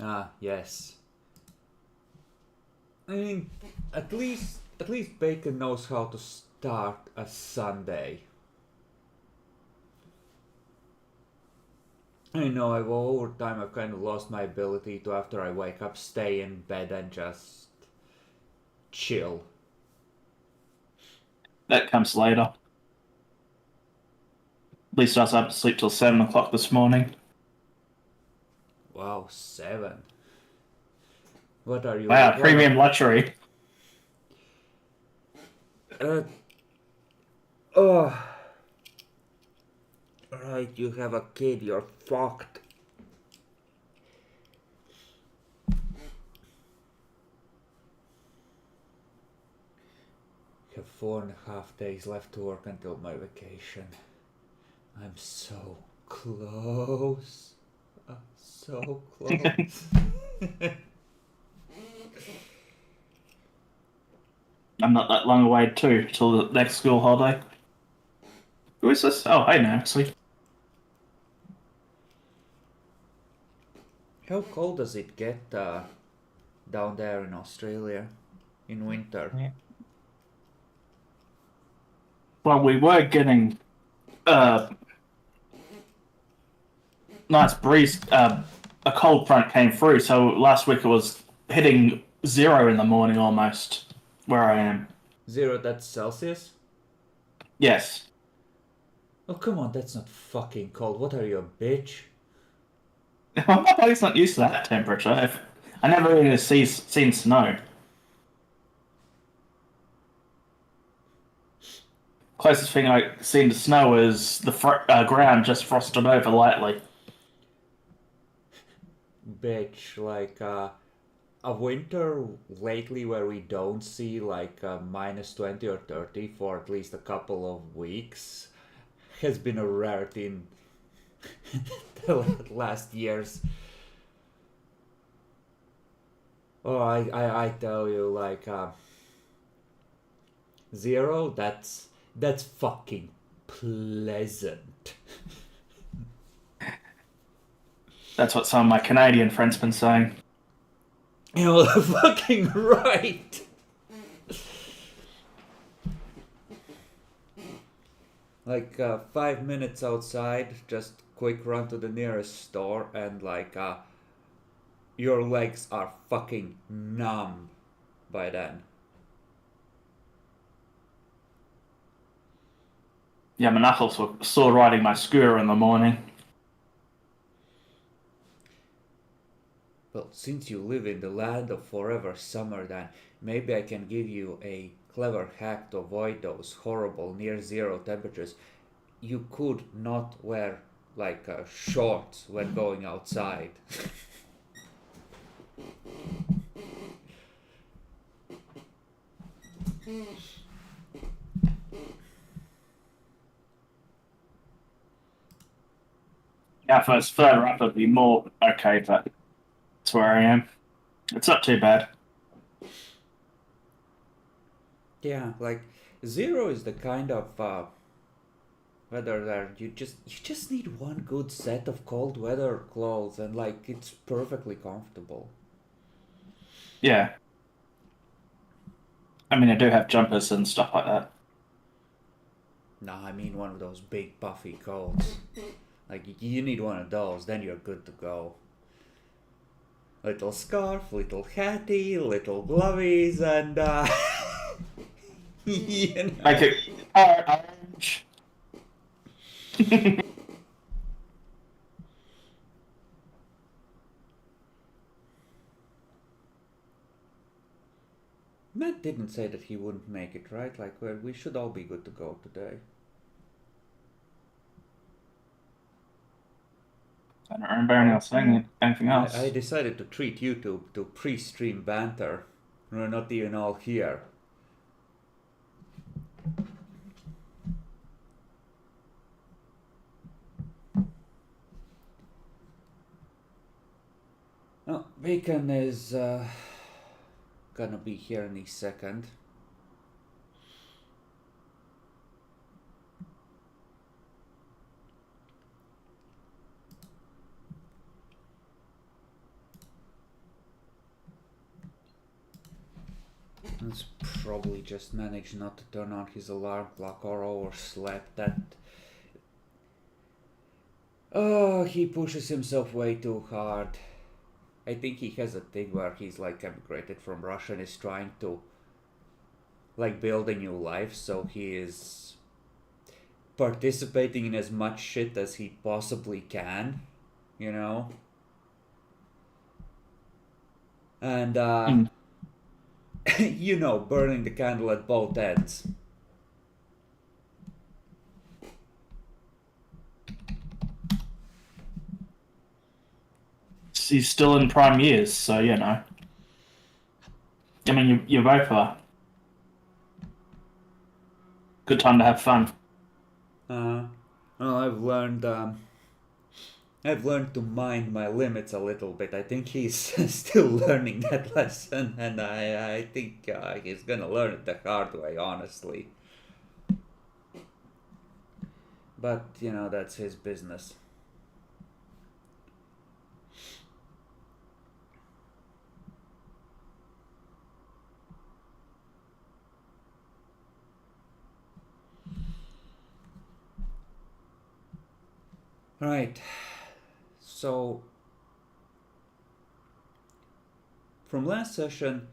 Ah, yes. I mean, at least Bacon knows how to start a Sunday. I know over time I've kind of lost my ability to, after I wake up, stay in bed and just chill. That comes later. At least I was up to sleep till 7 o'clock this morning. Wow, 7. What are you? Wow, What? premium luxury. Uh, oh, right. You have a kid. You're fucked. Have 4.5 days left to work until my vacation. I'm so close. So close. I'm not that long away too, till the next school holiday. Who is this? Oh, hey, Nancy. How cold does it get down there in Australia in winter? Yeah. Well, we were getting uh nice breeze. A cold front came through, so last week it was hitting 0 in the morning almost where I am. 0, that's Celsius? Yes. Oh, come on, that's not fucking cold. What are you, a bitch? My body's not used to that temperature. I never really seen snow. Closest thing I've seen to snow is the ground just frosted over lightly. Bitch, like, a winter lately where we don't see like minus 20 or 30 for at least a couple of weeks has been a rarity in the last years. Oh, I tell you, like 0, that's fucking pleasant. That's what some of my Canadian friends been saying. You know, fucking right. Like 5 minutes outside, just quick run to the nearest store, and like your legs are fucking numb by then. Yeah, my knuckles were sore riding my scooter in the morning. Well, since you live in the land of forever summer, then maybe I can give you a clever hack to avoid those horrible near zero temperatures. You could not wear like shorts when going outside. Yeah, if I was further up, it'd be more okay, but that's where I am. It's not too bad. Yeah, like 0 is the kind of weather there you just need one good set of cold weather clothes and like it's perfectly comfortable. Yeah, I mean, I do have jumpers and stuff like that. Nah, I mean one of those big puffy coats. Like you need one of those, then you're good to go. Little scarf, little hattie, little glovies, and you Make know. it orange. Matt didn't say that he wouldn't make it, right? Like we should all be good to go today. I don't remember anything I else. decided to treat YouTube to pre-stream banter. We're not even all here. Oh, Bacon is gonna be here any second. He's probably just managed not to turn on his alarm clock or overslept. That. Oh, he pushes himself way too hard. I think he has a thing where he's like emigrated from Russia and is trying to like build a new life, so he is participating in as much shit as he possibly can, you know? And you know, burning the candle at both ends. He's still in prime years, so you know. I mean, you both are. Good time to have fun. Well, I've learned to mind my limits a little bit. I think he's still learning that lesson, and I think he's gonna learn it the hard way, honestly. But, you know, that's his business. Right. So, from last session,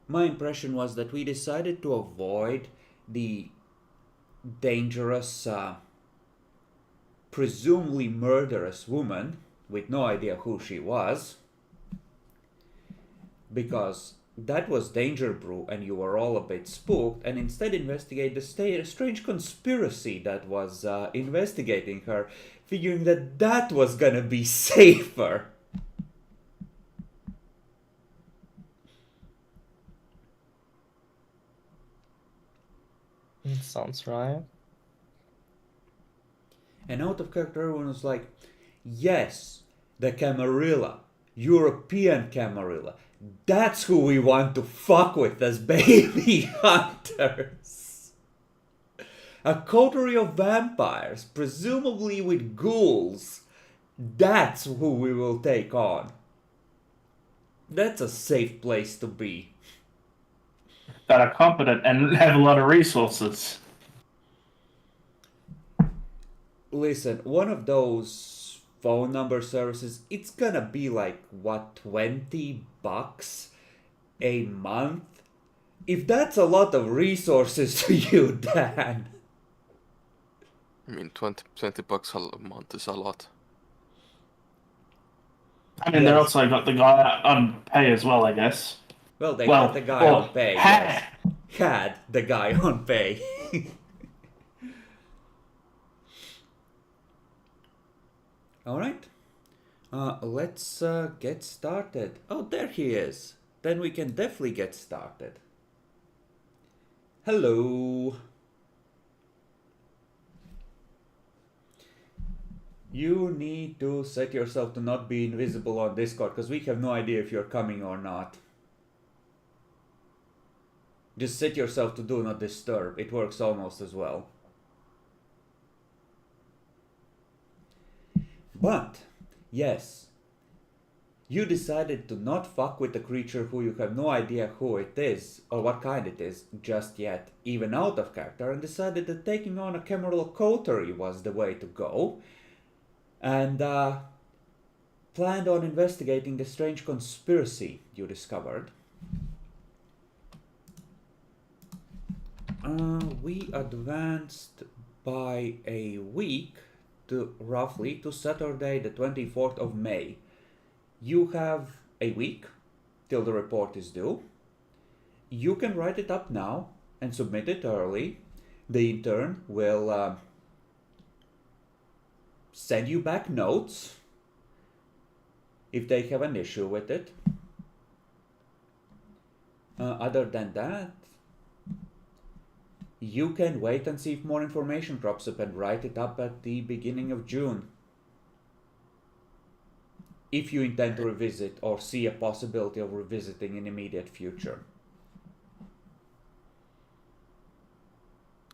my impression was that we decided to avoid the dangerous, presumably murderous woman with no idea who she was, because that was Danger Brew and you were all a bit spooked, and instead investigate the strange conspiracy that was investigating her, figuring that that was gonna be safer. Sounds right. And out of character, everyone was like, yes, the Camarilla, European Camarilla, that's who we want to fuck with as baby hunters. A coterie of vampires, presumably with ghouls, that's who we will take on. That's a safe place to be. That are competent and have a lot of resources. Listen, one of those phone number services, it's gonna be like, what, $20 a month? If that's a lot of resources to you, Dan. I mean, 20 bucks a month is a lot. I mean, they also got the guy on pay as well, I guess. Well, they got the guy on pay. Had. Yes. Had the guy on pay. Alright. Let's get started. Oh, there he is. Then we can definitely get started. Hello. You need to set yourself to not be invisible on Discord, because we have no idea if you're coming or not. Just set yourself to do not disturb. It works almost as well. But, yes, you decided to not fuck with a creature who you have no idea who it is, or what kind it is, just yet, even out of character, and decided that taking on a Camarilla coterie was the way to go, and planned on investigating the strange conspiracy you discovered. We advanced by a week to roughly to Saturday the 24th of May. You have a week till the report is due. You can write it up now and submit it early. The intern will send you back notes if they have an issue with it. Other than that, you can wait and see if more information drops up and write it up at the beginning of June. If you intend to revisit or see a possibility of revisiting in immediate future.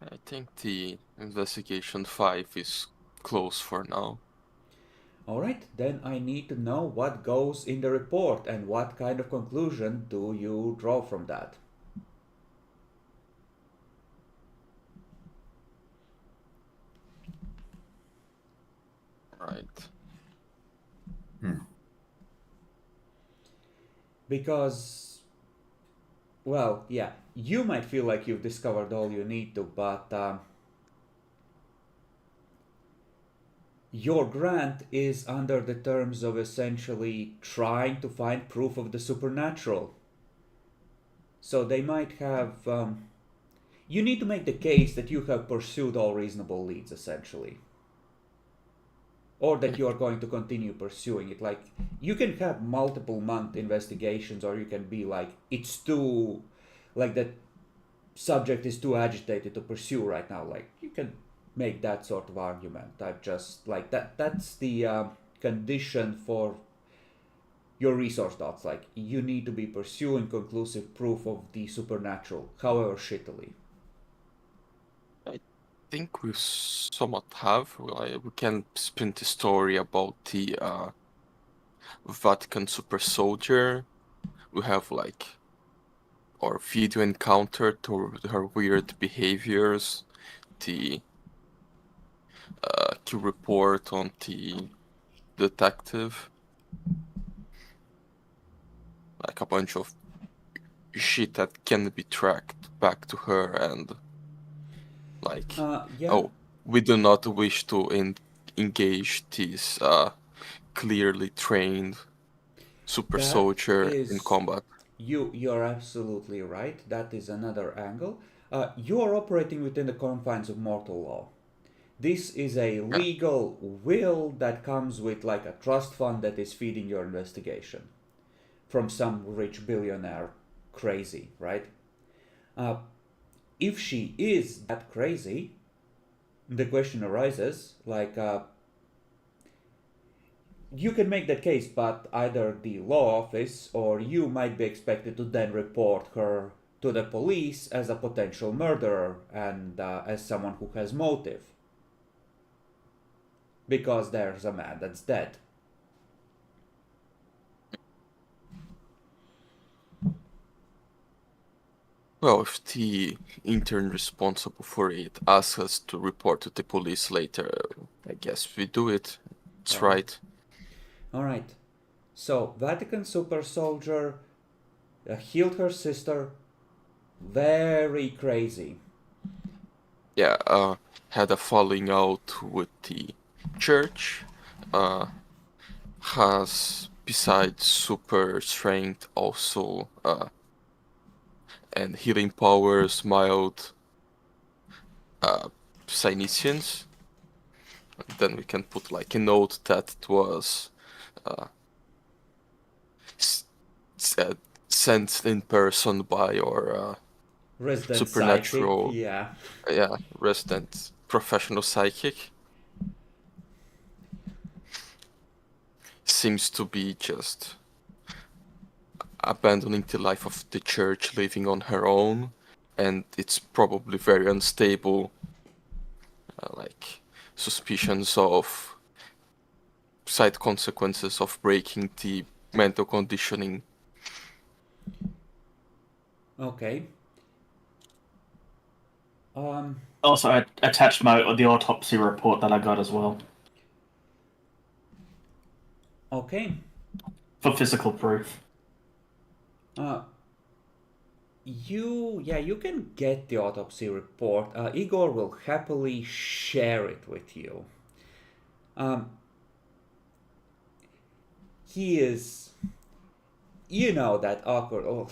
I think the investigation 5 is close for now. Alright, then I need to know what goes in the report and what kind of conclusion do you draw from that. Right. Because, well, yeah, you might feel like you've discovered all you need to, but your grant is under the terms of essentially trying to find proof of the supernatural. So they might have. You need to make the case that you have pursued all reasonable leads, essentially. Or that you are going to continue pursuing it. Like, you can have multiple month investigations, or you can be like, it's too. Like, that subject is too agitated to pursue right now. Like, you can make that sort of argument. I've just. Like, that's the condition for your resource dots. Like, you need to be pursuing conclusive proof of the supernatural, however shittily. I think we somewhat have. We can spin the story about the Vatican super soldier. We have like our video encounter to her weird behaviors, the Q report on the detective, like a bunch of shit that can be tracked back to her, and like, Yeah. oh, we do not wish to engage this clearly trained super That soldier in is, combat. you're absolutely right. That is another angle. You are operating within the confines of mortal law. This is a Yeah, legal will that comes with like a trust fund that is feeding your investigation from some rich billionaire crazy, right? Uh, if she is that crazy, the question arises like, you can make that case, but either the law office or you might be expected to then report her to the police as a potential murderer and as someone who has motive. Because there's a man that's dead. well, if the intern responsible for it asks us to report to the police later, I guess we do it. It's Alright. right. Alright. So, Vatican super soldier healed her sister. Very crazy. Yeah, had a falling out with the church. Has, besides super strength, also and healing powers, mild Psynicians. Then we can put like a note that it was sent in person by our Resident supernatural, psychic, yeah. yeah, resident professional psychic. Seems to be just abandoning the life of the church, living on her own, and it's probably very unstable. Like suspicions of side consequences of breaking the mental conditioning. Okay. Also, I attached the autopsy report that I got as well Okay. for physical proof. You can get the autopsy report. Igor will happily share it with you. He is, you know, that awkward. Oh,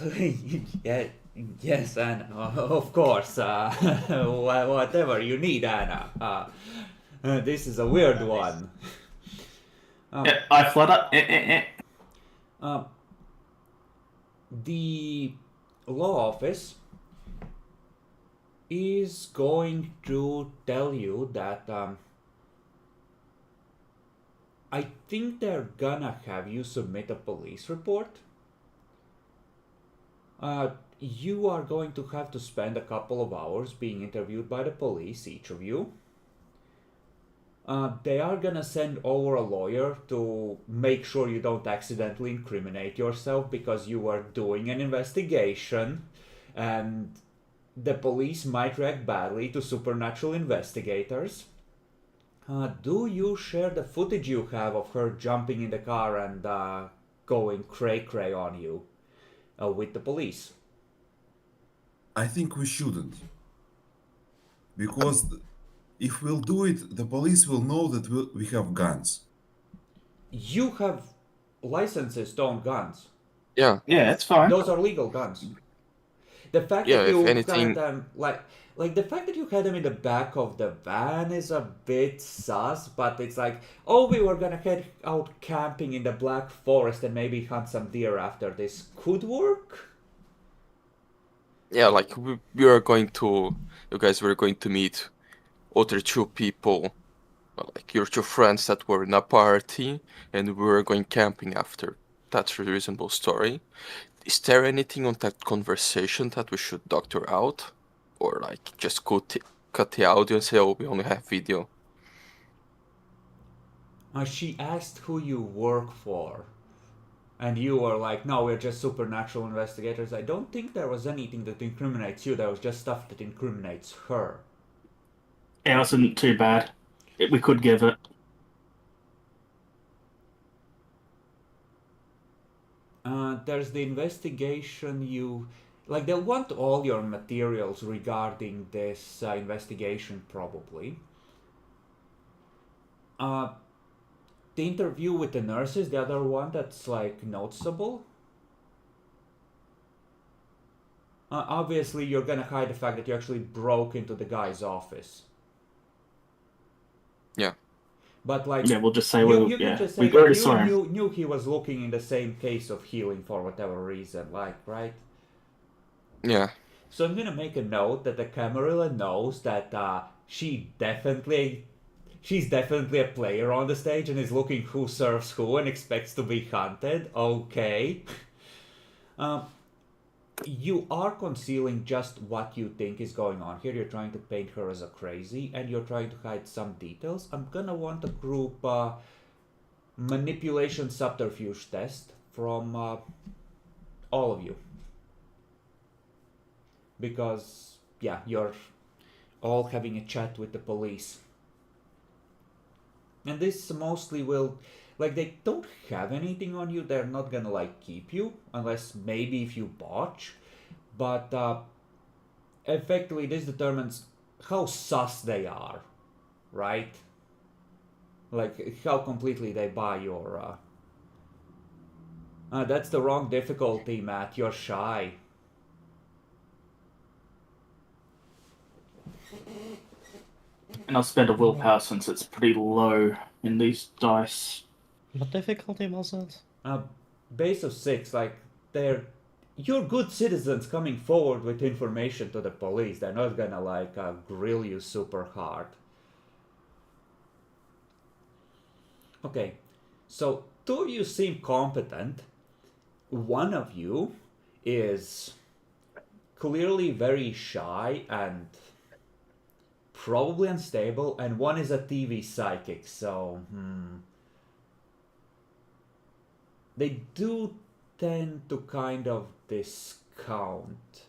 yeah, yes, Anna. Of course. Whatever you need, Anna. This is a weird one. Yeah, I flutter. The law office is going to tell you that I think they're gonna have you submit a police report. You are going to have to spend a couple of hours being interviewed by the police, each of you. They are gonna send over a lawyer to make sure you don't accidentally incriminate yourself because you are doing an investigation, and the police might react badly to supernatural investigators. Do you share the footage you have of her jumping in the car and going cray-cray on you with the police? I think we shouldn't. Because if we'll do it, the police will know that we have guns. You have licenses to own guns. Yeah, Yeah, it's fine. Those are legal guns. The fact yeah. that If you had anything, them like the fact that you had them in the back of the van is a bit sus, but it's like, oh, we were gonna head out camping in the Black Forest and maybe hunt some deer after this could work. yeah, like we were going to, you guys were going to meet other two people, well, like your two friends that were in a party, and we were going camping after. That's a reasonable story. Is there anything on that conversation that we should doctor out? Or like just cut the audio and say, oh, we only have video? She asked who you work for. And you were like, no, we're just supernatural investigators. I don't think there was anything that incriminates you. There was just stuff that incriminates her. Yeah, it wasn't too bad. We could give it. There's the investigation you... Like, they'll want all your materials regarding this investigation, probably. The interview with the nurses, the other one that's, like, noticeable. Obviously, you're gonna hide the fact that you actually broke into the guy's office. Yeah. But, like... Yeah, we'll just say you can just say we that already you saw him. knew he was looking in the same case of healing for whatever reason, like, right? Yeah. So I'm gonna make a note that the Camarilla knows that she's definitely a player on the stage and is looking who serves who and expects to be hunted. Okay. You are concealing just what you think is going on here. You're trying to paint her as a crazy and you're trying to hide some details. I'm gonna want a group manipulation subterfuge test from all of you. Because, yeah, you're all having a chat with the police. And this mostly will... Like, they don't have anything on you. They're not gonna, like, keep you. Unless maybe if you botch. But, effectively, this determines how sus they are. Right? Like, how completely they buy your... that's the wrong difficulty, Matt. You're shy. And I'll spend a willpower since it's pretty low in these dice. What difficulty was it? Base of 6, like, you're good citizens coming forward with information to the police. They're not gonna, like, grill you super hard. Okay, so two of you seem competent. One of you is clearly very shy and probably unstable, and one is a TV psychic, so, They do tend to kind of discount.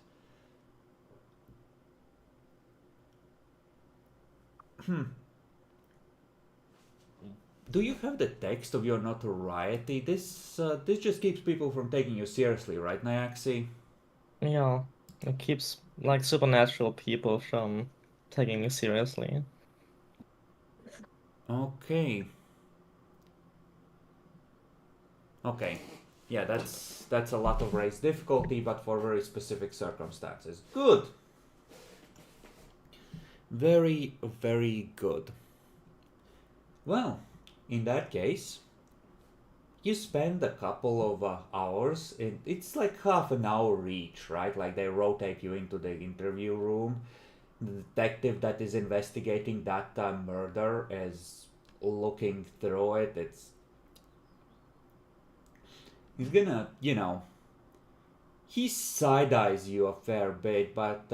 Do you have the text of your notoriety? This just keeps people from taking you seriously, right, Nyaxi? Yeah, it keeps like supernatural people from taking me seriously. Okay. Okay. Yeah, that's a lot of raised difficulty, but for very specific circumstances. Good. Very, very good. Well, in that case, you spend a couple of hours it's like half an hour each, right? Like they rotate you into the interview room. The detective that is investigating that murder is looking through it. He's gonna, he side-eyes you a fair bit, but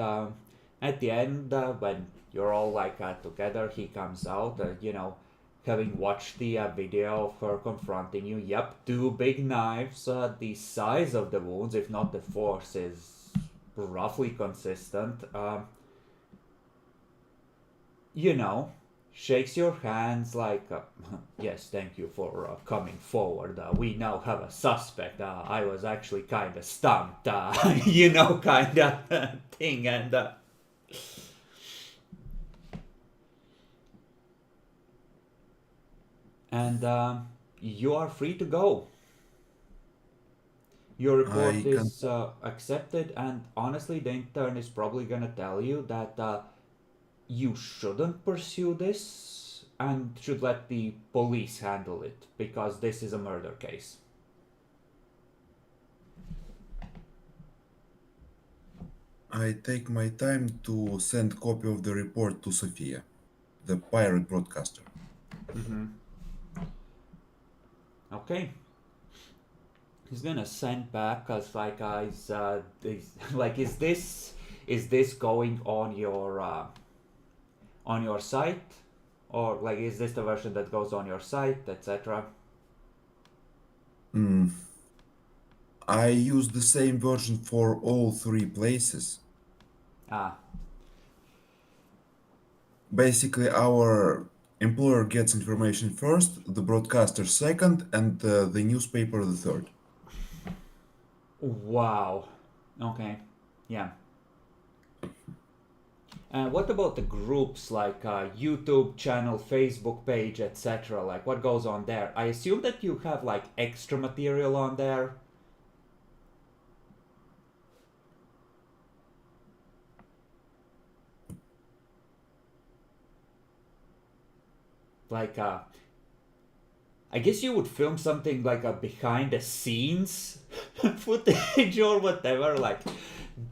at the end, when you're all like together, he comes out, having watched the video of her confronting you. Yep, 2 big knives. The size of the wounds, if not the force, is roughly consistent. shakes your hands like, yes, thank you for coming forward. We now have a suspect. I was actually kind of stumped, kind of thing. And you are free to go. Your report I can. is accepted, and honestly, the intern is probably gonna tell you that you shouldn't pursue this and should let the police handle it because this is a murder case. I take my time to send copy of the report to Sophia, the pirate broadcaster. Okay. He's gonna send back us like like is this going on your site, or like is this the version that goes on your site, etc. I use the same version for all 3 places. Ah, Basically, our employer gets information first, the broadcaster second, and the newspaper the third. wow. Okay, yeah. What about the groups like YouTube channel, Facebook page, etc.? Like what goes on there? I assume that you have like extra material on there. Like I guess you would film something like a behind the scenes footage or whatever. Like,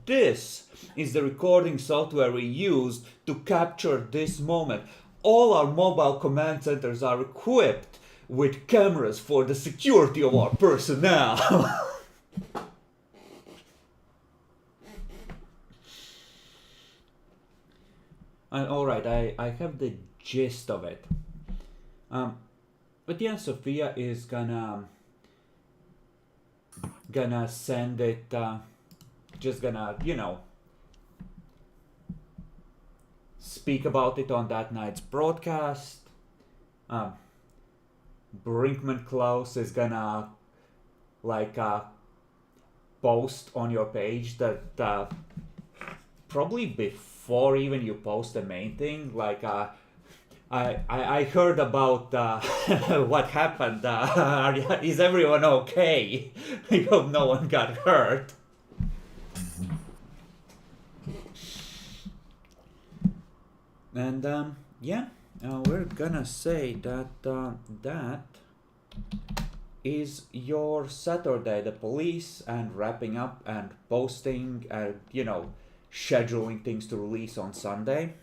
this is the recording software we used to capture this moment. All our mobile command centers are equipped with cameras for the security of our personnel. Alright, I have the gist of it. But yeah, Sophia is gonna send it, just gonna, speak about it on that night's broadcast. Brinkman Klaus is gonna like post on your page that probably before even you post the main thing, like I heard about what happened. Is everyone okay? I hope no one got hurt. And yeah, we're gonna say that that is your Saturday. The police and wrapping up and posting, scheduling things to release on Sunday.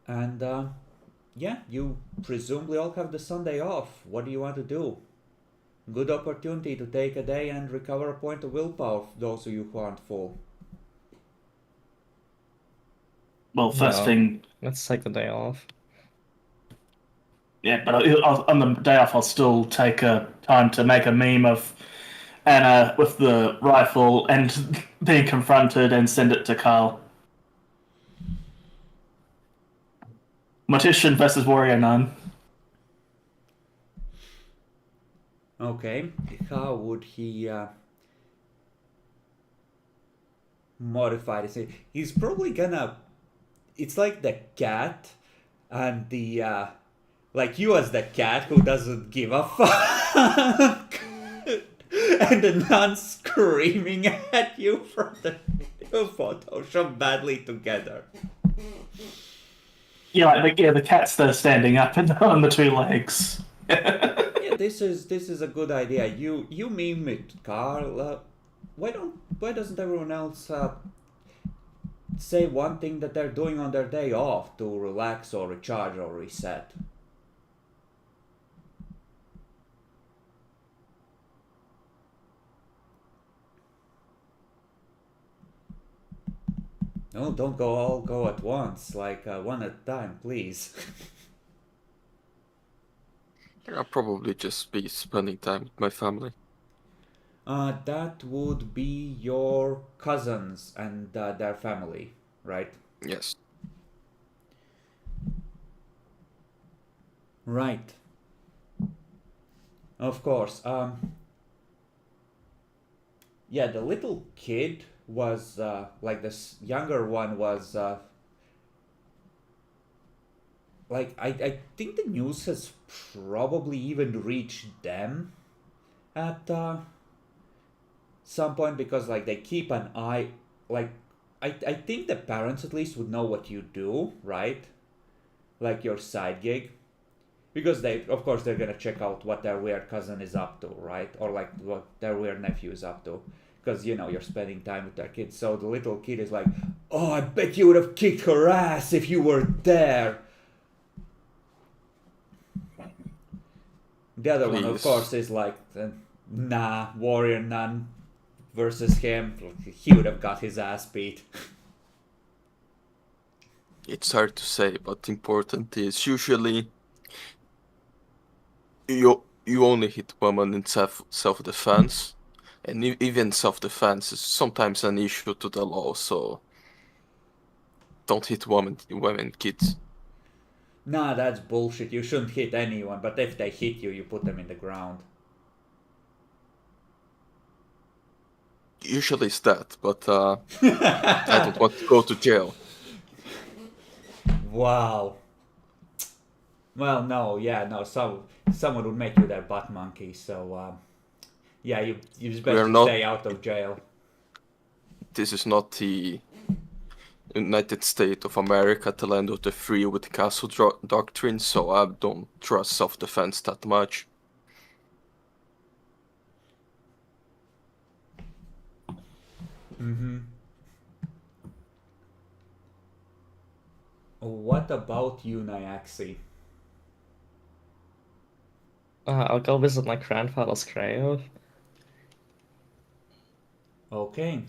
And yeah, you presumably all have the Sunday off. What do you want to do? Good opportunity to take a day and recover a point of willpower for those of you who aren't full. Well, first No. thing, Let's take the day off. yeah, but on the day off, I'll still take a time to make a meme of Anna with the rifle and being confronted and send it to Carl. Mortician versus Warrior Nun. Okay, how would he modify this? He's probably gonna. It's like the cat and the. Like you as the cat who doesn't give a fuck. And the nun screaming at you from the Photoshop badly together. Yeah, the cat's there standing up and on the 2 legs. Yeah, this is a good idea. You meme it, Carl. Why doesn't everyone else say one thing that they're doing on their day off to relax or recharge or reset? No, don't all go at once. Like one at a time, please. I'll probably just be spending time with my family. That would be your cousins and their family, right? Yes. Right. Of course. Yeah, the little kid was like this younger one was like I think the news has probably even reached them at some point because like they keep an eye like I think the parents at least would know what you do, right? Like your side gig. Because they of course they're gonna check out what their weird cousin is up to, right? Or like what their weird nephew is up to. Because you're spending time with their kids. So the little kid is like, oh, I bet you would have kicked her ass if you were there. The other one, of Please. course, is like, nah, warrior nun versus him. He would have got his ass beat. It's hard to say, but important is usually you only hit women in self defense, and even self defense is sometimes an issue to the law. So don't hit women, kids. Nah, that's bullshit. You shouldn't hit anyone, but if they hit you, you put them in the ground. Usually it's that, but I don't want to go to jail. Wow. Well, no. Someone would make you their butt monkey. So, yeah, you just We are better not- stay out of jail. This is not the United States of America, the land of the free with the castle doctrine, so I don't trust self-defense that much. Mm-hmm. What about you, Nyaxi? I'll go visit my grandfather's grave. Okay.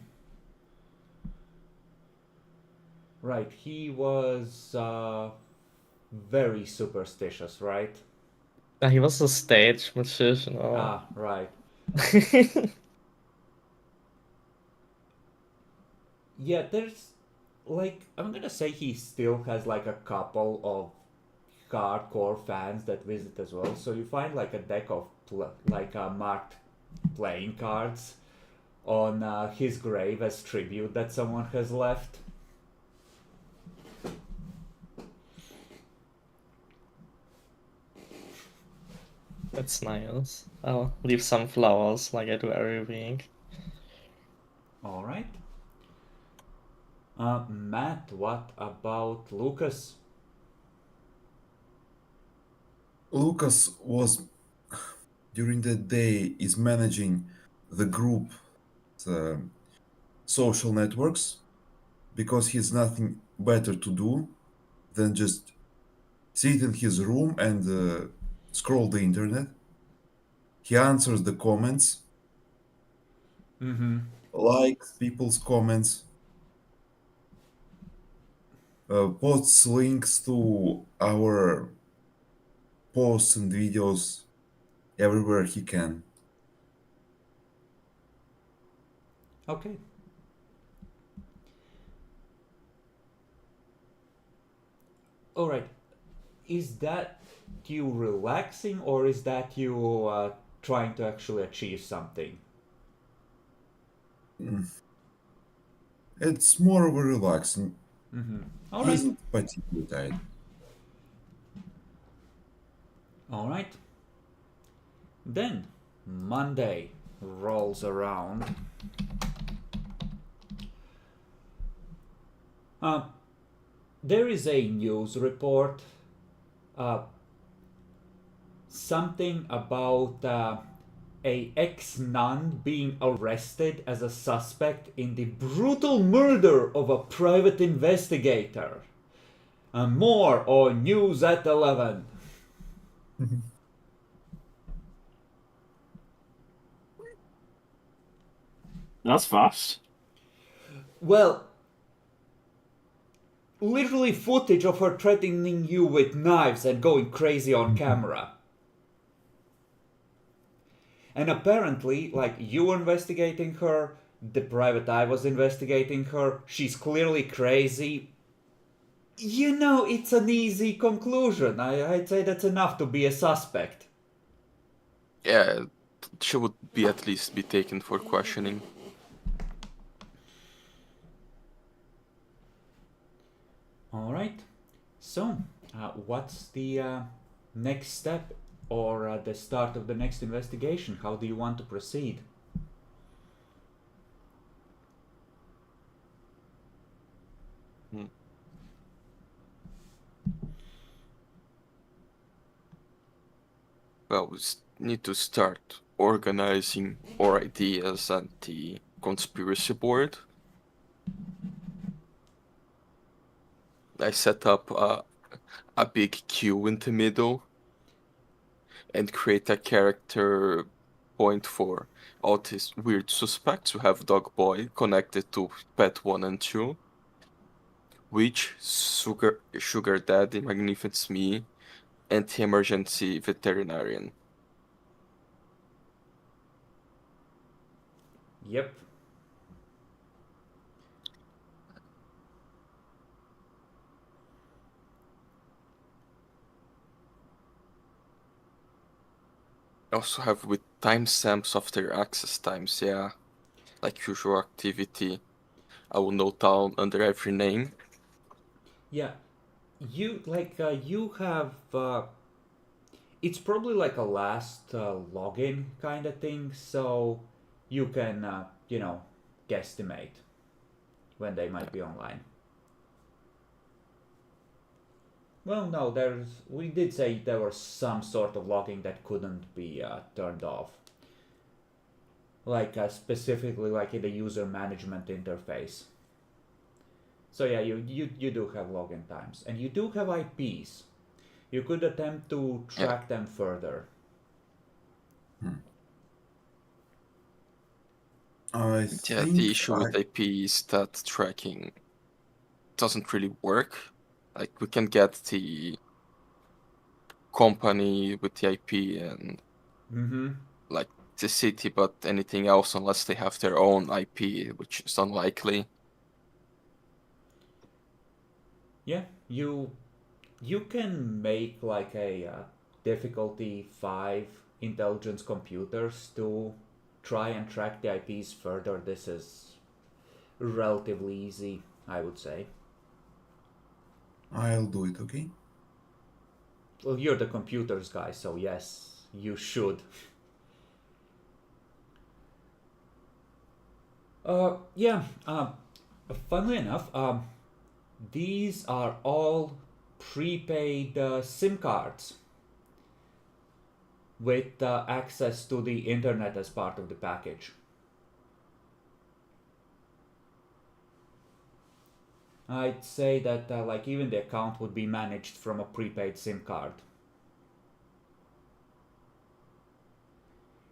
Right, he was very superstitious, right? He was a stage magician. Oh. Ah, right. Yeah, there's like I'm gonna say he still has like a couple of hardcore fans that visit as well. So you find like a deck of marked playing cards on his grave as tribute that someone has left. That's nice. I'll leave some flowers like I do every week. All right. Matt, what about Lucas? Lucas was during the day is managing the group social networks because he's nothing better to do than just sit in his room and scroll the internet. He answers the comments, Mm-hmm. likes people's comments, posts links to our posts and videos everywhere he can. Okay. All right. Is that you relaxing or is that you trying to actually achieve something? It's more of a relaxing. Mm-hmm. All He right. isn't particularly tired. All right. Then Monday rolls around. There is a news report. Something about a ex-nun being arrested as a suspect in the brutal murder of a private investigator. More on News at 11. That's fast. Well, literally footage of her threatening you with knives and going crazy on camera. And apparently, like, you were investigating her, the private eye was investigating her, she's clearly crazy. You know, it's an easy conclusion. I'd say that's enough to be a suspect. Yeah, she would be at least be taken for questioning. Alright, so what's the next step or the start of the next investigation? How do you want to proceed? Well, we need to start organizing our ideas and the conspiracy board. I set up a big queue in the middle and create a character point for all these weird suspects. We have Dog Boy connected to Pet 1 and 2, Witch, Sugar Daddy, Magnificent Me, and the emergency veterinarian. Yep. Also have with timestamps of their access times, yeah. Like usual activity. I will note down under every name. Yeah. You you have it's probably like a last login kind of thing, so you can guesstimate when they might be online. Well, no, we did say there was some sort of logging that couldn't be turned off. Like specifically like in the user management interface. So yeah, you do have login times. And you do have IPs. You could attempt to track them further. I Yeah, think the issue with IP is that tracking doesn't really work. Like, we can get the company with the IP and like the city, but anything else unless they have their own IP, which is unlikely. Yeah, you can make like a difficulty 5 intelligence computers to try and track the IPs further. This is relatively easy, I would say. I'll do it, okay? Well, you're the computers guy, so yes, you should. Yeah, funnily enough, these are all prepaid SIM cards with access to the internet as part of the package. I'd say that like even the account would be managed from a prepaid SIM card.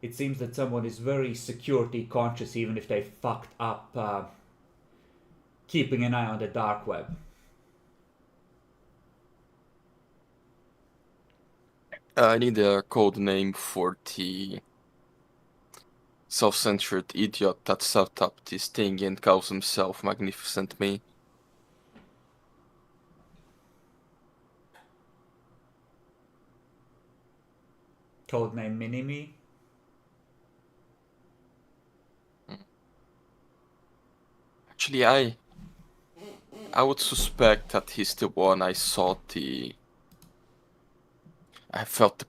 It seems that someone is very security conscious even if they fucked up keeping an eye on the dark web. I need a code name for the self-centered idiot that set up this thing and calls himself Magnificent Me. Codename Mini-Me. Actually, I would suspect that he's the one I felt the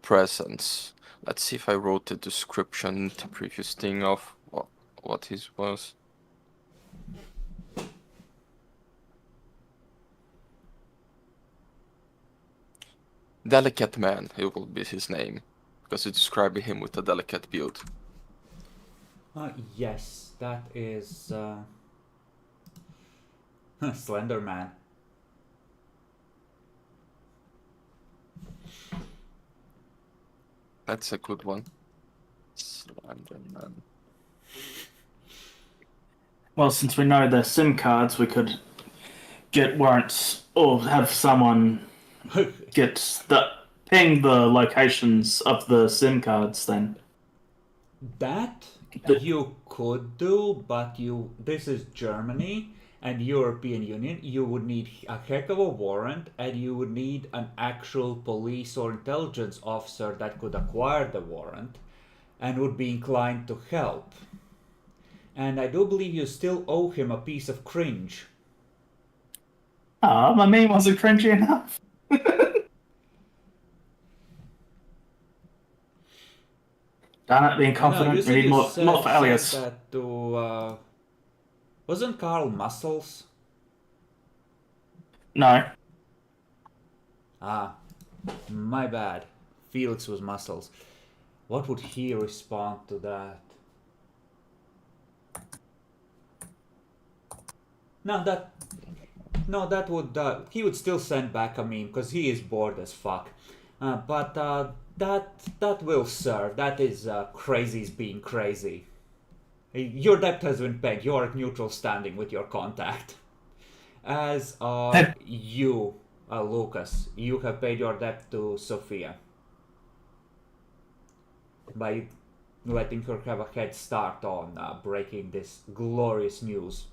presence. Let's see if I wrote the description, the previous thing of what his was. Delicate Man, it will be his name, because you describe him with a delicate build. Yes, that is Slender Man. That's a good one. Slender Man. Well, since we know the SIM cards, we could get warrants or have someone ping the locations of the SIM cards then. That But- you could do, but this is Germany and European Union. You would need a heck of a warrant, and you would need an actual police or intelligence officer that could acquire the warrant and would be inclined to help. And I do believe you still owe him a piece of cringe. My meme wasn't cringy enough. Darn it, being I know, confident. you We said need you more for said Elias. that to, wasn't Carl Muscles? No. Ah, my bad. Felix was Muscles. What would he respond to that? No, that would he would still send back a meme because he is bored as fuck. But that will serve. That is crazies being crazy. Your debt has been paid. You are at neutral standing with your contact. As are you, Lucas. You have paid your debt to Sophia by letting her have a head start on breaking this glorious news.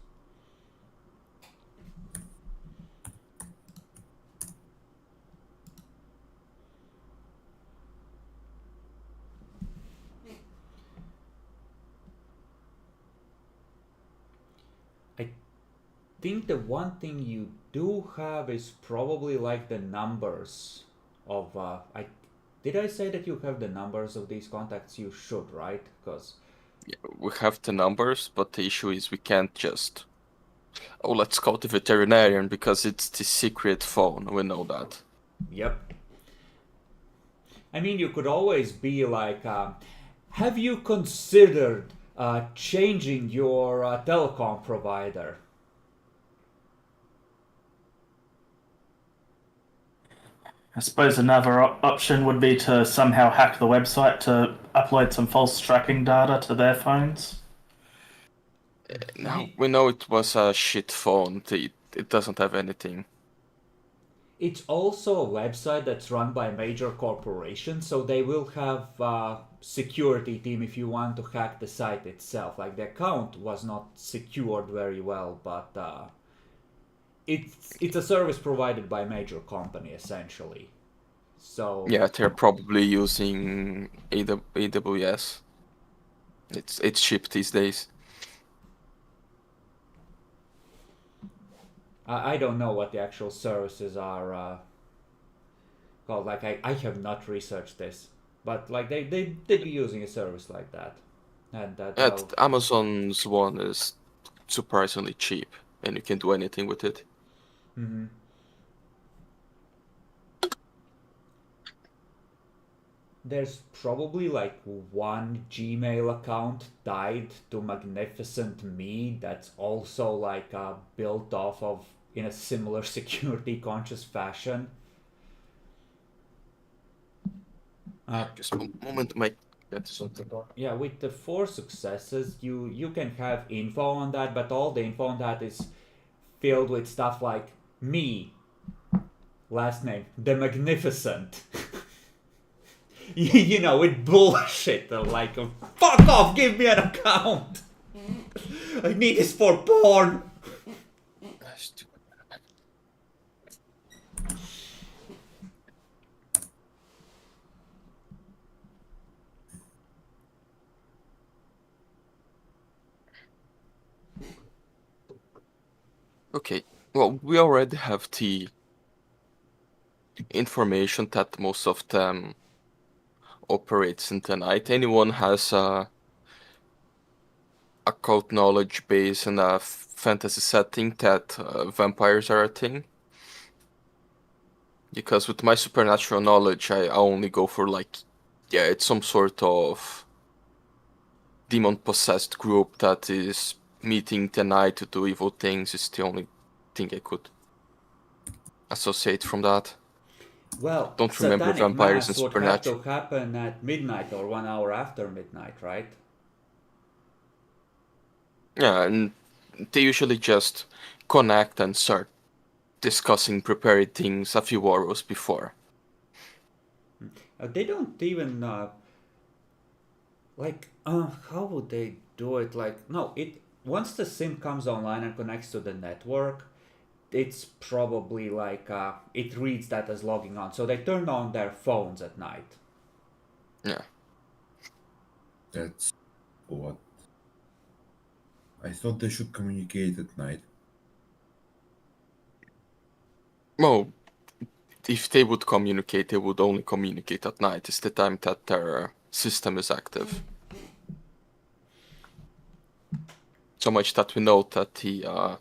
I think the one thing you do have is probably like the numbers of did I say that you have the numbers of these contacts? You should, right? Because We have the numbers, but the issue is we can't just. Oh, let's call the veterinarian because it's the secret phone. We know that. yep. I mean, you could always be like, have you considered changing your telecom provider? I suppose another option would be to somehow hack the website to upload some false tracking data to their phones. Now we know it was a shit phone. It doesn't have anything. It's also a website that's run by a major corporation, so they will have a security team if you want to hack the site itself. Like the account was not secured very well, but it's a service provided by a major company essentially. So Yeah, they're probably using AWS. It's cheap these days. I don't know what the actual services are called. Like I have not researched this, but like they'd be using a service like that, and that Amazon's one is surprisingly cheap, and you can do anything with it. Mm-hmm. There's probably like one Gmail account tied to Magnificent Me that's also like built off of in a similar security conscious fashion. Just a moment, Mike. That's something. Yeah, with the 4 successes, you can have info on that, but all the info on that is filled with stuff like me, last name, the Magnificent. You know, with bullshit, like, fuck off, give me an account. I need this for porn. Okay, well, we already have the information that most of them operates in the night. Anyone has a occult knowledge base in a fantasy setting that vampires are a thing? Because with my supernatural knowledge, I only go for like, yeah, it's some sort of demon-possessed group that is meeting the night to do evil things. Is the only thing I could associate from that. Well, Don't remember Satanic vampires Mass and would have to supernatural. happen at midnight or 1 hour after midnight, right? Yeah, and they usually just connect and start discussing prepared things a few hours before. They don't even Like, how would they do it? Like, no, it once the SIM comes online and connects to the network, it's probably like it reads that as logging on. So they turn on their phones at night. Yeah. That's what. I thought they should communicate at night. Well, if they would communicate, they would only communicate at night. It's the time that their system is active. So much that we know that the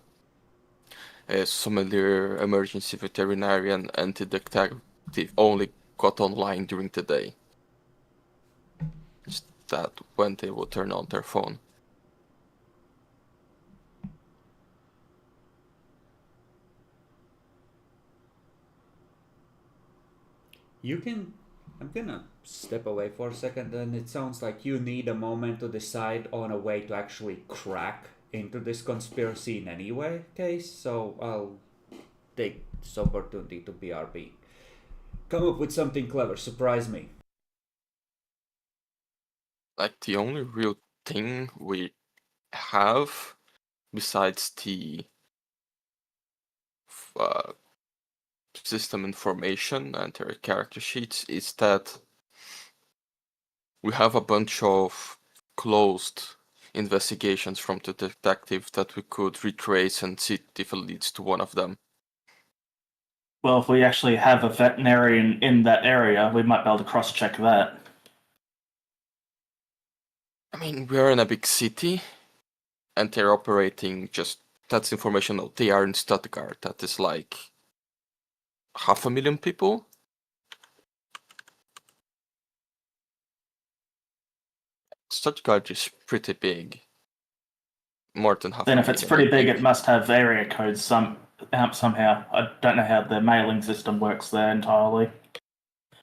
sommelier, emergency veterinarian, and the detective only got online during the day. It's that when they would turn on their phone. You can. I'm gonna step away for a second, and it sounds like you need a moment to decide on a way to actually crack into this conspiracy in any way case. So I'll take this opportunity to BRB. Come up with something clever. Surprise me. Like the only real thing we have besides the uh, system information and their character sheets is that we have a bunch of closed investigations from the detective that we could retrace and see if it leads to one of them. Well, if we actually have a veterinarian in that area, we might be able to cross-check that. I mean, we're in a big city, and they're operating just, that's information, they are in Stuttgart, that is like 500,000 people. Stuttgart is pretty big. More than half. Then if it's pretty big, it must have area codes somehow. I don't know how the mailing system works there entirely.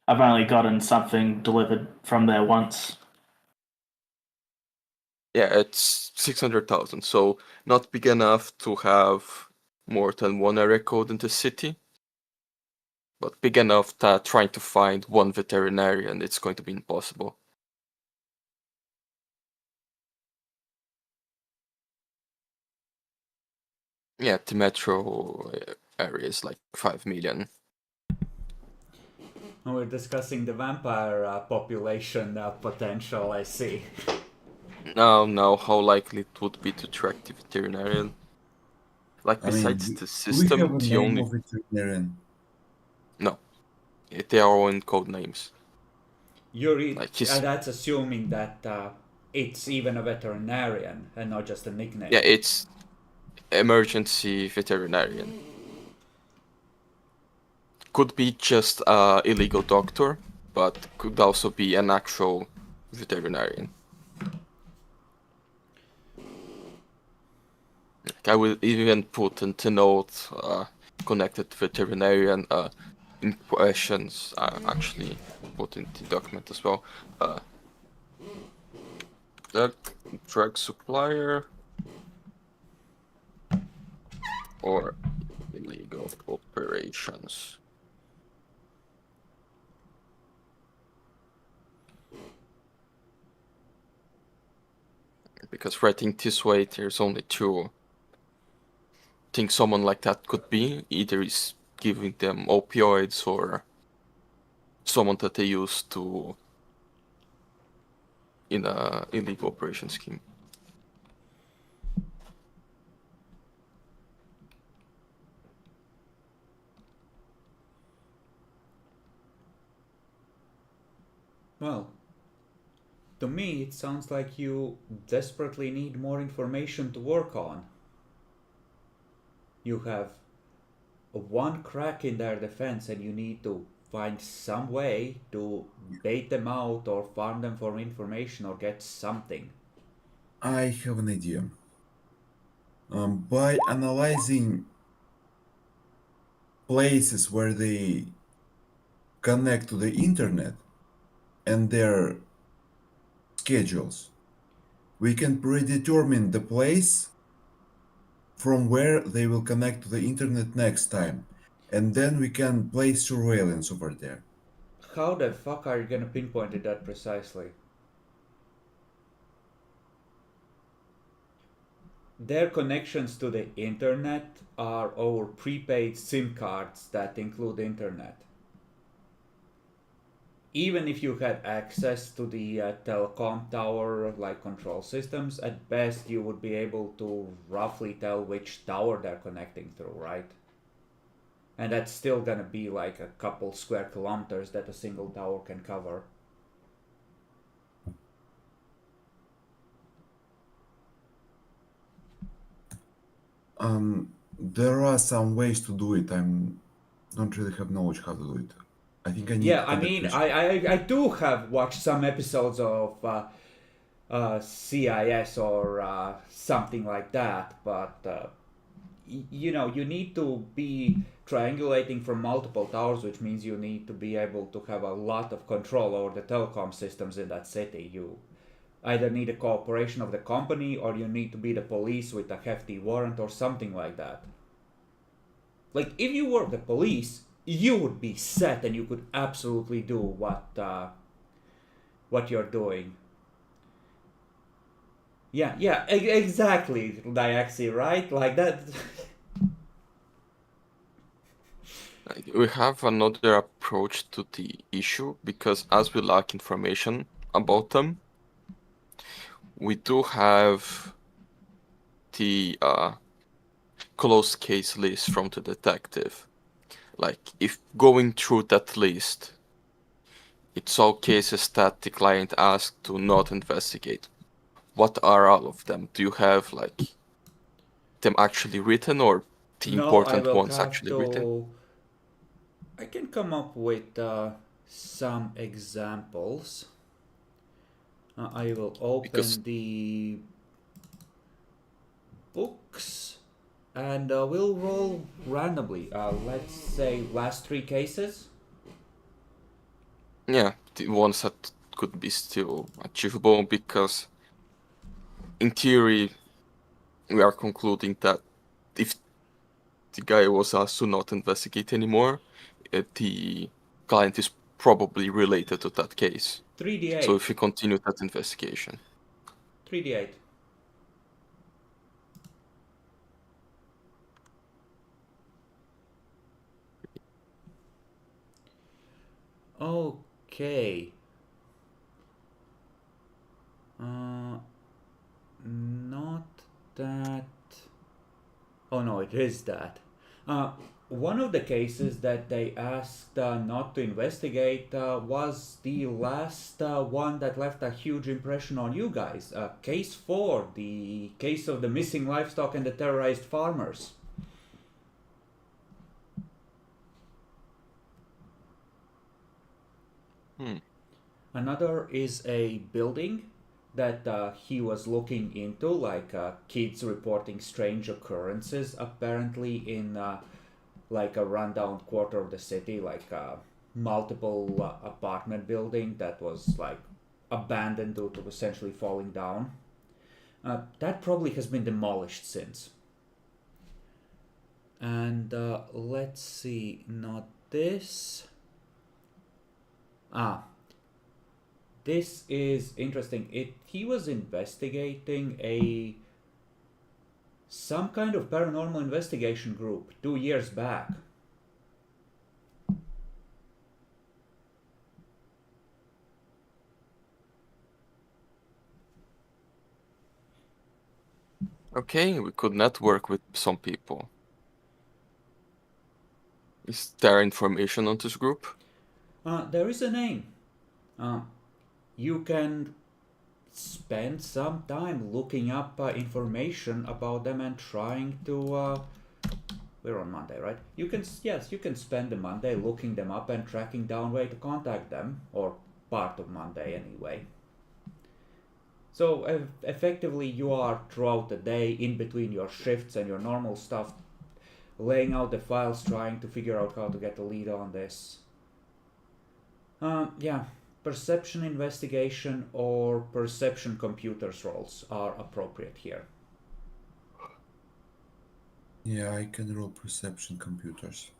I've only gotten something delivered from there once. Yeah, it's 600,000, so not big enough to have more than one area code in the city, but big enough that trying to find one veterinarian, it's going to be impossible. Yeah, the metro area is like 5 million. We're discussing the vampire population potential, I see. No, how likely it would be to track the veterinarian. Like, I mean, besides do the we system, have a the name only... of veterinarian? No. They are all in code names. Like That's assuming that it's even a veterinarian and not just a nickname. Yeah, it's emergency veterinarian. Could be just a illegal doctor, but could also be an actual veterinarian. Like, I will even put in the note connected veterinarian in questions. Actually put in the document as well. Drug supplier or illegal operations. Because writing this way, there's only two things someone like that could be. Either is giving them opioids or someone that they use to in a illegal operation scheme. Well, to me, it sounds like you desperately need more information to work on. You have one crack in their defense, and you need to find some way to bait them out or farm them for information or get something. I have an idea. By analyzing places where they connect to the internet and their schedules, we can predetermine the place from where they will connect to the internet next time, and then we can place surveillance over there. How the fuck are you gonna pinpoint it that precisely? their connections to the internet are over prepaid SIM cards that include internet. Even if you had access to the telecom tower like control systems, at best you would be able to roughly tell which tower they're connecting through, right? And that's still gonna be like a couple square kilometers that a single tower can cover. There are some ways to do it. Don't really have knowledge how to do it. I think I need Yeah, to I contact mean, Twitch. I do have watched some episodes of CIS or something like that, but you know, you need to be triangulating from multiple towers, which means you need to be able to have a lot of control over the telecom systems in that city. You either need a cooperation of the company or you need to be the police with a hefty warrant or something like that. Like, if you were the police, you would be set and you could absolutely do what you're doing. Yeah, exactly, Diaxi, right? Like that. We have another approach to the issue because as we lack information about them, we do have the closed case list from the detective. Like, if going through that list, it's all cases that the client asked to not investigate. What are all of them? Do you have like them actually written or the No, I important will ones have actually written? to. I can come up with some examples. I will open Because the books and we'll roll randomly. Let's say last 3 cases. yeah, the ones that could be still achievable because in theory we are concluding that if the guy was asked to not investigate anymore, the client is probably related to that case. 3d8. So if we continue that investigation. 3d8. Okay. Not that. Oh no, it is that. One of the cases that they asked not to investigate was the last one that left a huge impression on you guys. Case 4, the case of the missing livestock and the terrorized farmers. Another is a building that he was looking into, like kids reporting strange occurrences apparently in like a rundown quarter of the city, like a multiple apartment building that was like abandoned due to essentially falling down. That probably has been demolished since. And let's see, not this. This is interesting. He was investigating some kind of paranormal investigation group 2 years back. Okay, we could network with some people. Is there information on this group? There is a name. You can spend some time looking up information about them and trying to. We're on Monday, right? You can spend the Monday looking them up and tracking down way to contact them, or part of Monday anyway. So effectively, you are throughout the day, in between your shifts and your normal stuff, laying out the files, trying to figure out how to get a lead on this. Yeah, perception investigation or perception computers roles are appropriate here. Yeah, I can roll perception computers.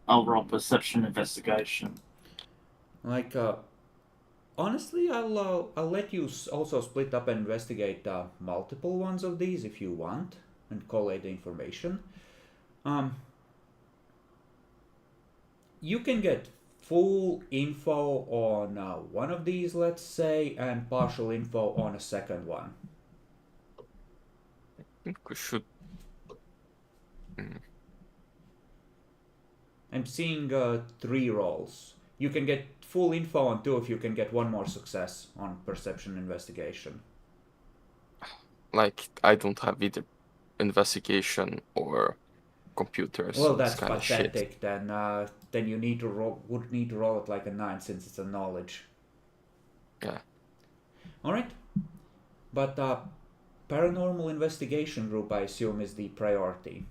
I'll roll perception investigation. Like, Honestly, I'll let you also split up and investigate multiple ones of these if you want, and collate the information. You can get full info on one of these, let's say, and partial info on a second one. I think we should. I'm seeing 3 rolls. You can get full info on 2 if you can get 1 more success on perception investigation. Like, I don't have either investigation or computers. Well, so it's that's kind of shit. pathetic. Then you need to would need to roll it like a 9 since it's a knowledge. Yeah. All right, but paranormal investigation group, I assume, is the priority.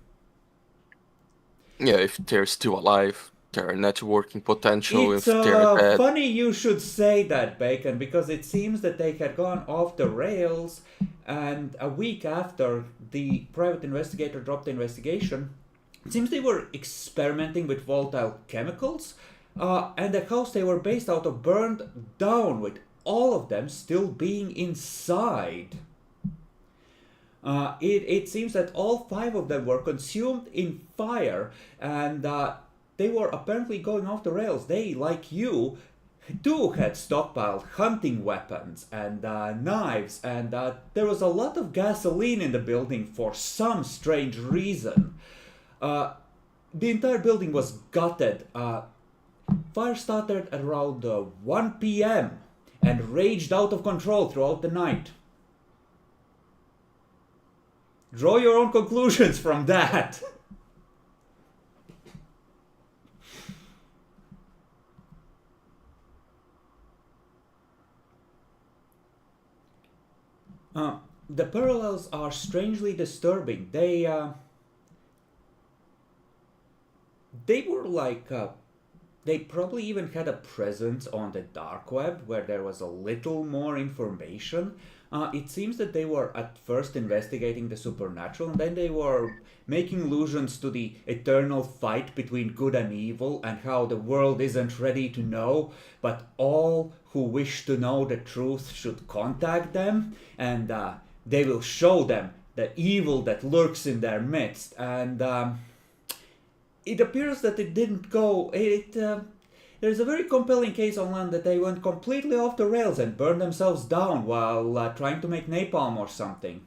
Yeah, if they're still alive, their networking potential, It's if they're dead. funny you should say that, Bacon, because it seems that they had gone off the rails, and a week after the private investigator dropped the investigation, it seems they were experimenting with volatile chemicals, and the house they were based out of burned down, with all of them still being inside. It seems that all 5 of them were consumed in fire, and they were apparently going off the rails. They, like you, too had stockpiled hunting weapons and knives, and there was a lot of gasoline in the building for some strange reason. The entire building was gutted. Fire started at around 1 p.m. and raged out of control throughout the night. Draw your own conclusions from that. The parallels are strangely disturbing. They were like they probably even had a presence on the dark web where there was a little more information. It seems that they were at first investigating the supernatural, and then they were making allusions to the eternal fight between good and evil, and how the world isn't ready to know, but all who wish to know the truth should contact them, and they will show them the evil that lurks in their midst. And it appears that it didn't go. There's a very compelling case online that they went completely off the rails and burned themselves down while trying to make napalm or something.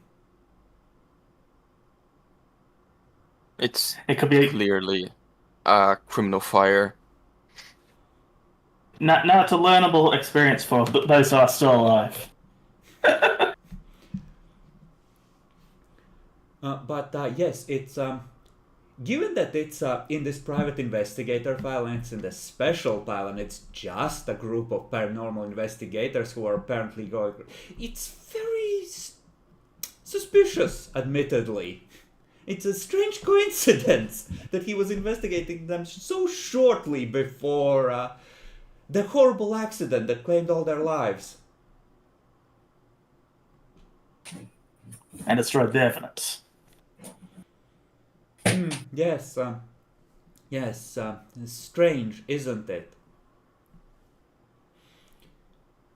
It could be clearly a criminal fire. no, it's a learnable experience for those who are still alive. But yes, it's given that it's in this private investigator file and it's in the special file and it's just a group of paranormal investigators who are apparently going, it's very suspicious, admittedly. It's a strange coincidence that he was investigating them so shortly before the horrible accident that claimed all their lives. And destroyed the evidence. Yes, strange, isn't it?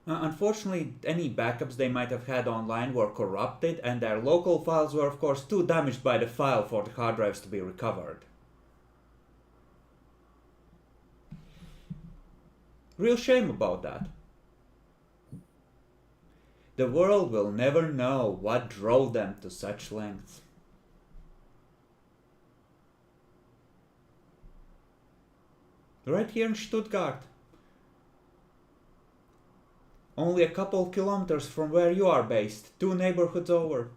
Unfortunately, any backups they might have had online were corrupted, and their local files were, of course, too damaged by the file for the hard drives to be recovered. Real shame about that. The world will never know what drove them to such lengths. Right here in Stuttgart. Only a couple kilometers from where you are based. 2 neighborhoods over.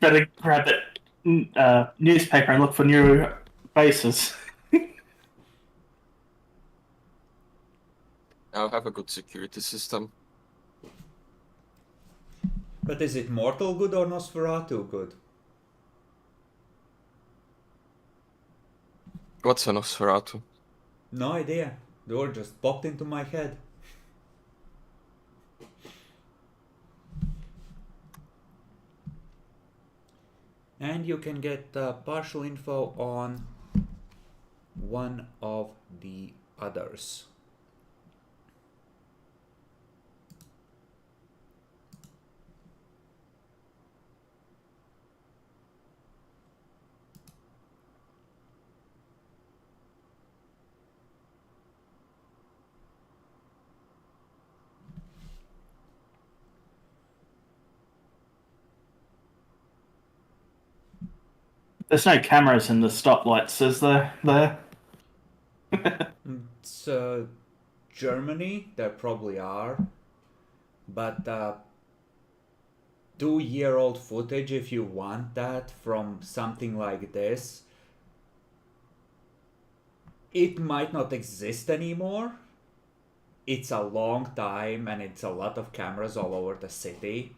Better grab that newspaper and look for new bases. I'll have a good security system. But is it Mortal good or Nosferatu good? What's a Nosferatu? No idea. The word just popped into my head. and you can get partial info on one of the others. There's no cameras in the stoplights, is there? There. It's Germany, there probably are, but 2-year-old footage, if you want that from something like this, it might not exist anymore. It's a long time and it's a lot of cameras all over the city.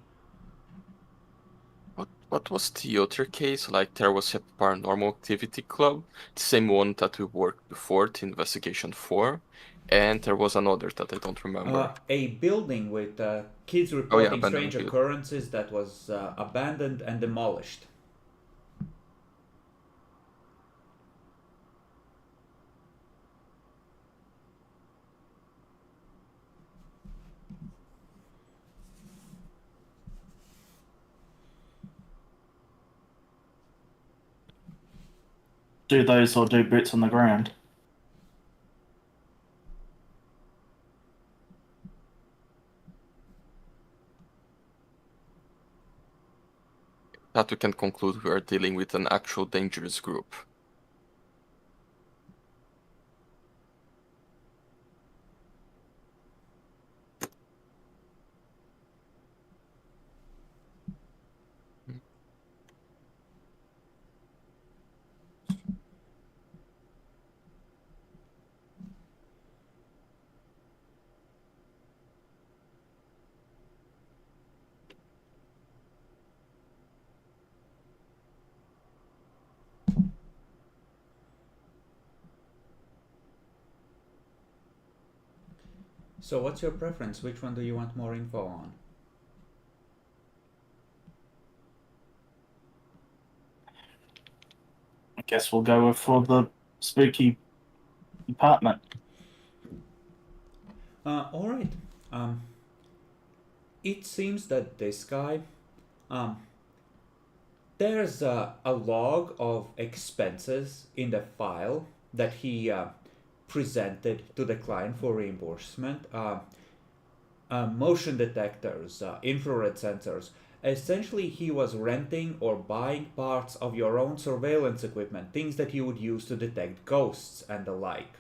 What was the other case? Like there was a paranormal activity club, the same one that we worked before, the investigation 4, and there was another that I don't remember. A building with kids reporting abandoned strange building. occurrences that was abandoned and demolished. Do those or do boots on the ground? That we can conclude we are dealing with an actual dangerous group. So what's your preference? Which one do you want more info on? I guess we'll go for the spooky apartment. All right. It seems that this guy, there's a log of expenses in the file that he presented to the client for reimbursement. Motion detectors, infrared sensors. Essentially, he was renting or buying parts of your own surveillance equipment, things that you would use to detect ghosts and the like,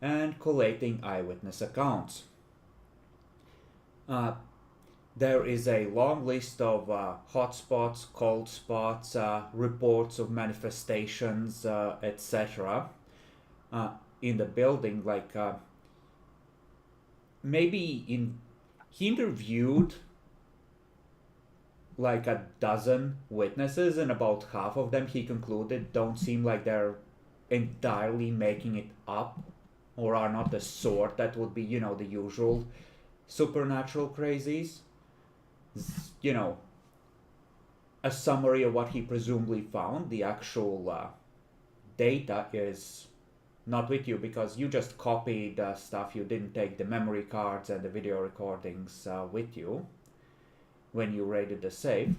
and collating eyewitness accounts. There is a long list of hotspots, cold spots, reports of manifestations, etc. In the building. Like he interviewed like a dozen witnesses, and about half of them he concluded don't seem like they're entirely making it up or are not the sort that would be, the usual supernatural crazies. A summary of what he presumably found. The actual data is not with you because you just copied stuff. You didn't take the memory cards and the video recordings with you when you raided the safe.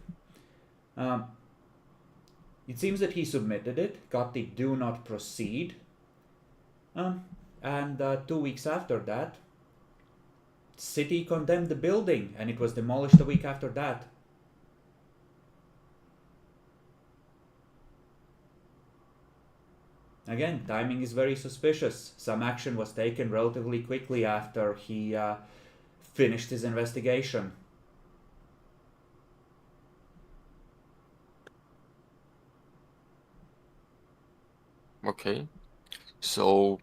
It seems that he submitted it, got the do not proceed, and 2 weeks after that, city condemned the building and it was demolished a week after that. Again, timing is very suspicious. Some action was taken relatively quickly after he finished his investigation. Okay, so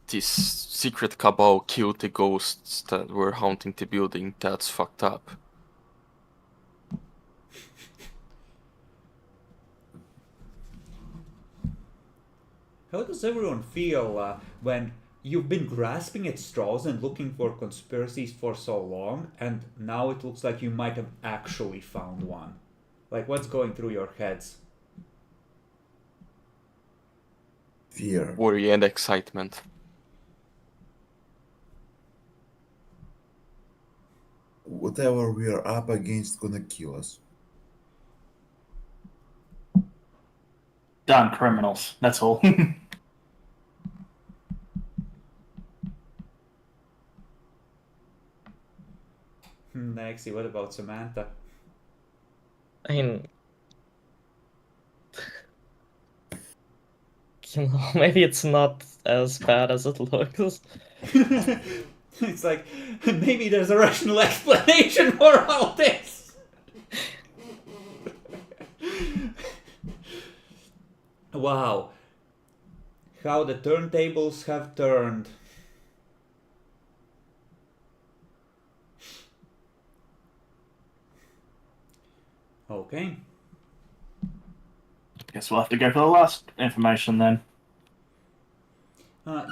this secret cabal killed the ghosts that were haunting the building. That's fucked up. How does everyone feel when you've been grasping at straws and looking for conspiracies for so long, and now it looks like you might have actually found one? Like, what's going through your heads? Fear. Worry and excitement. Whatever we are up against gonna kill us. Darn criminals. That's all. Nexi, what about Samantha? I mean, maybe it's not as bad as it looks. It's like, maybe there's a rational explanation for all this. Wow. How the turntables have turned. Okay. Guess we'll have to go for the last information then.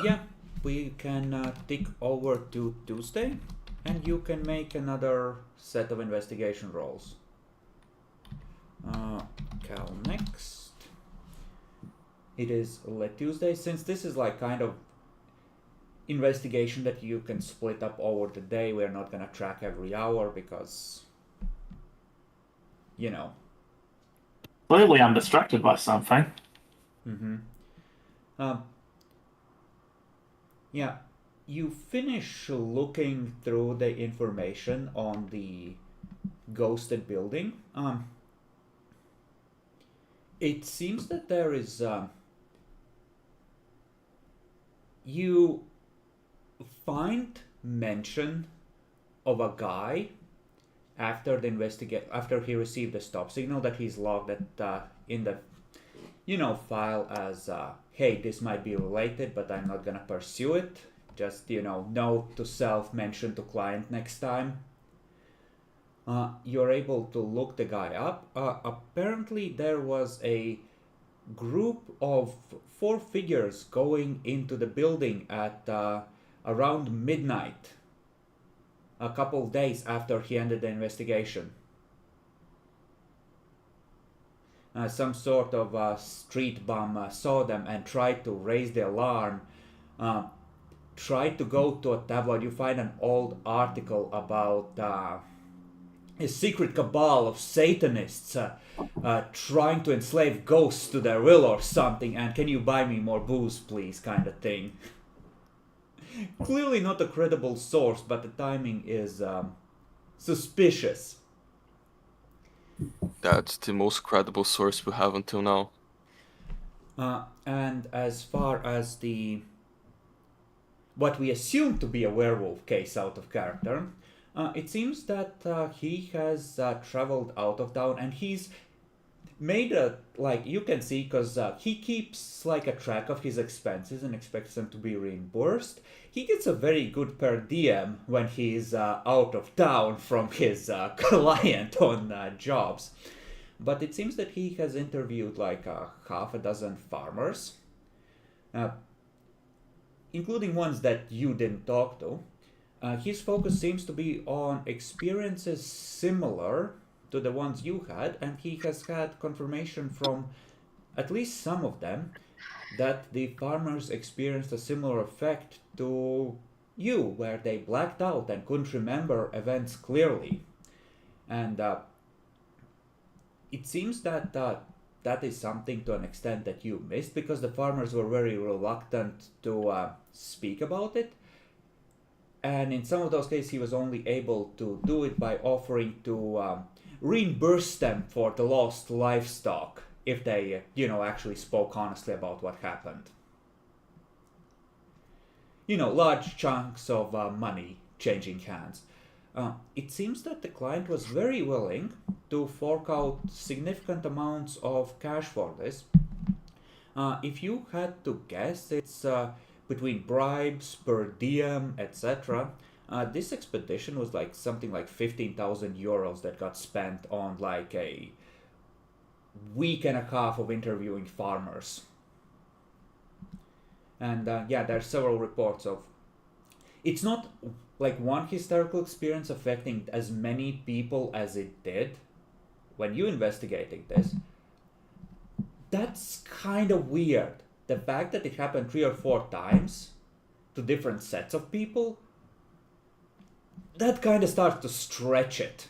Yeah, we can tick over to Tuesday, and you can make another set of investigation rolls. Cal next. It is late Tuesday. Since this is like kind of investigation that you can split up over the day, we're not gonna track every hour because, you know. Clearly I'm distracted by something. Yeah, you finish looking through the information on the ghosted building. It seems that there is you find mention of a guy after the after he received the stop signal that he's logged at in the file as hey, this might be related, but I'm not gonna pursue it. Just note to self, mention to client next time. You're able to look the guy up. Apparently there was a group of 4 figures going into the building at around midnight, a couple of days after he ended the investigation. Some sort of street bum saw them and tried to raise the alarm, tried to go to a tabloid. You find an old article about a secret cabal of Satanists trying to enslave ghosts to their will or something, and can you buy me more booze please, kind of thing. Clearly not a credible source, but the timing is suspicious. That's the most credible source we have until now. And as far as what we assume to be a werewolf case out of character, it seems that he has traveled out of town, and he's made you can see, because he keeps a track of his expenses and expects them to be reimbursed. He gets a very good per diem when he's out of town from his client on jobs. But it seems that he has interviewed half a dozen farmers, including ones that you didn't talk to. His focus seems to be on experiences similar to the ones you had, and he has had confirmation from at least some of them that the farmers experienced a similar effect to you, where they blacked out and couldn't remember events clearly. And it seems that that is something to an extent that you missed, because the farmers were very reluctant to speak about it. And in some of those cases, he was only able to do it by offering to reimburse them for the lost livestock if they, actually spoke honestly about what happened. Large chunks of money changing hands. It seems that the client was very willing to fork out significant amounts of cash for this. If you had to guess, it's between bribes, per diem, etc. This expedition was something like 15,000 euros that got spent on a week and a half of interviewing farmers. And there are several reports of, it's not one hysterical experience affecting as many people as it did, when you investigating this, that's kind of weird. The fact that it happened 3 or 4 times to different sets of people, that kind of starts to stretch it.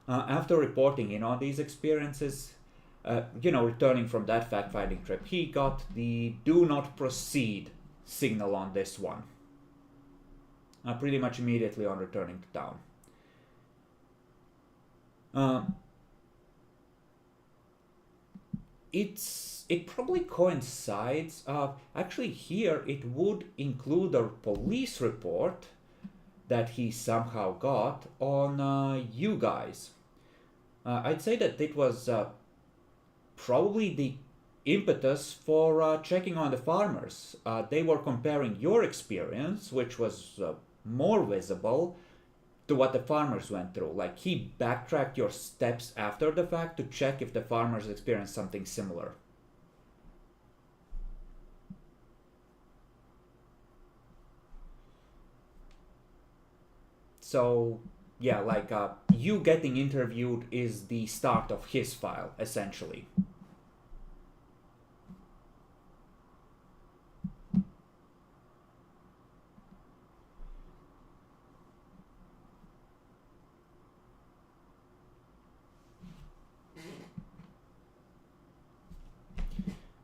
After reporting in on these experiences, returning from that fact-finding trip, he got the do not proceed signal on this one. Pretty much immediately on returning to town. It probably coincides. Actually, here it would include a police report that he somehow got on you guys. I'd say that it was probably the impetus for checking on the farmers. They were comparing your experience, which was more visible, to what the farmers went through. Like, he backtracked your steps after the fact to check if the farmers experienced something similar. So, yeah, like, you getting interviewed is the start of his file, essentially.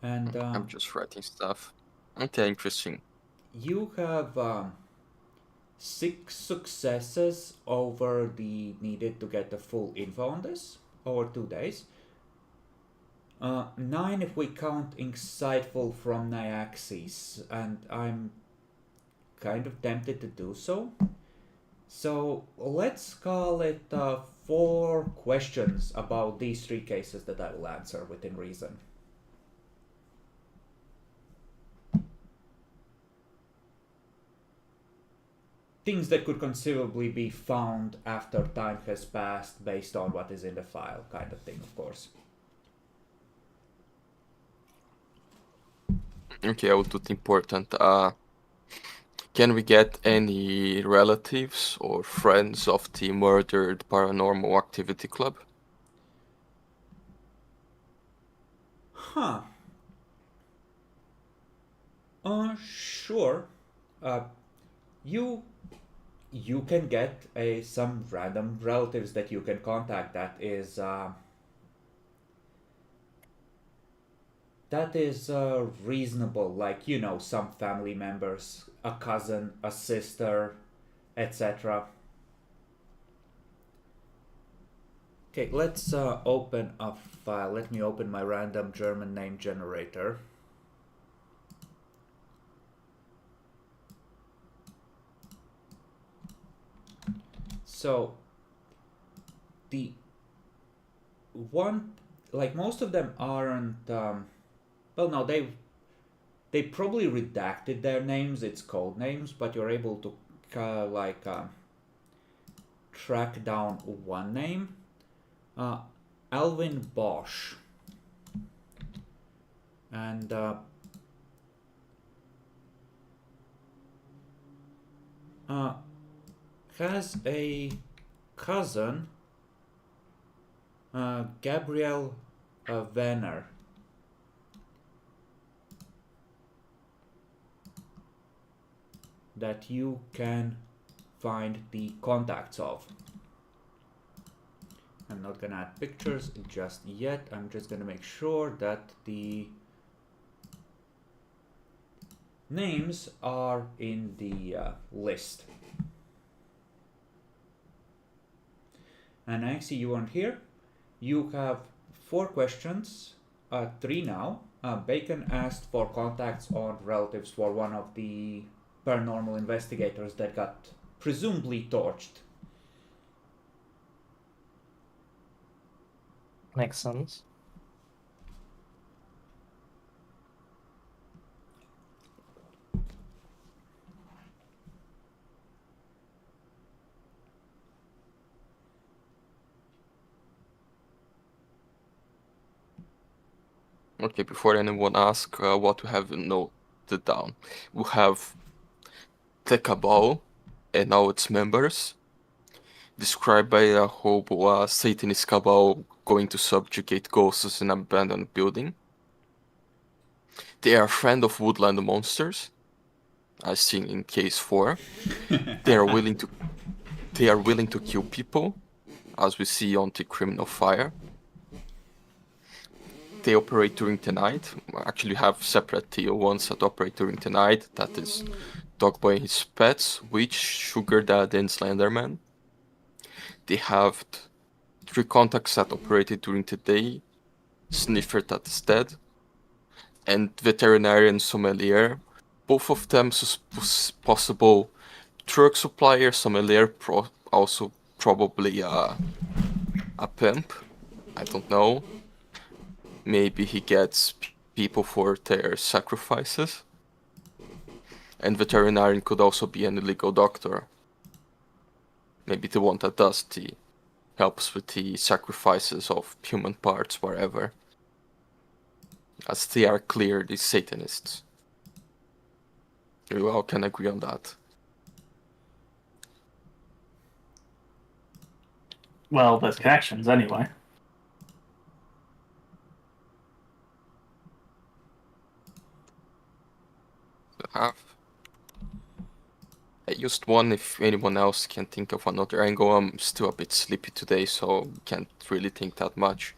And I'm just writing stuff. Okay, interesting. You have 6 successes over the needed to get the full info on this over 2 days. 9 if we count insightful from Nyaxis, and I'm kind of tempted to do so. So let's call it 4 questions about these 3 cases that I will answer within reason. Things that could conceivably be found after time has passed based on what is in the file, kind of thing, of course. Okay, I will do the important. Can we get any relatives or friends of the murdered Paranormal Activity Club? Huh. Sure. You can get some random relatives that you can contact. That is reasonable. Like, some family members, a cousin, a sister, etc. Okay, let's open a file. Let me open my random German name generator. So, the one, like, most of them aren't, well, no, they probably redacted their names, it's code names, but you're able to, track down one name, Alvin Bosch, and, has a cousin, Gabriel Venner. That you can find the contacts of. I'm not gonna add pictures just yet. I'm just gonna make sure that the names are in the list. And I see you weren't here. You have 4 questions, 3 now. Bacon asked for contacts on relatives for one of the paranormal investigators that got presumably torched. Makes sense. Okay, before anyone asks what we have noted down, we have the Cabal and now its members, described by a hobo Satanist cabal going to subjugate ghosts in an abandoned building. They are a friend of woodland monsters, as seen in case 4. They are willing to kill people, as we see on the Criminal Fire. They operate during the night. Actually, have separate tier ones that operate during the night. That is Dogboy and his pets, Witch, Sugar Dad, and Slenderman. They have 3 contacts that operated during the day, Sniffer that is dead, and Veterinarian Sommelier. Both of them possible drug supplier, Sommelier also probably a pimp. I don't know. Maybe he gets people for their sacrifices. And Veterinarian could also be an illegal doctor. Maybe the one that helps with the sacrifices of human parts wherever. As they are clearly Satanists. We all can agree on that. Well, there's connections anyway. I used one. If anyone else can think of another angle, I'm still a bit sleepy today, so can't really think that much.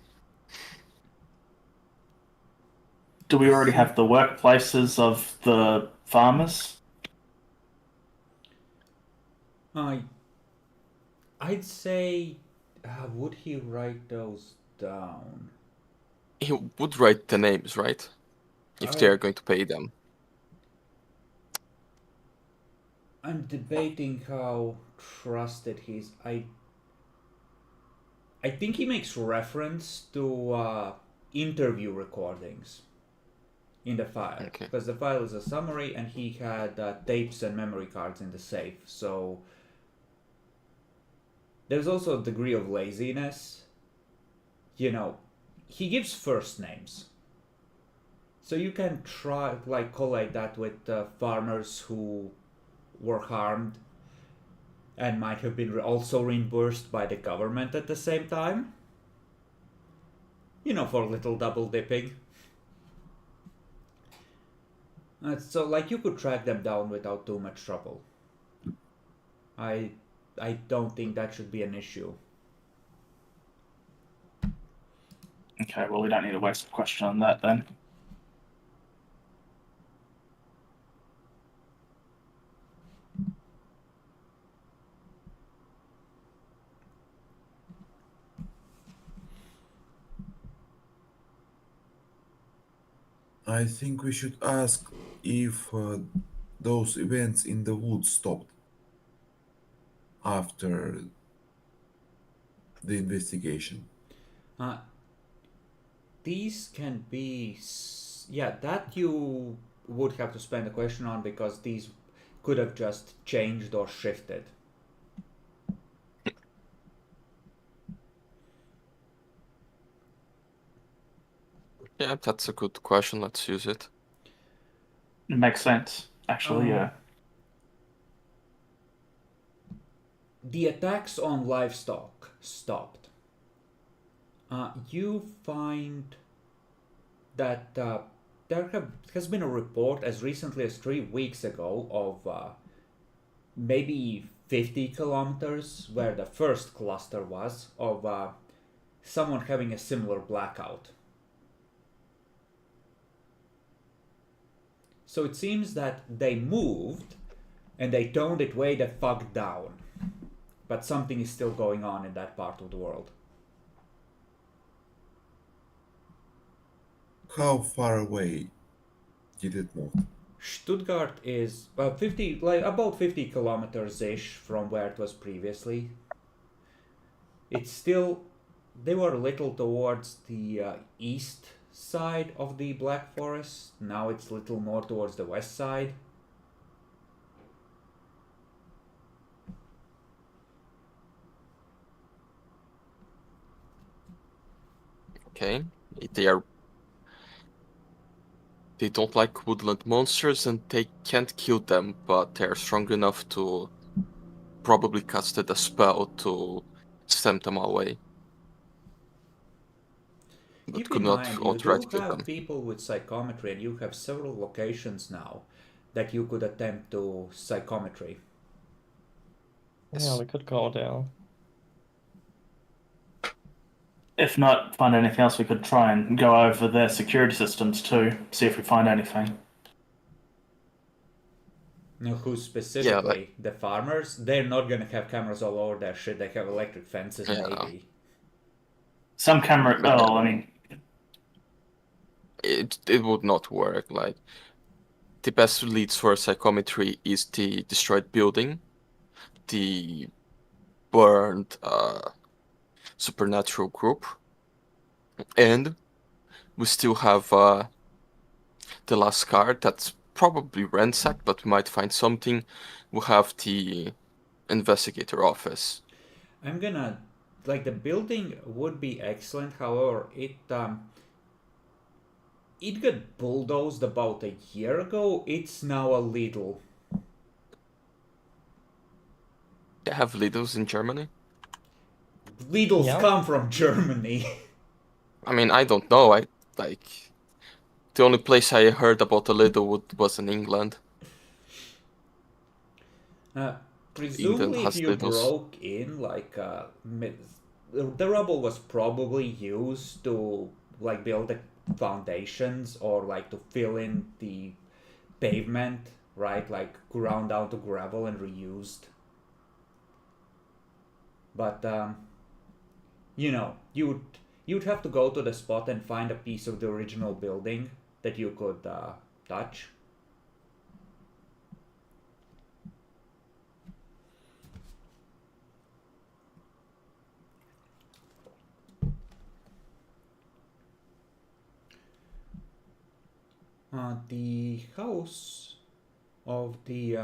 Do we already have the workplaces of the farmers? I'd say, would he write those down? He would write the names, right? If they are going to pay them. I'm debating how trusted he is. I think he makes reference to interview recordings in the file. Okay. Because the file is a summary and he had tapes and memory cards in the safe. So there's also a degree of laziness. You know, he gives first names. So you can try, collate that with farmers who were harmed and might have been also reimbursed by the government at the same time. You know, for a little double dipping. So, you could track them down without too much trouble. I don't think that should be an issue. Okay, well, we don't need to waste a question on that then. I think we should ask if those events in the woods stopped after the investigation. These can be... Yeah, that you would have to spend a question on because these could have just changed or shifted. Yeah, that's a good question. Let's use it. It makes sense, actually, yeah. The attacks on livestock stopped. You find that there has been a report as recently as 3 weeks ago of maybe 50 kilometers where the first cluster was of someone having a similar blackout. So it seems that they moved and they toned it way the fuck down. But something is still going on in that part of the world. How far away did it move? Stuttgart is about 50 kilometers ish from where it was previously. It's still, they were a little towards the east side of the Black Forest. Now it's a little more towards the west side. Okay. They don't like woodland monsters and they can't kill them, but they're strong enough to probably casted a spell to send them away. But Keep could in not mind, you outright do kill have them. people with psychometry, and you have several locations now that you could attempt to psychometry. Yeah, we could go there. If not find anything else, we could try and go over their security systems too, see if we find anything. Now, who specifically? Yeah, like, the farmers? They're not gonna have cameras all over their shit. They have electric fences, yeah. maybe. Some camera. Oh, I mean, It would not work. Like, the best leads for psychometry is the destroyed building, the burned supernatural group, and we still have the last card that's probably ransacked, but we might find something. We have the investigator office. I'm gonna the building would be excellent. However, it got bulldozed about a year ago. It's now a Lidl. They have Lidls in Germany. Lidls Yeah. come from Germany. I mean, I don't know. The only place I heard about a Lidl was in England. Presumably, if has you Lidls. broke in, the rubble was probably used to build the foundations or to fill in the pavement, right? Ground down to gravel and reused. But you'd have to go to the spot and find a piece of the original building that you could touch. The house of the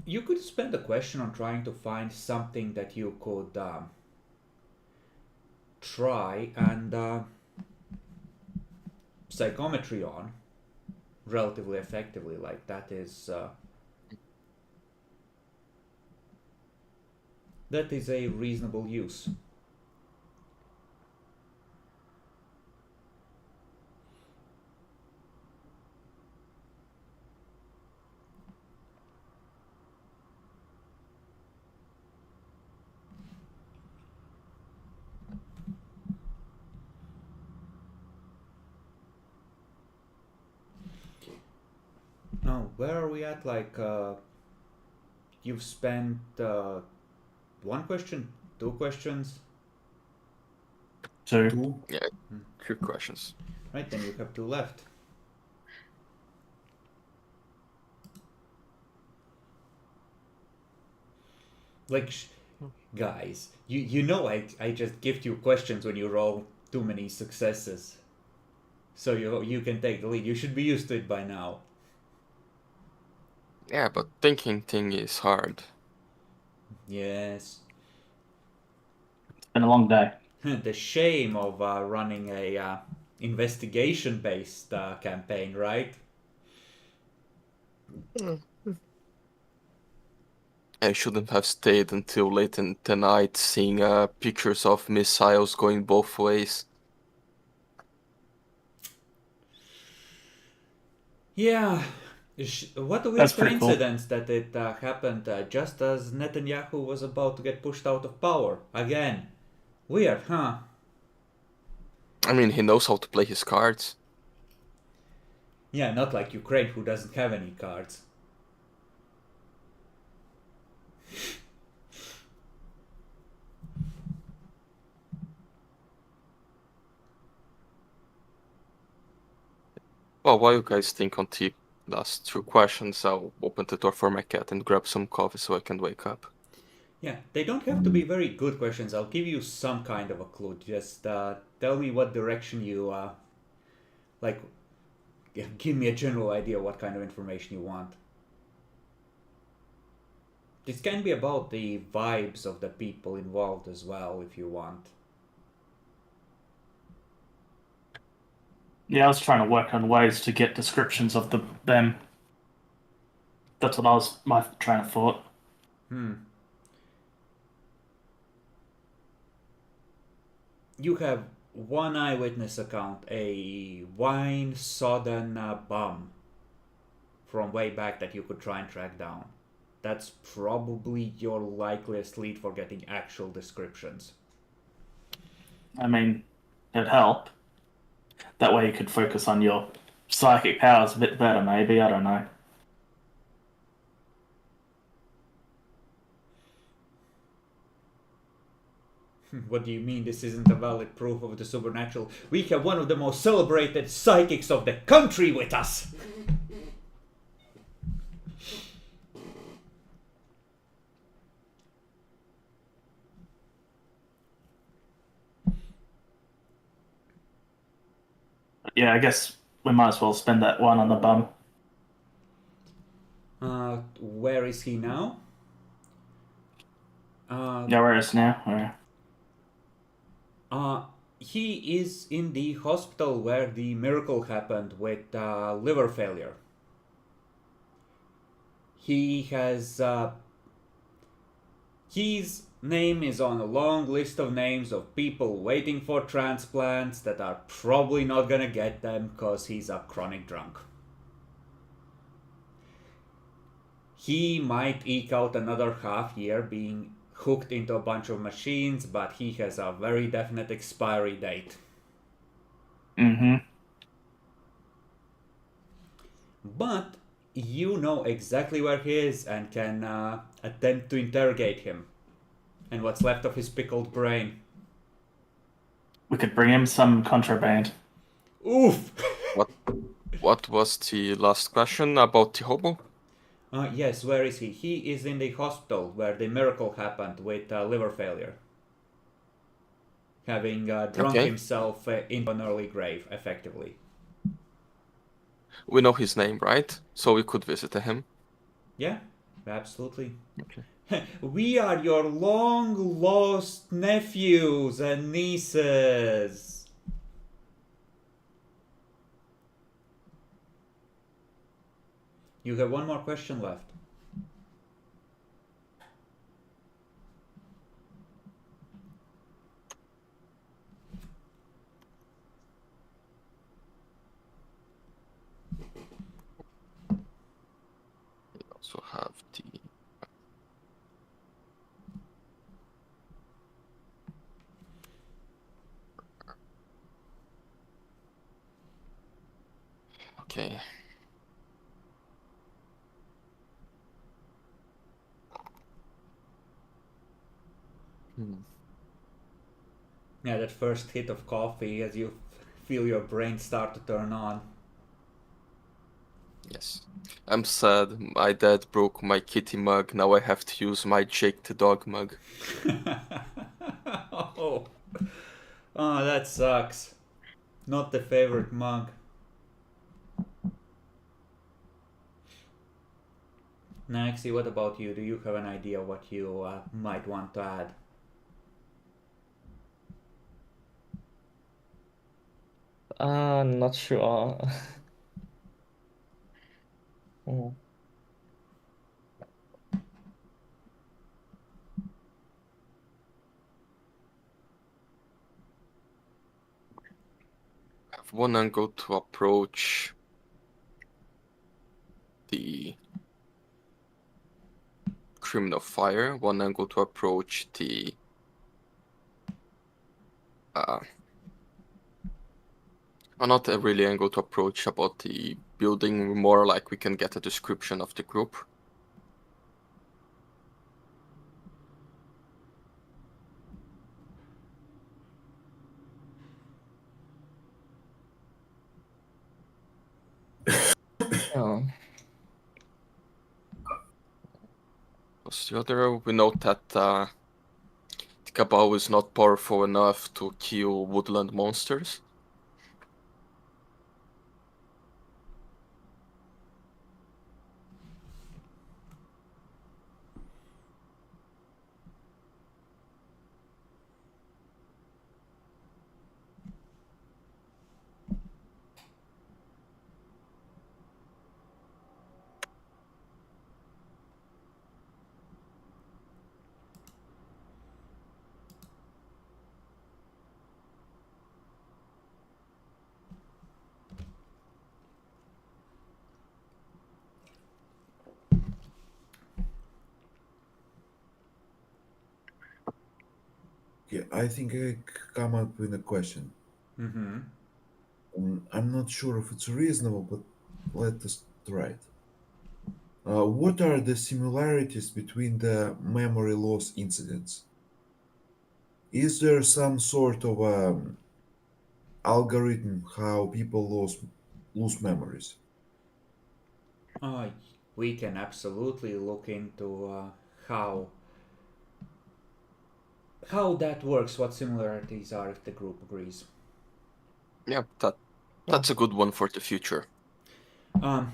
you could spend a question on trying to find something that you could try and psychometry on relatively effectively. That is a reasonable use. Now, where are we at? You've spent one question, two questions, two. Two. Yeah, quick questions. right? Then you have two left. Guys, you know I just gift you questions when you roll too many successes, so you can take the lead. You should be used to it by now. Yeah, but thinking thing is hard. Yes. It's been a long day. The shame of running a investigation-based campaign, right? I shouldn't have stayed until late in the night seeing pictures of missiles going both ways. Yeah. What a weird That's pretty cool. coincidence that it happened just as Netanyahu was about to get pushed out of power again. Weird, huh? I mean, he knows how to play his cards. Yeah, not like Ukraine, who doesn't have any cards. Well, while you guys think on the last two questions, I'll open the door for my cat and grab some coffee so I can wake up. Yeah, they don't have to be very good questions. I'll give you some kind of a clue. Just tell me what direction you give me a general idea what kind of information you want. This can be about the vibes of the people involved as well, if you want. Yeah, I was trying to work on ways to get descriptions of them. That's what I was my train of thought. You have one eyewitness account, a wine-sodden bum from way back that you could try and track down. That's probably your likeliest lead for getting actual descriptions. I mean, it'd help. That way you could focus on your psychic powers a bit better, maybe. I don't know. What do you mean this isn't a valid proof of the supernatural? We have one of the most celebrated psychics of the country with us! But yeah, I guess we might as well spend that one on the bum. Where is he now? Yeah, where is now? Where? He is in the hospital where the miracle happened with liver failure. He has. His name is on a long list of names of people waiting for transplants that are probably not gonna get them because he's a chronic drunk. He might eke out another half year being hooked into a bunch of machines, but he has a very definite expiry date. Mm-hmm. But you know exactly where he is and can attempt to interrogate him and what's left of his pickled brain. We could bring him some contraband. Oof! What was the last question about the hobo? Yes, where is he? He is in the hospital where the miracle happened with liver failure. Having drunk Okay. himself into an early grave, effectively. We know his name, right? So we could visit him. Yeah, absolutely. Okay. We are your long lost nephews and nieces. You have one more question left. We also have the. Okay. Yeah, that first hit of coffee as you feel your brain start to turn on. Yes. I'm sad. My dad broke my kitty mug. Now I have to use my Jake the dog mug. Oh. Oh, that sucks. Not the favorite mug. Naxi, what about you? Do you have an idea what you might want to add? Not sure. Mm. I have one angle to approach the Criminal Fire, one angle to approach the not a really angle to approach about the building, more like we can get a description of the group. Oh. Because the other, we note that the Cabal is not powerful enough to kill woodland monsters. Yeah, I think I come up with a question. Mm-hmm. I'm not sure if it's reasonable, but let us try it. What are the similarities between the memory loss incidents? Is there some sort of algorithm how people lose memories? Uh, we can absolutely look into how how that works, what similarities are if the group agrees. Yeah, that's a good one for the future. Um,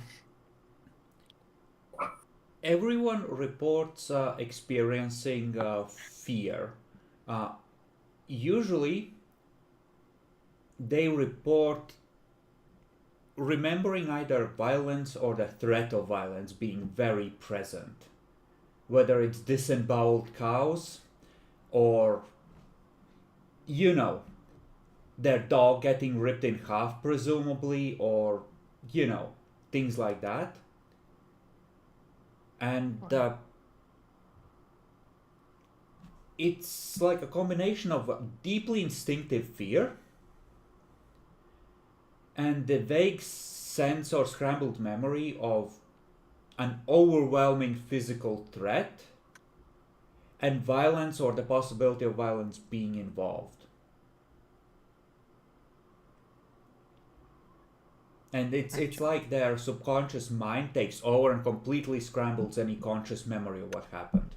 everyone reports experiencing fear. Uh, usually, they report remembering either violence or the threat of violence being very present, whether it's disemboweled cows or, you know, their dog getting ripped in half, presumably, or, you know, things like that. And it's like a combination of deeply instinctive fear and the vague sense or scrambled memory of an overwhelming physical threat and violence or the possibility of violence being involved. And it's like their subconscious mind takes over and completely scrambles any conscious memory of what happened.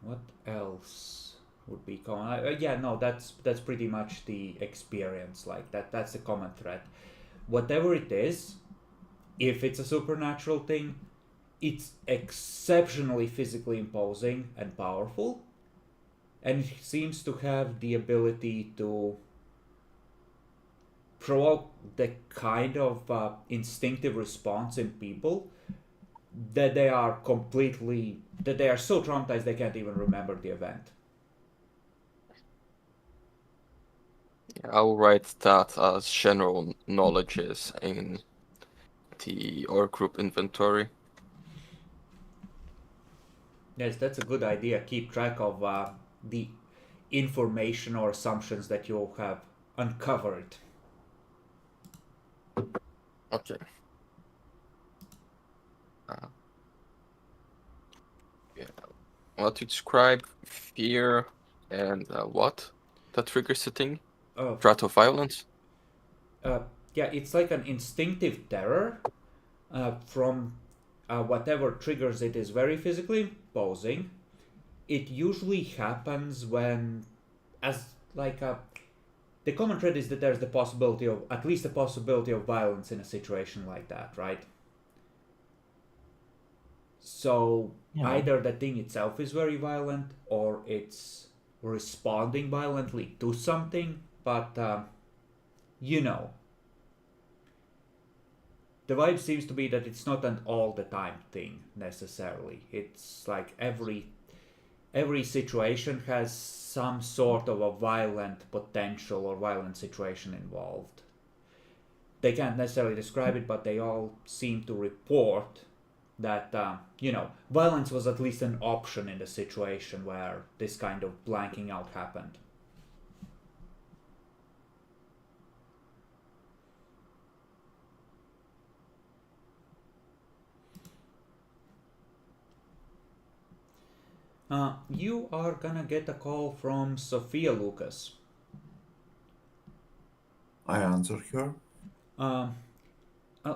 What else would be common? Yeah, no, that's pretty much the experience. Like that's the common thread. Whatever it is, if it's a supernatural thing, it's exceptionally physically imposing and powerful, and it seems to have the ability to provoke the kind of instinctive response in people that they are so traumatized they can't even remember the event. I'll write that as general knowledges in the org group inventory. Yes, that's a good idea. Keep track of the information or assumptions that you have uncovered. Okay. Yeah. Well, to describe fear and what? That triggers the thing? Uh, Threat of violence? uh, yeah, it's like an instinctive terror from whatever triggers it is very physically imposing. It usually happens when, as like the common thread is that there's the possibility of at least the possibility of violence in a situation like that, right? So Yeah. either the thing itself is very violent or it's responding violently to something, but you know, the vibe seems to be that it's not an all the time thing necessarily. It's like every situation has some sort of a violent potential or violent situation involved. They can't necessarily describe it, but they all seem to report that violence was at least an option in the situation where this kind of blanking out happened. You are gonna get a call from Sophia, Lucas. I answer her.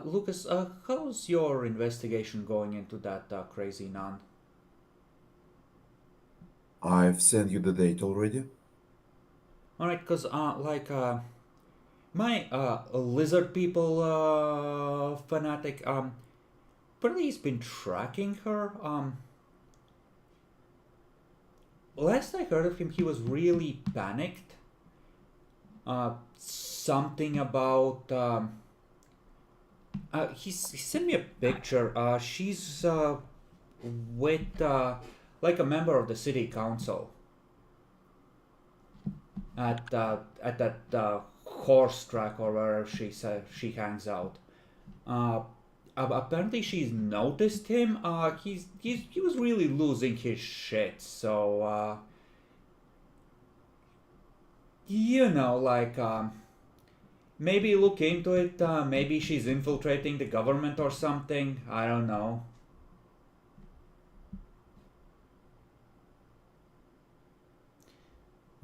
Lucas, how's your investigation going into that crazy nun? I've sent you the date already. Alright, because, my lizard people fanatic, Burley's been tracking her. Last I heard of him, he was really panicked. Something about, he sent me a picture. She's with like a member of the city council at that horse track or wherever she hangs out. Uh, apparently she's noticed him. He was really losing his shit. So like maybe look into it. Maybe she's infiltrating the government or something. I don't know.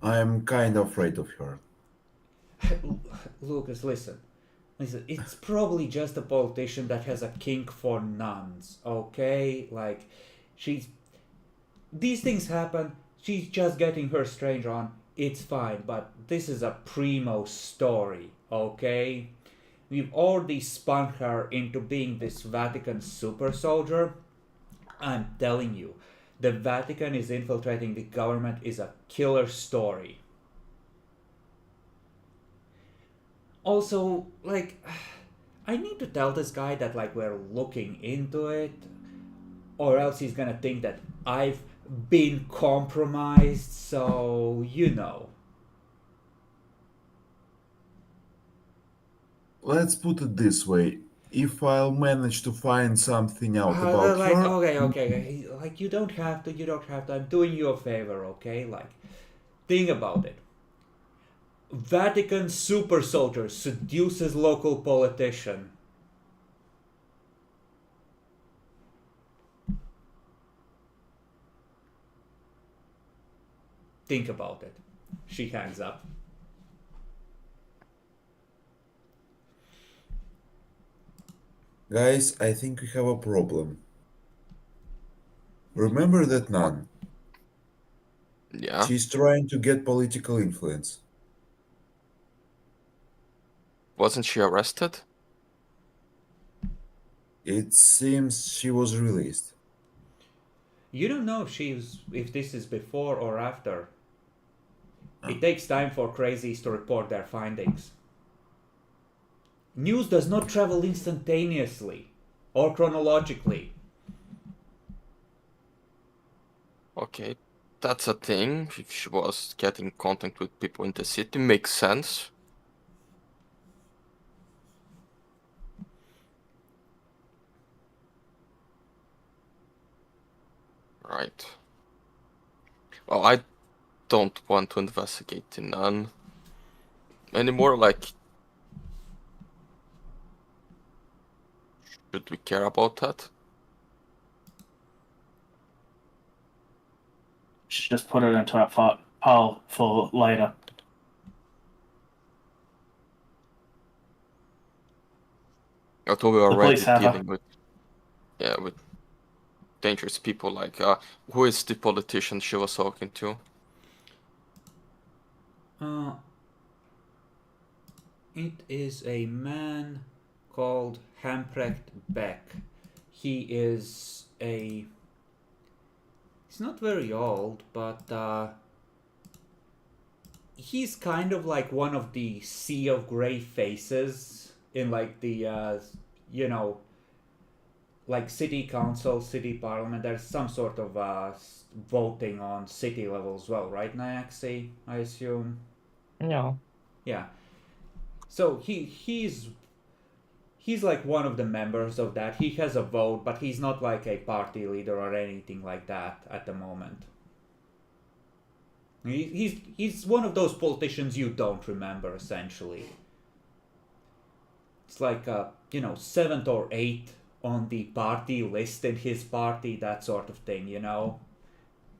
I'm kind of afraid of her. Lucas, listen. Listen, it's probably just a politician that has a kink for nuns, okay? Like, she's. These things happen. She's just getting her strange on. It's fine, but this is a primo story, okay? We've already spun her into being this Vatican super soldier. I'm telling you, the Vatican is infiltrating the government is a killer story. Also, like, I need to tell this guy that, like, we're looking into it, or else he's gonna think that I've been compromised, so, Let's put it this way. If I'll manage to find something out about like, her, okay, like, you don't have to, I'm doing you a favor, okay? Like, think about it. Vatican super soldier seduces local politician. Think about it. She hangs up. guys, I think we have a problem. Remember that nun? Yeah. She's trying to get political influence. Wasn't she arrested? It seems she was released. You don't know if this is before or after. It takes time for crazies to report their findings. News does not travel instantaneously or chronologically. Okay, that's a thing. If she was getting contact with people in the city, makes sense. Right. Well, I don't want to investigate the nun anymore. Like, should we care about that? Should just put it into a pile for later. Although we're already police have her. dealing with dangerous people. Like, who is the politician she was talking to? It is a man called Hamprecht Beck. He's not very old, but he's kind of like one of the sea of gray faces in like the like city council, city parliament. There's some sort of voting on city level as well, right, Nyaxi? I assume. Yeah. Yeah. So he's like one of the members of that. He has a vote, but he's not like a party leader or anything like that at the moment. He's one of those politicians you don't remember, essentially. It's like seventh or eighth on the party list in his party, that sort of thing,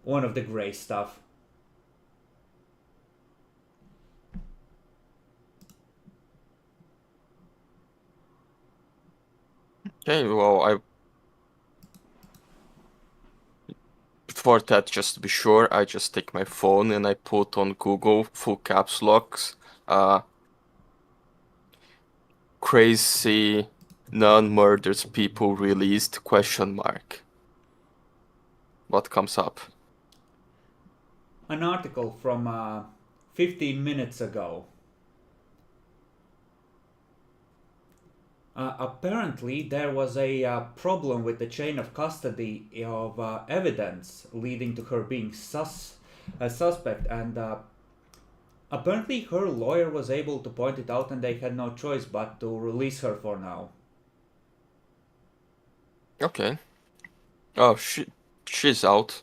one of the gray stuff. Okay, well, before that, just to be sure, I just take my phone and I put on Google full caps locks, crazy nun murders people released ? What comes up? An article from 15 minutes ago. Apparently, there was a problem with the chain of custody of evidence leading to her being a suspect, and apparently her lawyer was able to point it out, and they had no choice but to release her for now. Okay. Oh, she's out.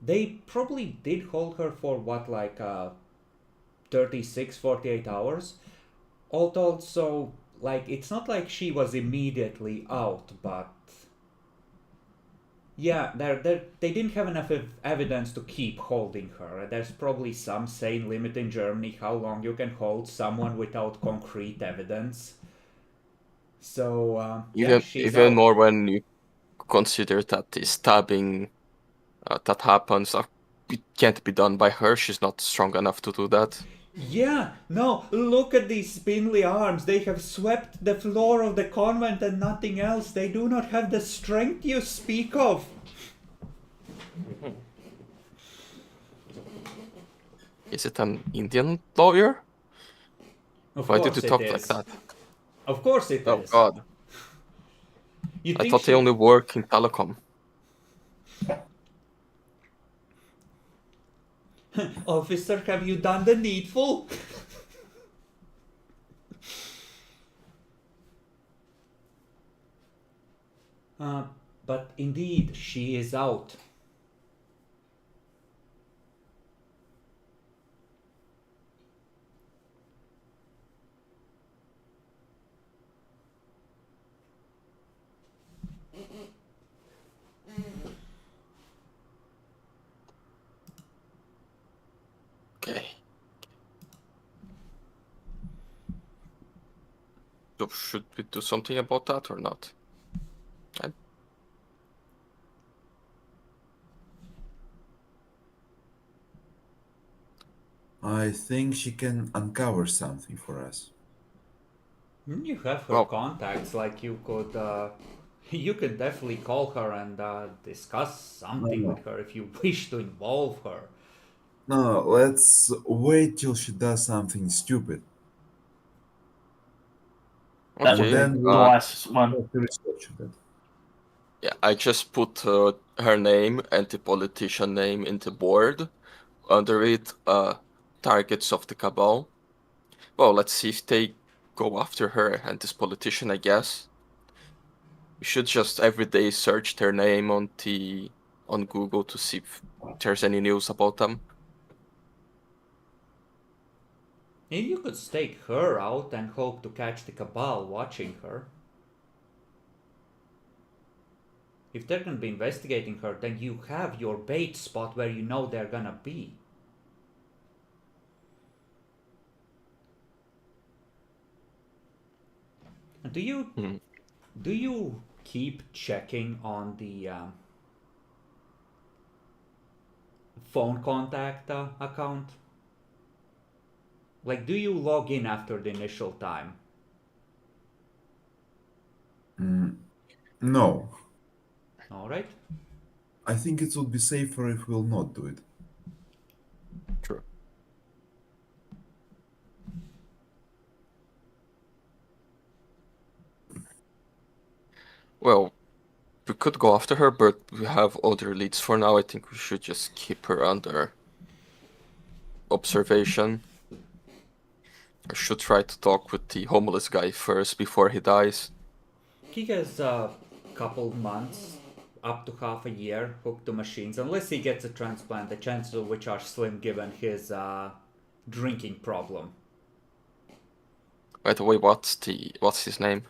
They probably did hold her for what, like 36, 48 hours. All told, so like it's not like she was immediately out, but yeah, they didn't have enough evidence to keep holding her. There's probably some sane limit in Germany how long you can hold someone without concrete evidence. So yeah, she's Even out. more when you consider that the stabbing that happens it can't be done by her. She's not strong enough to do that. Yeah, no, look at these spindly arms. They have swept the floor of the convent and nothing else. They do not have the strength you speak of. Is it an Indian lawyer? Of Why course did you it talk like is. that? Of course it Oh is. God! You I think thought they she... only work in telecom. Officer, have you done the needful? uh, but indeed, she is out. Okay. So should we do something about that or not? I think she can uncover something for us. You have her Well, contacts, like you could... you could definitely call her and discuss No, something with no. her if you wish to involve her. No, let's wait till she does something stupid. That And would okay. be then the we'll wisest one. have to research it. Yeah, I just put her name and the politician name in the board. Under it, targets of the cabal. Well, let's see if they go after her and this politician, I guess. We should just every day search their name on Google to see if there's any news about them. Maybe you could stake her out and hope to catch the cabal watching her. If they're gonna be investigating her, then you have your bait spot where you know they're gonna be. Do you Hmm. do you keep checking on the phone contact account? Like, do you log in after the initial time? No, All right. I think it would be safer if we'll not do it. True. Well, we could go after her, but we have other leads for now. I think we should just keep her under observation. I should try to talk with the homeless guy first before he dies. He has a couple months, up to half a year, hooked to machines. Unless he gets a transplant, the chances of which are slim given his drinking problem. By the way, what's his name?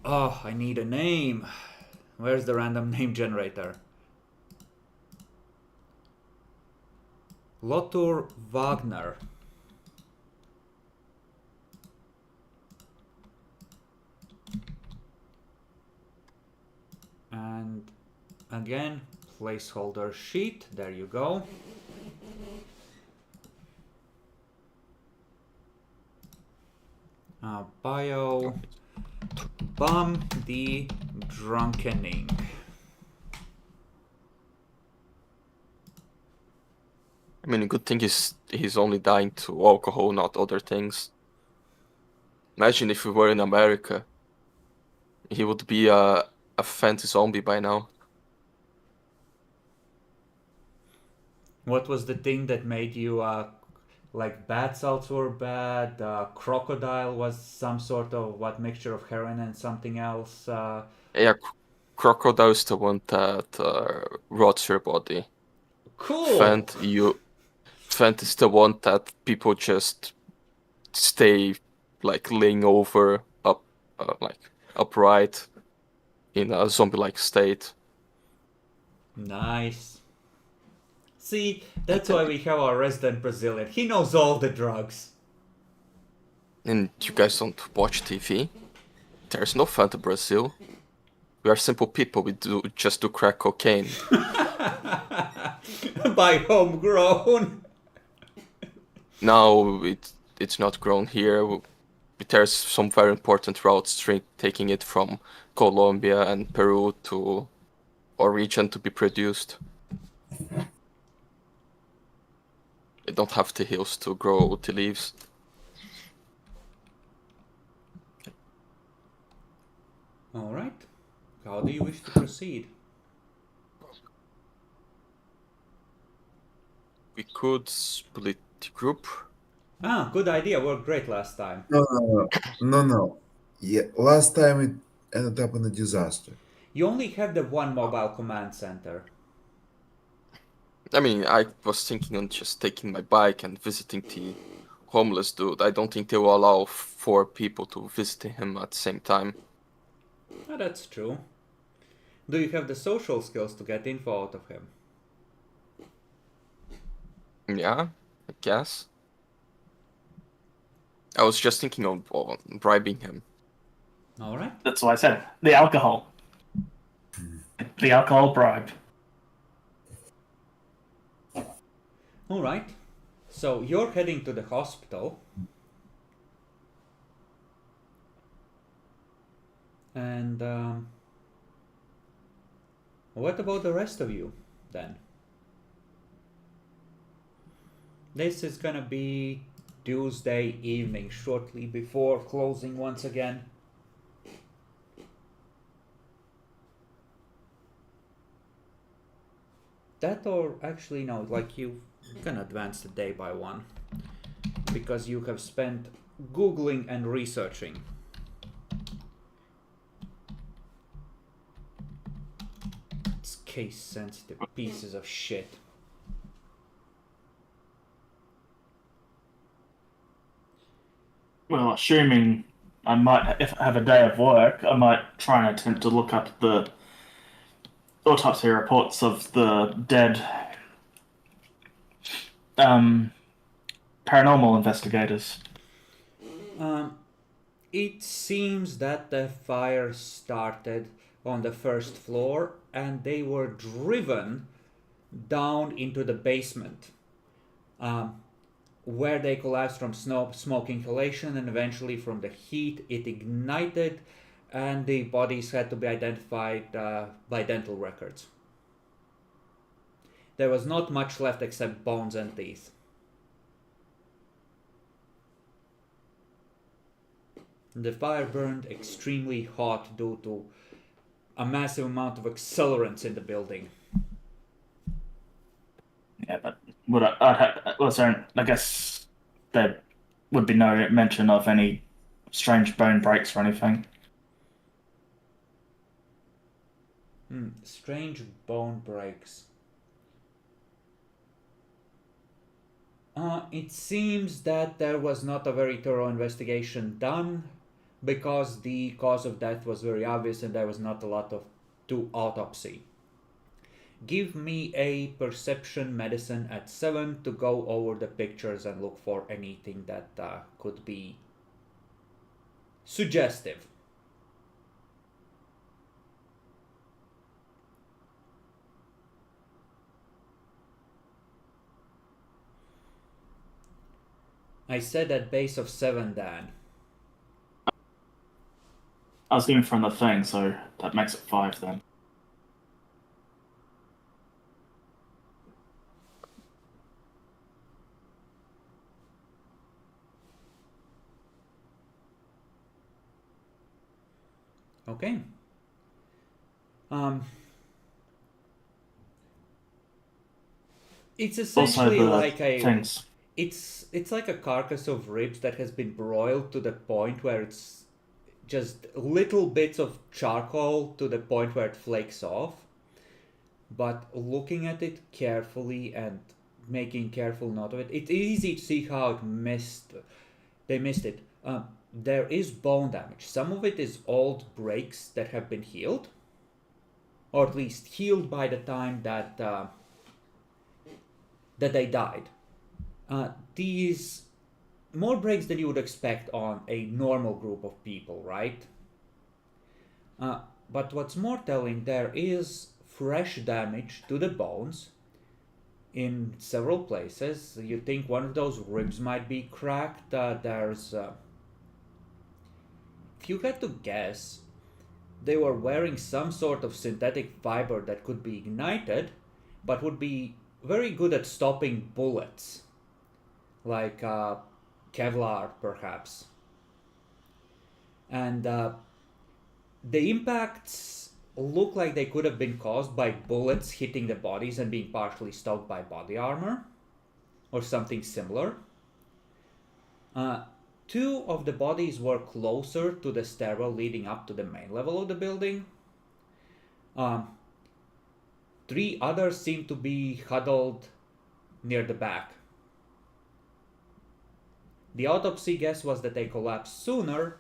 Oh, I need a name. Where's the random name generator? Lothar Wagner. And again, placeholder sheet. There you go. Bio Bum the Drunkening. I mean, a good thing is he's only dying to alcohol, not other things. Imagine if we were in America. He would be a fancy zombie by now. What was the thing that made you Like bath salts were bad. Crocodile was some sort of mixture of heroin and something else. Yeah, crocodile's the one that rots your body. Cool. Fent is the one that people just stay like laying over like upright in a zombie-like state. Nice. See, that's why we have our resident Brazilian. He knows all the drugs. And you guys don't watch TV? There's no Fanta Brazil. We are simple people. We just do crack cocaine. By homegrown. Now it's not grown here. There's some very important routes taking it from Colombia and Peru to our region to be produced. They don't have the hills to grow the leaves. All right. How do you wish to proceed? We could split the group. Ah, good idea. Worked great last time. No. Yeah, last time it ended up in a disaster. You only have the one mobile command center. I mean, I was thinking on just taking my bike and visiting the homeless dude. I don't think they will allow 4 people to visit him at the same time. Ah, that's true. Do you have the social skills to get info out of him? Yeah, I guess. I was just thinking of bribing him. All right. That's why I said the alcohol. The alcohol bribe. All right. So you're heading to the hospital. And what about the rest of you then? This is gonna be Tuesday evening, shortly before closing once again. That, or actually no, like you can advance the day by one because you have spent Googling and researching. It's case sensitive pieces of shit. Well, assuming I might, if I have a day of work, I might try and attempt to look up the autopsy reports of the dead paranormal investigators. It seems that the fire started on the first floor and they were driven down into the basement, where they collapsed from smoke inhalation, and eventually from the heat it ignited and the bodies had to be identified by dental records. There was not much left except bones and teeth. The fire burned extremely hot due to a massive amount of accelerants in the building. Yeah, but I guess there would be no mention of any strange bone breaks or anything. Strange bone breaks. It seems that there was not a very thorough investigation done because the cause of death was very obvious and there was not a lot to autopsy. Give me a perception medicine at 7 to go over the pictures and look for anything that could be suggestive. I said at base of 7, Dan. I was doing from the thing, so that makes it 5 then. Okay. It's essentially Also, the like a things. it's like a carcass of ribs that has been broiled to the point where it's just little bits of charcoal to the point where it flakes off. But looking at it carefully and making careful note of it, it's easy to see how they missed it. There is bone damage. Some of it is old breaks that have been healed, or at least healed by the time that they died. These more breaks than you would expect on a normal group of people, right? But what's more telling, there is fresh damage to the bones in several places. You think one of those ribs might be cracked. There's if you had to guess, they were wearing some sort of synthetic fiber that could be ignited, but would be very good at stopping bullets, like Kevlar perhaps. And the impacts look like they could have been caused by bullets hitting the bodies and being partially stopped by body armor, or something similar. Two of the bodies were closer to the stairwell leading up to the main level of the building. Three others seem to be huddled near the back. The autopsy guess was that they collapsed sooner,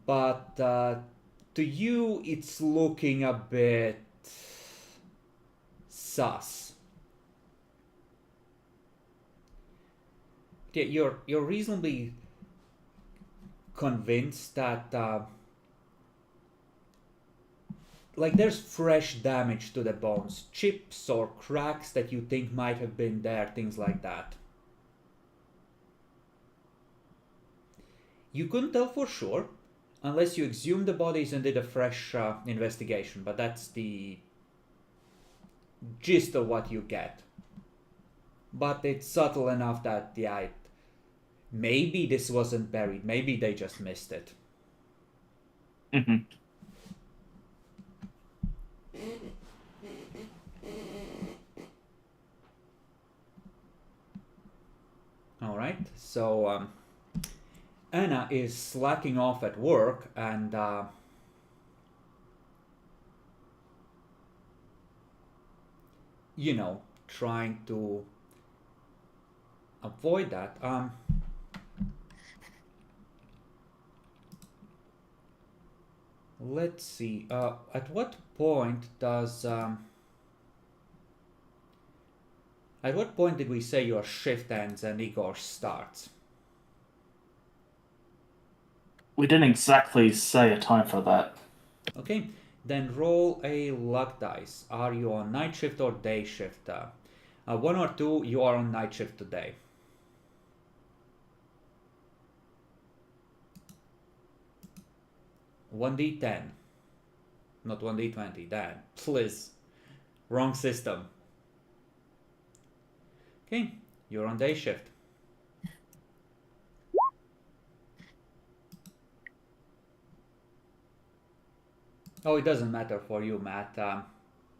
but to you it's looking a bit sus. Yeah, you're reasonably convinced that like there's fresh damage to the bones, chips or cracks that you think might have been there, things like that. You couldn't tell for sure unless you exhumed the bodies and did a fresh investigation, but that's the gist of what you get. But it's subtle enough that, yeah, maybe this wasn't buried. Maybe they just missed it. Mm-hmm. All right. So Anna is slacking off at work and trying to avoid that. Let's see. At what point did we say your shift ends and Igor starts? We didn't exactly say a time for that. Okay, then roll a luck dice. Are you on night shift or day shift? 1 or 2, you are on night shift today. $1d10. Not $1d20, Dan. Please. Wrong system. Okay, you're on day shift. Oh, it doesn't matter for you, Matt.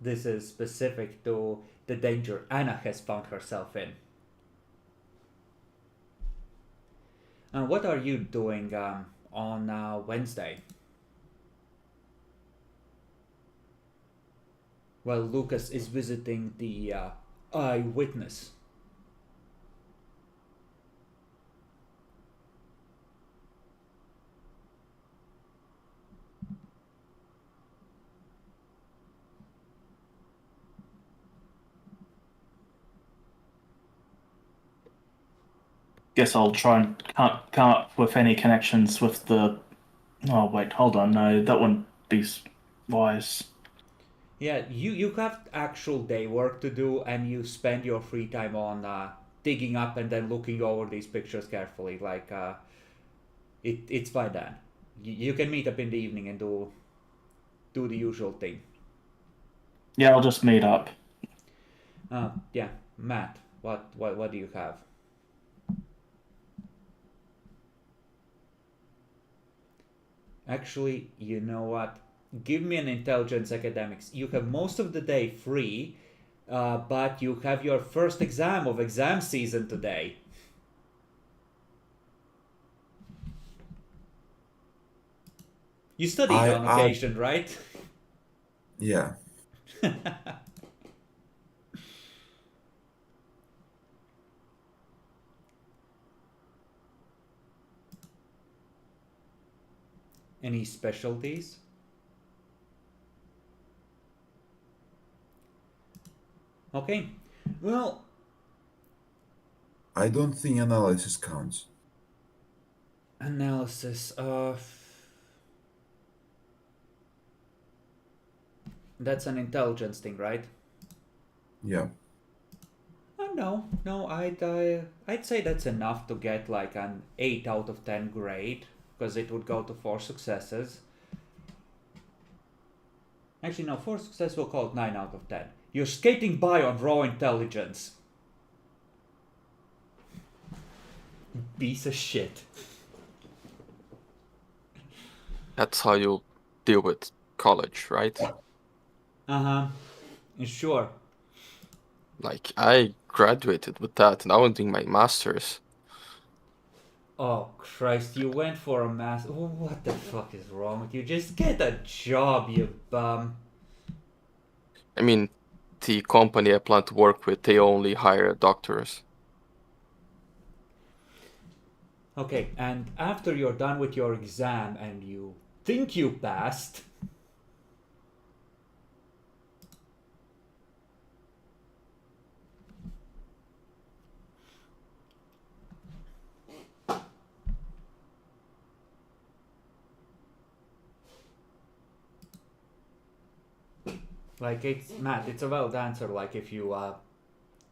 This is specific to the danger Anna has found herself in. And what are you doing on Wednesday? Well, Lucas is visiting the eyewitness. Guess I'll try and come up with any connections with the... Oh, wait, hold on. No, that wouldn't be wise. Yeah, you have actual day work to do, and you spend your free time on digging up and then looking over these pictures carefully. Like, it's fine, Dan. You can meet up in the evening and do the usual thing. Yeah, I'll just meet up. Yeah, Matt, what do you have? Actually, you know what? Give me an intelligence academics. You have most of the day free, but you have your first exam of exam season today. You studied I on add, occasion, right? yeah, Any specialties? Okay. Well, I don't think analysis counts. analysis. That's an intelligence thing, right? Yeah. No. I'd say that's enough to get like an 8 out of 10 grade, because it would go to 4 successes. Actually, no, 4 successes will call it 9 out of 10. You're skating by on raw intelligence. Piece of shit. That's how you deal with college, right? Uh-huh. Sure. Like, I graduated with that, and I was doing my master's. Oh Christ, you went for a mass. Oh, what the fuck is wrong with you? Just get a job, you bum. I mean, the company I plan to work with, they only hire doctors. Okay, and after you're done with your exam and you think you passed, like it's Matt, it's a valid answer. Like if you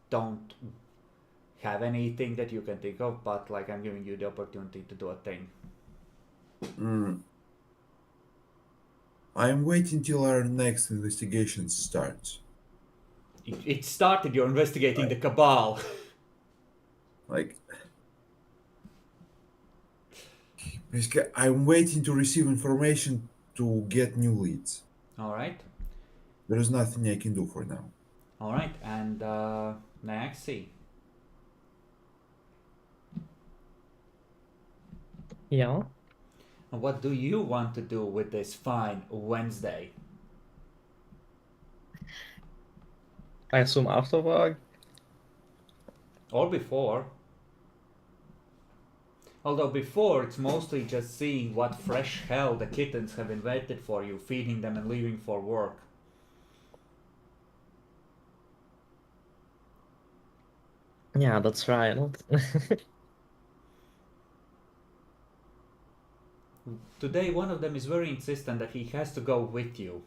don't have anything that you can think of, but like I'm giving you the opportunity to do a thing. I'm waiting till our next investigation starts. It started. You're investigating the cabal. Like, basically, I'm waiting to receive information to get new leads. All right, There is nothing I can do for now. all right, and Naxi. Yeah. What do you want to do with this fine Wednesday? I assume after work. Or before? Although before, it's mostly just seeing what fresh hell the kittens have invented for you, feeding them and leaving for work. Yeah, that's right. Today, one of them is very insistent that he has to go with you.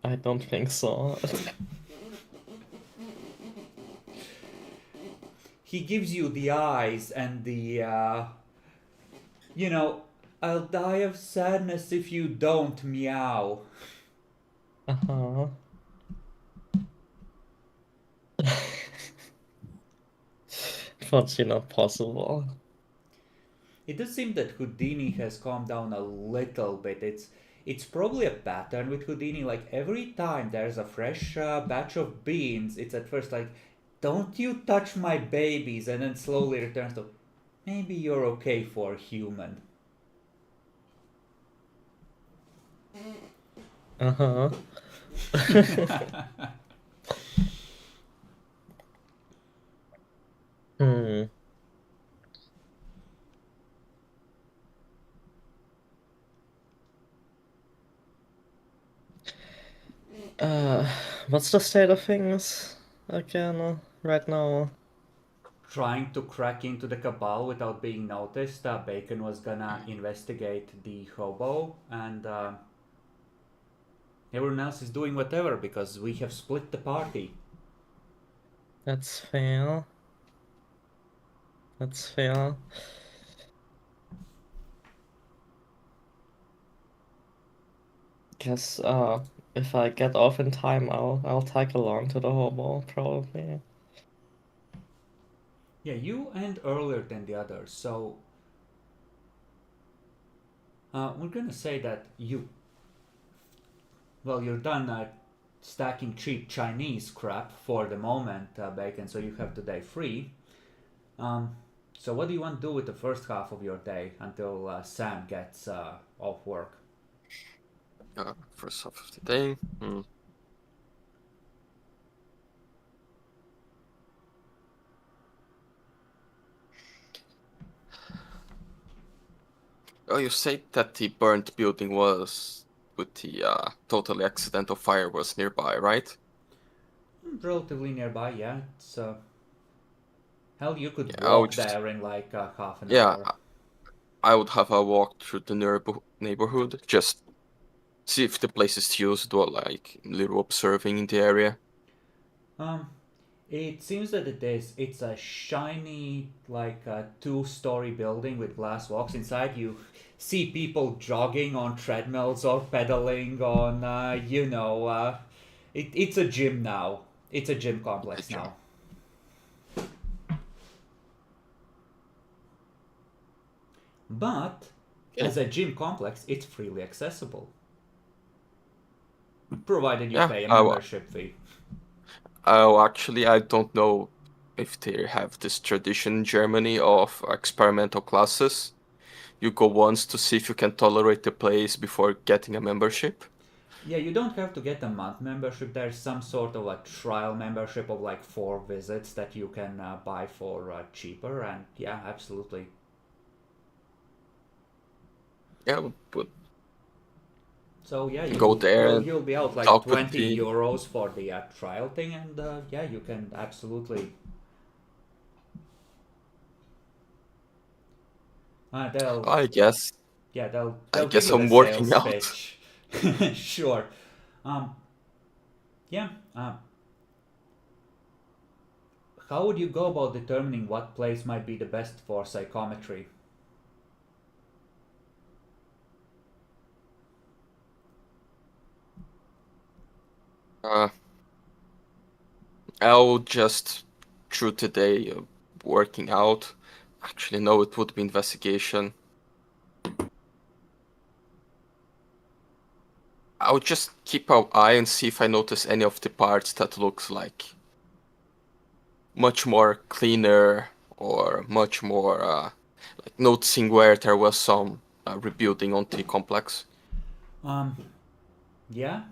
I don't think so. He gives you the eyes and the, I'll die of sadness if you don't, meow. Uh-huh. Unfortunately not possible. It does seem that Houdini has calmed down a little bit. It's probably a pattern with Houdini. Like every time there's a fresh batch of beans, it's at first like, "Don't you touch my babies," and then slowly returns to, "Maybe you're okay for a human." Uh-huh. Hmm. Uh, what's the state of things again right now? Trying to crack into the cabal without being noticed, Bacon was gonna investigate the hobo, and everyone else is doing whatever because we have split the party. That's fair. That's fair. Guess if I get off in time, I'll tag along to the hobo probably. Yeah, you end earlier than the others, so we're gonna say that you're done stacking cheap Chinese crap for the moment, Bacon, so you have the day free. Um, So what do you want to do with the first half of your day until Sam gets off work? First half of the day. Oh, you said that the burnt building was with the totally accidental fire was nearby, right? Relatively nearby, yeah. It's hell, you could Yeah, I would walk just there in like half an yeah, hour. I would have a walk through the neighborhood, just see if the place is used or like little observing in the area. It seems that it is. It's a shiny, like a two-story building with glass walks inside. You see people jogging on treadmills or pedaling on, it's a gym now. It's a gym complex gym. now. But Yeah. as a gym complex, it's freely accessible, provided you Yeah, pay a I membership fee. Oh, actually, I don't know if they have this tradition in Germany of experimental classes. You go once to see if you can tolerate the place before getting a membership. Yeah, you don't have to get a month membership. There's some sort of a trial membership of like 4 visits that you can buy for cheaper, and yeah, absolutely. Yeah, but So yeah, go there and you'll be out like talk with 20 the. euros for the trial thing, and yeah, you can absolutely. They'll I guess. yeah I they'll give guess you the I'm working sales out. pitch. Sure. Um, yeah. How would you go about determining what place might be the best for psychometry? Uh, I'll just through today working out. Actually, no, it would be investigation. I would just keep an eye and see if I notice any of the parts that looks like much more cleaner or much more like noticing where there was some rebuilding on the complex. Yeah,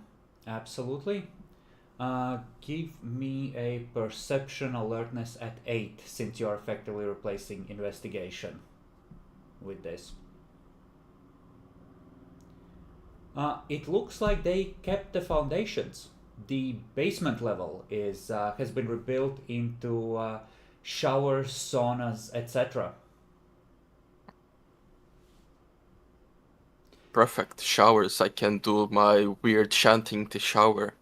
absolutely. Give me a perception alertness at 8, since you're effectively replacing investigation with this. It looks like they kept the foundations. The basement level has been rebuilt into showers, saunas, etc. Perfect. Showers. I can do my weird chanting to shower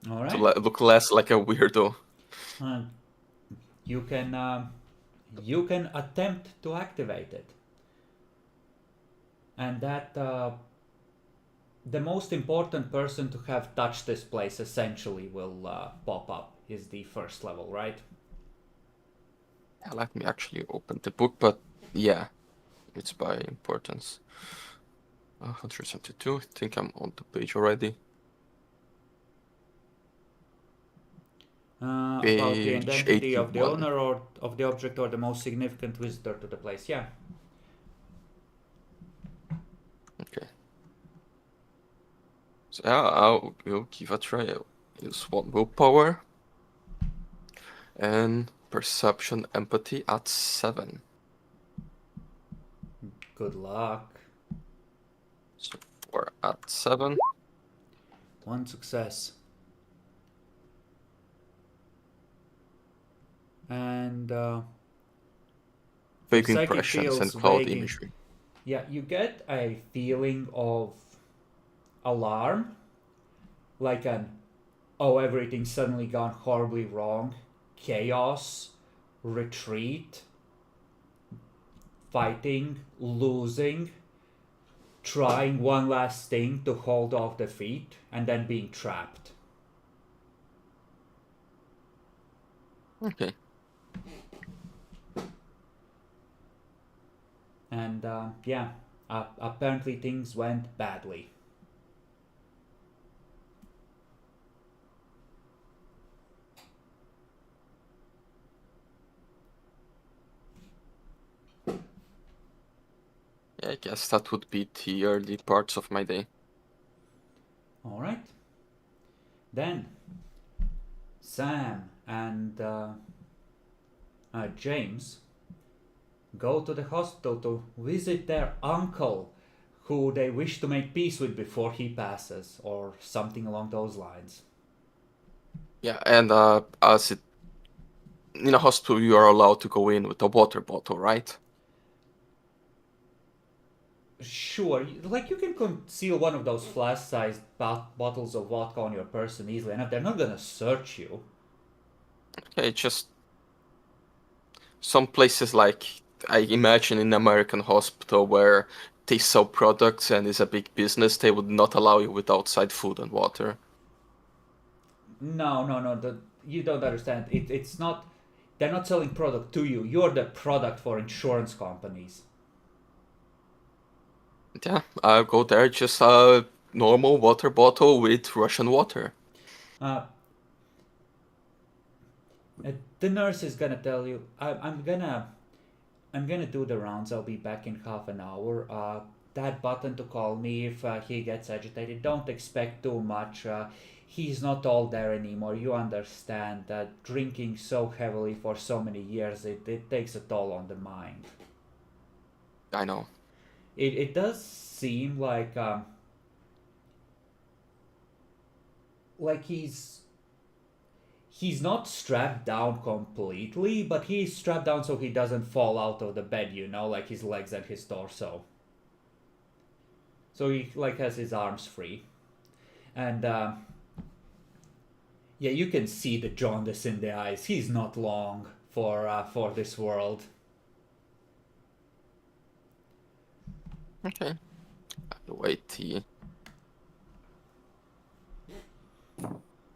All to right. look less like a weirdo. Uh, you can you can attempt to activate it, and that the most important person to have touched this place essentially will pop up. Is the first level, right? Yeah, let me actually open the book, but yeah, it's by importance. 172. I think I'm on the page already. About the Page identity of the 81. owner or of the object or the most significant visitor to the place. Yeah. Okay. So yeah, I'll give a try. I'll use 1 willpower. And perception empathy at 7. Good luck. So 4 at 7. 1 success. And Vague psychic impressions and feels cloud vague. imagery. Yeah, you get a feeling of alarm, like an oh, everything's suddenly gone horribly wrong, chaos, retreat, fighting, losing, trying one last thing to hold off defeat, and then being trapped. Okay. And yeah, apparently things went badly. I guess that would be the early parts of my day. All right. Then Sam and James go to the hospital to visit their uncle, who they wish to make peace with before he passes, or something along those lines. Yeah, and as it in a hospital, you are allowed to go in with a water bottle, right? Sure, like you can conceal one of those flask-sized bottles of vodka on your person easily enough. They're not gonna search you. Okay, just some places like I imagine in American hospital where they sell products and is a big business, they would not allow you with outside food and water. No. You don't understand. It's not. They're not selling product to you. You're the product for insurance companies. Yeah, I'll go there, just a normal water bottle with Russian water. Uh, the nurse is gonna tell you. I'm gonna do the rounds. I'll be back in half an hour. That button to call me if he gets agitated. Don't expect too much. He's not all there anymore. You understand that drinking so heavily for so many years, it takes a toll on the mind. I know. It does seem like he's not strapped down completely, but he's strapped down so he doesn't fall out of the bed, like his legs and his torso. So he like has his arms free. And yeah, you can see the jaundice in the eyes. He's not long for this world. Okay. I'll wait the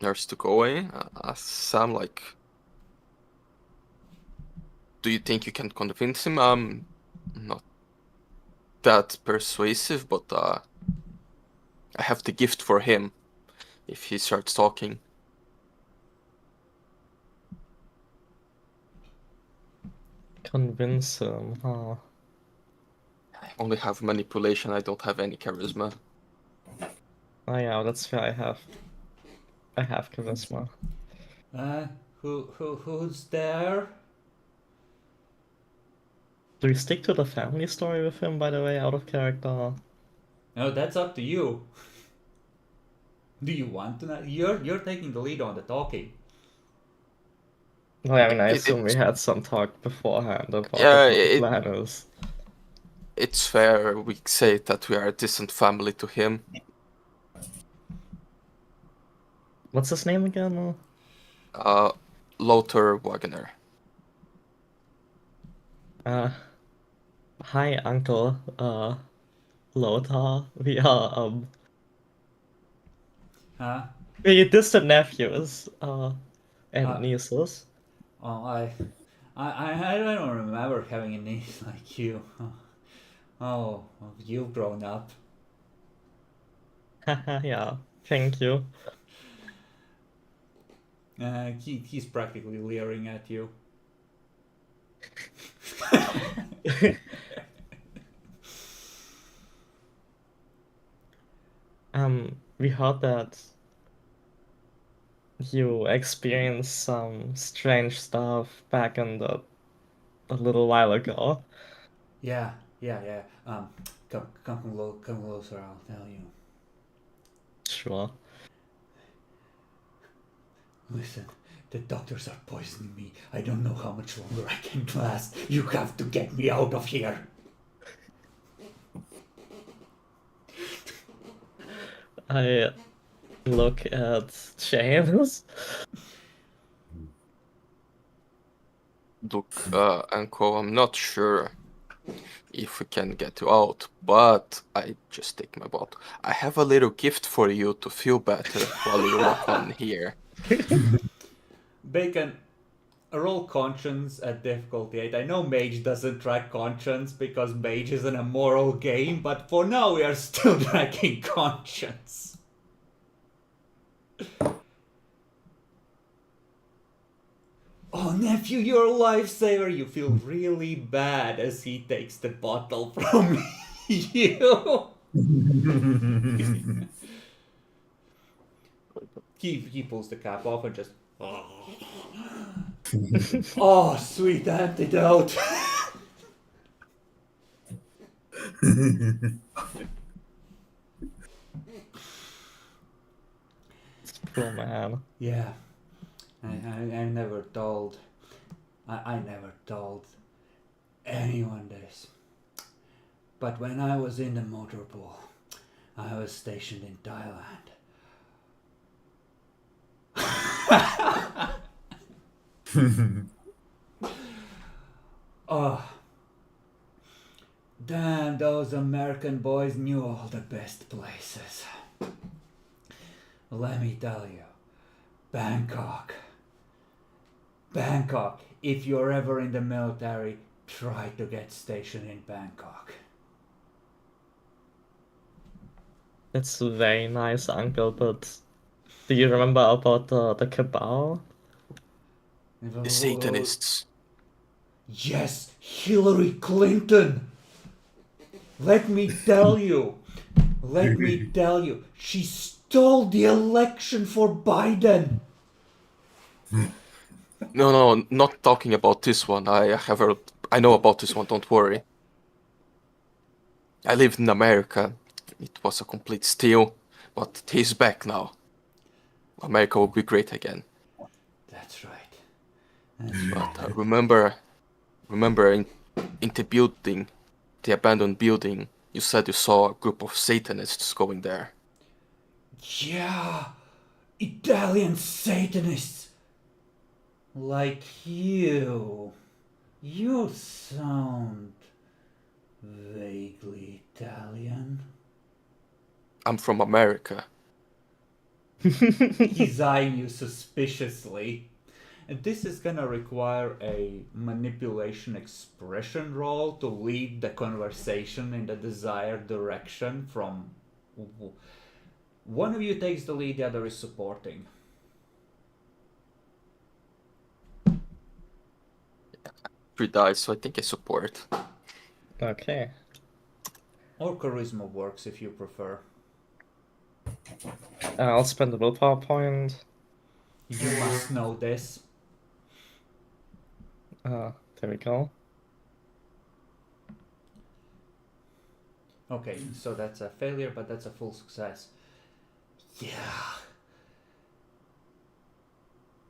nurse to go away. Sam, like, do you think you can convince him? Not that persuasive, but I have the gift for him if he starts talking. Convince him, huh? I only have manipulation, I don't have any charisma. Oh yeah, that's fair. I have charisma. Who's there? Do we stick to the family story with him, by the way, out of character? No, that's up to you. Do you want to? You're taking the lead on the talking. Well, I mean, I It- assume we it's- had some talk beforehand about Yeah, what the it- plan is. It's fair, we say that we are a distant family to him. What's his name again? Lothar Wagner. Hi, Uncle, Lothar. We are, Huh? we're distant nephews, and Uh, nieces. Oh, I don't remember having a niece like you. Oh, you've grown up. Yeah, thank you. He's practically leering at you. We heard that you experienced some strange stuff back in a little while ago. Yeah. Come closer. I'll tell you. Sure. Listen, the doctors are poisoning me. I don't know how much longer I can last. You have to get me out of here. I look at James. Look, Uncle, I'm not sure if we can get you out, but I just take my bottle. I have a little gift for you to feel better while you walk on here. Bacon, roll conscience at difficulty 8. I know Mage doesn't track conscience because Mage is an immoral game, but for now we are still tracking conscience. Oh, nephew, you're a lifesaver. You feel really bad as he takes the bottle from me. You. He pulls the cap off and just. Oh, sweet antidote. Oh man. Yeah, I never told. I never told anyone this. But when I was in the motor pool, I was stationed in Thailand. Oh, damn, those American boys knew all the best places. Let me tell you, Bangkok. Bangkok. If you're ever in the military, try to get stationed in Bangkok. That's very nice, Uncle, but do you remember about the cabal? The Satanists. Yes, Hillary Clinton. Let me tell you, she stole the election for Biden. No, not talking about this one. I know about this one, don't worry. I lived in America. It was a complete steal, but he's back now. America will be great again. That's right. But remember in the building, the abandoned building, you said you saw a group of Satanists going there. Yeah, Italian Satanists. Like you. You sound vaguely Italian. I'm from America. He's eyeing you suspiciously. And this is gonna require a manipulation expression roll to lead the conversation in the desired direction from... One of you takes the lead, the other is supporting. Three dice, so I think I support. Okay. Or charisma works if you prefer. I'll spend the willpower point. You must know this. There we go. Okay, so that's a failure, but that's a full success.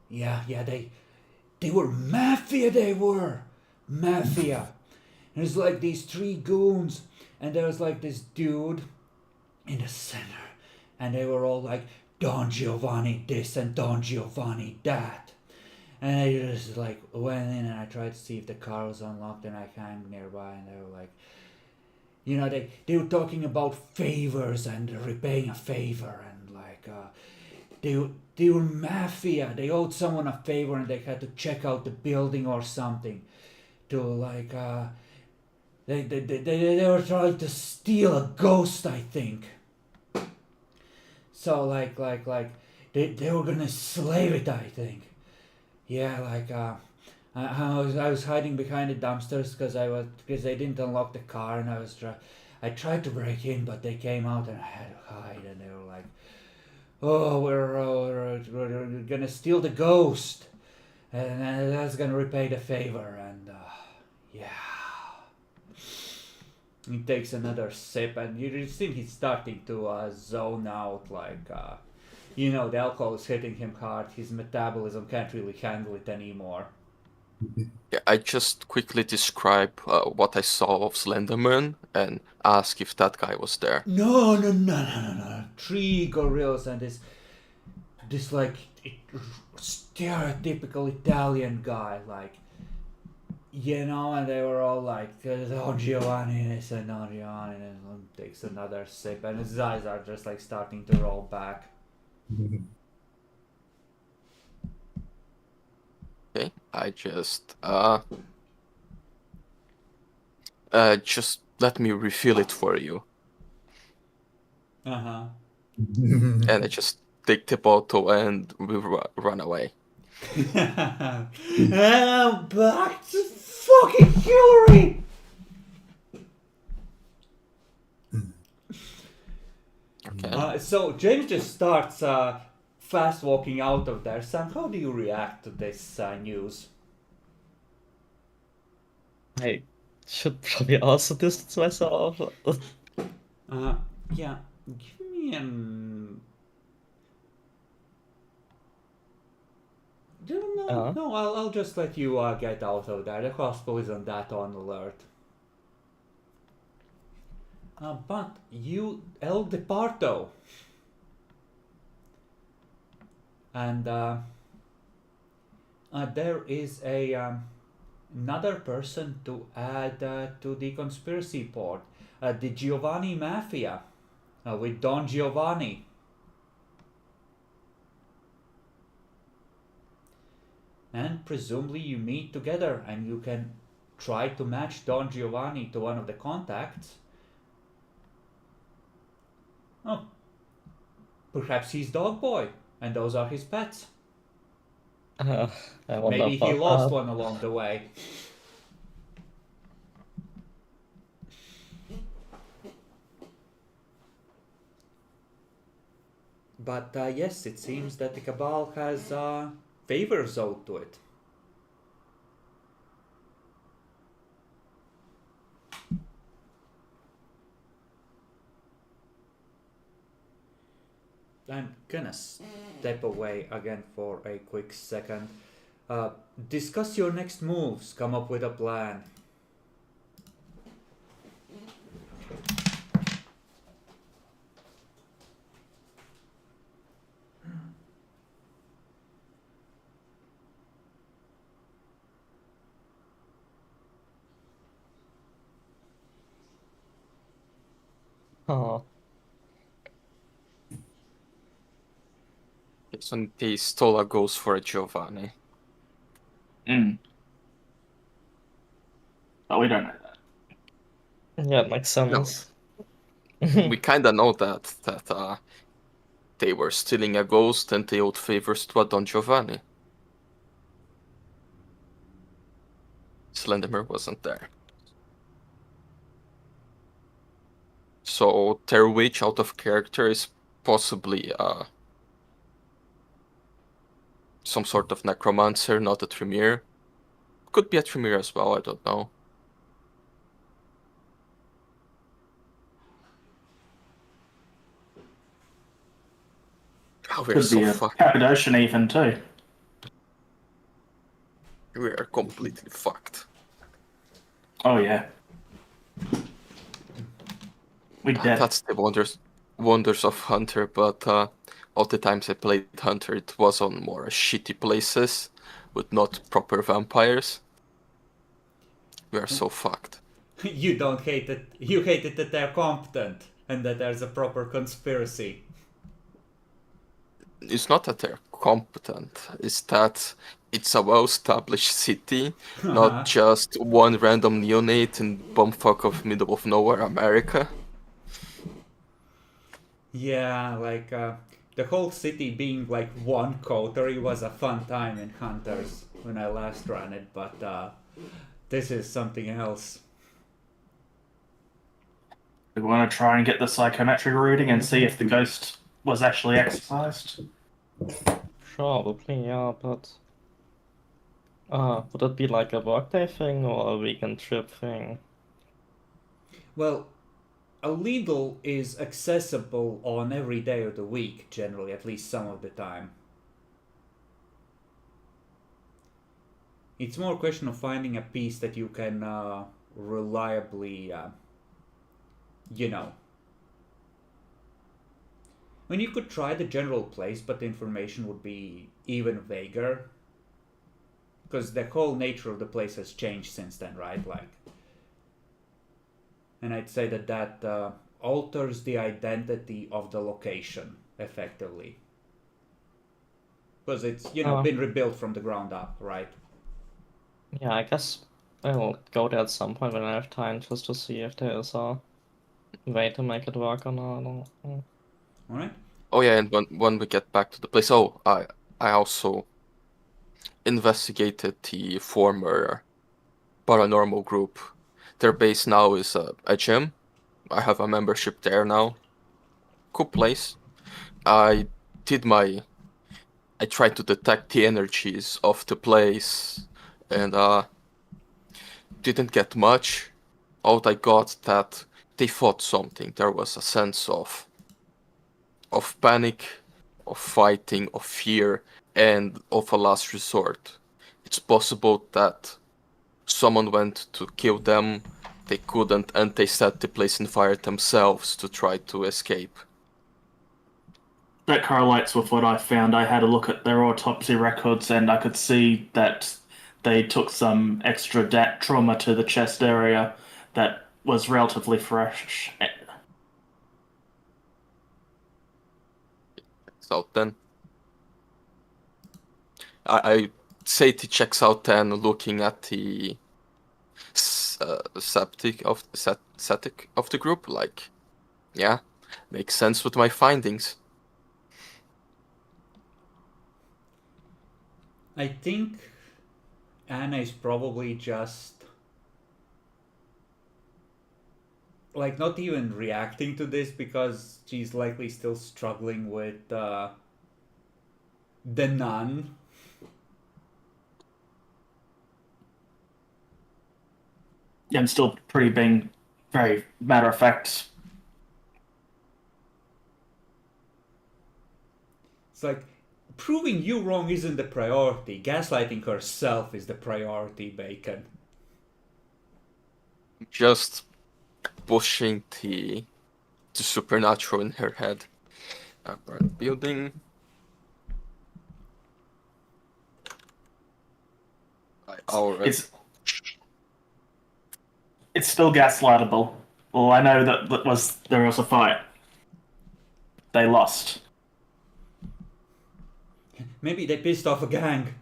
Yeah, they were mafia, Mafia. And it's like these three goons, and there was like this dude in the center, and they were all like, Don Giovanni this and Don Giovanni that. And I just like went in and I tried to see if the car was unlocked, and I hung nearby, and they were like, you know, they were talking about favors and repaying a favor, and like they were mafia. They owed someone a favor and they had to check out the building or something to like they were trying to steal a ghost, I think. So like they were gonna slave it, I think. Yeah, like I was hiding behind the dumpsters because they didn't unlock the car, and I tried to break in, but they came out and I had to hide, and they were like, "Oh, we're gonna steal the ghost, and that's gonna repay the favor." And yeah, he takes another sip, and you see he's starting to zone out, like. You know, the alcohol is hitting him hard. His metabolism can't really handle it anymore. Yeah, I just quickly describe what I saw of Slenderman and ask if that guy was there. No. 3 gorillas and this like stereotypical Italian guy, like, you know, and they were all like, Don Giovanni this and Don Giovanni, and takes another sip, and his eyes are just like starting to roll back. Okay, I just let me refill it for you. And I just take the bottle and we run away. And I'm back to fucking Hillary! So James just starts fast walking out of there. Sam, how do you react to this news? I should probably also distance myself. Yeah, give me an. No, I'll just let you get out of there. The hospital isn't that on alert. But you, El Departo, and there is another person to add to the conspiracy port, the Giovanni Mafia, with Don Giovanni. And presumably you meet together and you can try to match Don Giovanni to one of the contacts. Oh, perhaps he's Dog Boy, and those are his pets. I wonder Maybe he about lost that. one along the way. But yes, it seems that the Cabal has favors owed to it. I'm gonna step away again for a quick second. Discuss your next moves. Come up with a plan. Oh, So in case Tola goes for a Giovanni. But we don't know that. yeah, it makes sense. We kinda know that they were stealing a ghost and they owed favors to a Don Giovanni. Slenderman wasn't there. So their witch out of character is possibly some sort of necromancer, not a Tremere. Could be a Tremere as well, I don't know. Oh, we're Could so be a fucked. Cappadocian even too. We are completely fucked. Oh yeah. We dead. That's the wonders of Hunter, but all the times I played Hunter, it was on more shitty places with not proper vampires. We are so fucked. You don't hate it. You hate it that they're competent and that there's a proper conspiracy. It's not that they're competent, it's that it's a well-established city, not just one random neonate in bumfuck of middle of nowhere America. Yeah, like the whole city being like one coterie was a fun time in Hunters when I last ran it, but this is something else. We want to try and get the psychometric reading and see if the ghost was actually exorcised. Probably, yeah, but would it be like a workday thing or a weekend trip thing? Well, a Lidl is accessible on every day of the week, generally, at least some of the time. It's more a question of finding a piece that you can reliably, you know. I mean, you could try the general place, but the information would be even vaguer. Because the whole nature of the place has changed since then, right? Like, and I'd say that alters the identity of the location, effectively. Because it's, been rebuilt from the ground up, right? Yeah, I guess I'll go there at some point when I have time just to see if there is a way to make it work or not. Alright? Oh yeah, and when we get back to the place, I also investigated the former paranormal group. Their base now is a gym. I have a membership there now. Cool place. I tried to detect the energies of the place, and didn't get much. All I got that they fought something. There was a sense of panic, of fighting, of fear, and of a last resort. It's possible that someone went to kill them, they couldn't, and they set the place on fire themselves to try to escape. That correlates with what I found. I had a look at their autopsy records, and I could see that they took some extra trauma to the chest area that was relatively fresh. So then, I say it checks out then, looking at the septic of the group. Like, yeah, makes sense with my findings. I think Anna is probably just like not even reacting to this because she's likely still struggling with the nun. I'm still pretty being very matter of fact. It's like proving you wrong isn't the priority. Gaslighting herself is the priority, Bacon. Just pushing the supernatural in her head. Burnt building. It's still gaslightable. Well, I know that there was a fight. They lost. Maybe they pissed off a gang.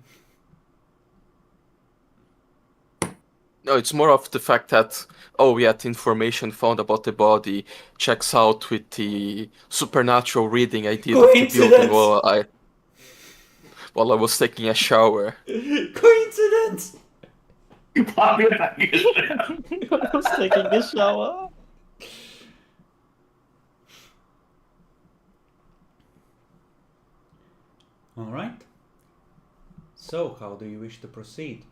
No, it's more of the fact that, oh, yeah, the information found about the body checks out with the supernatural reading I did of the building while I was taking a shower. Coincidence! I was taking a shower. Alright. So, how do you wish to proceed?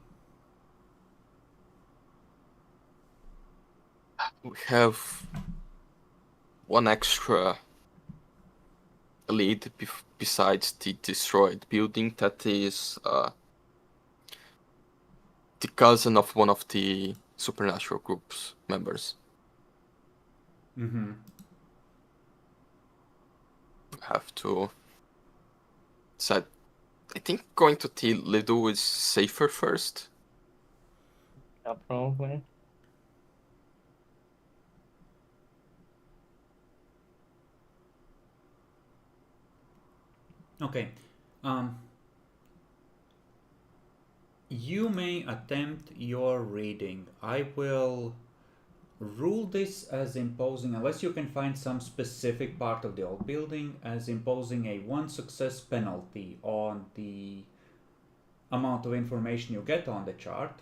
We have one extra lead besides the destroyed building, that is the cousin of one of the supernatural group's members. Mm-hmm. Have to decide. I think going to the Lido is safer first. Yeah, probably. Okay. You may attempt your reading. I will rule this as imposing, unless you can find some specific part of the old building, as imposing a 1 success penalty on the amount of information you get on the chart.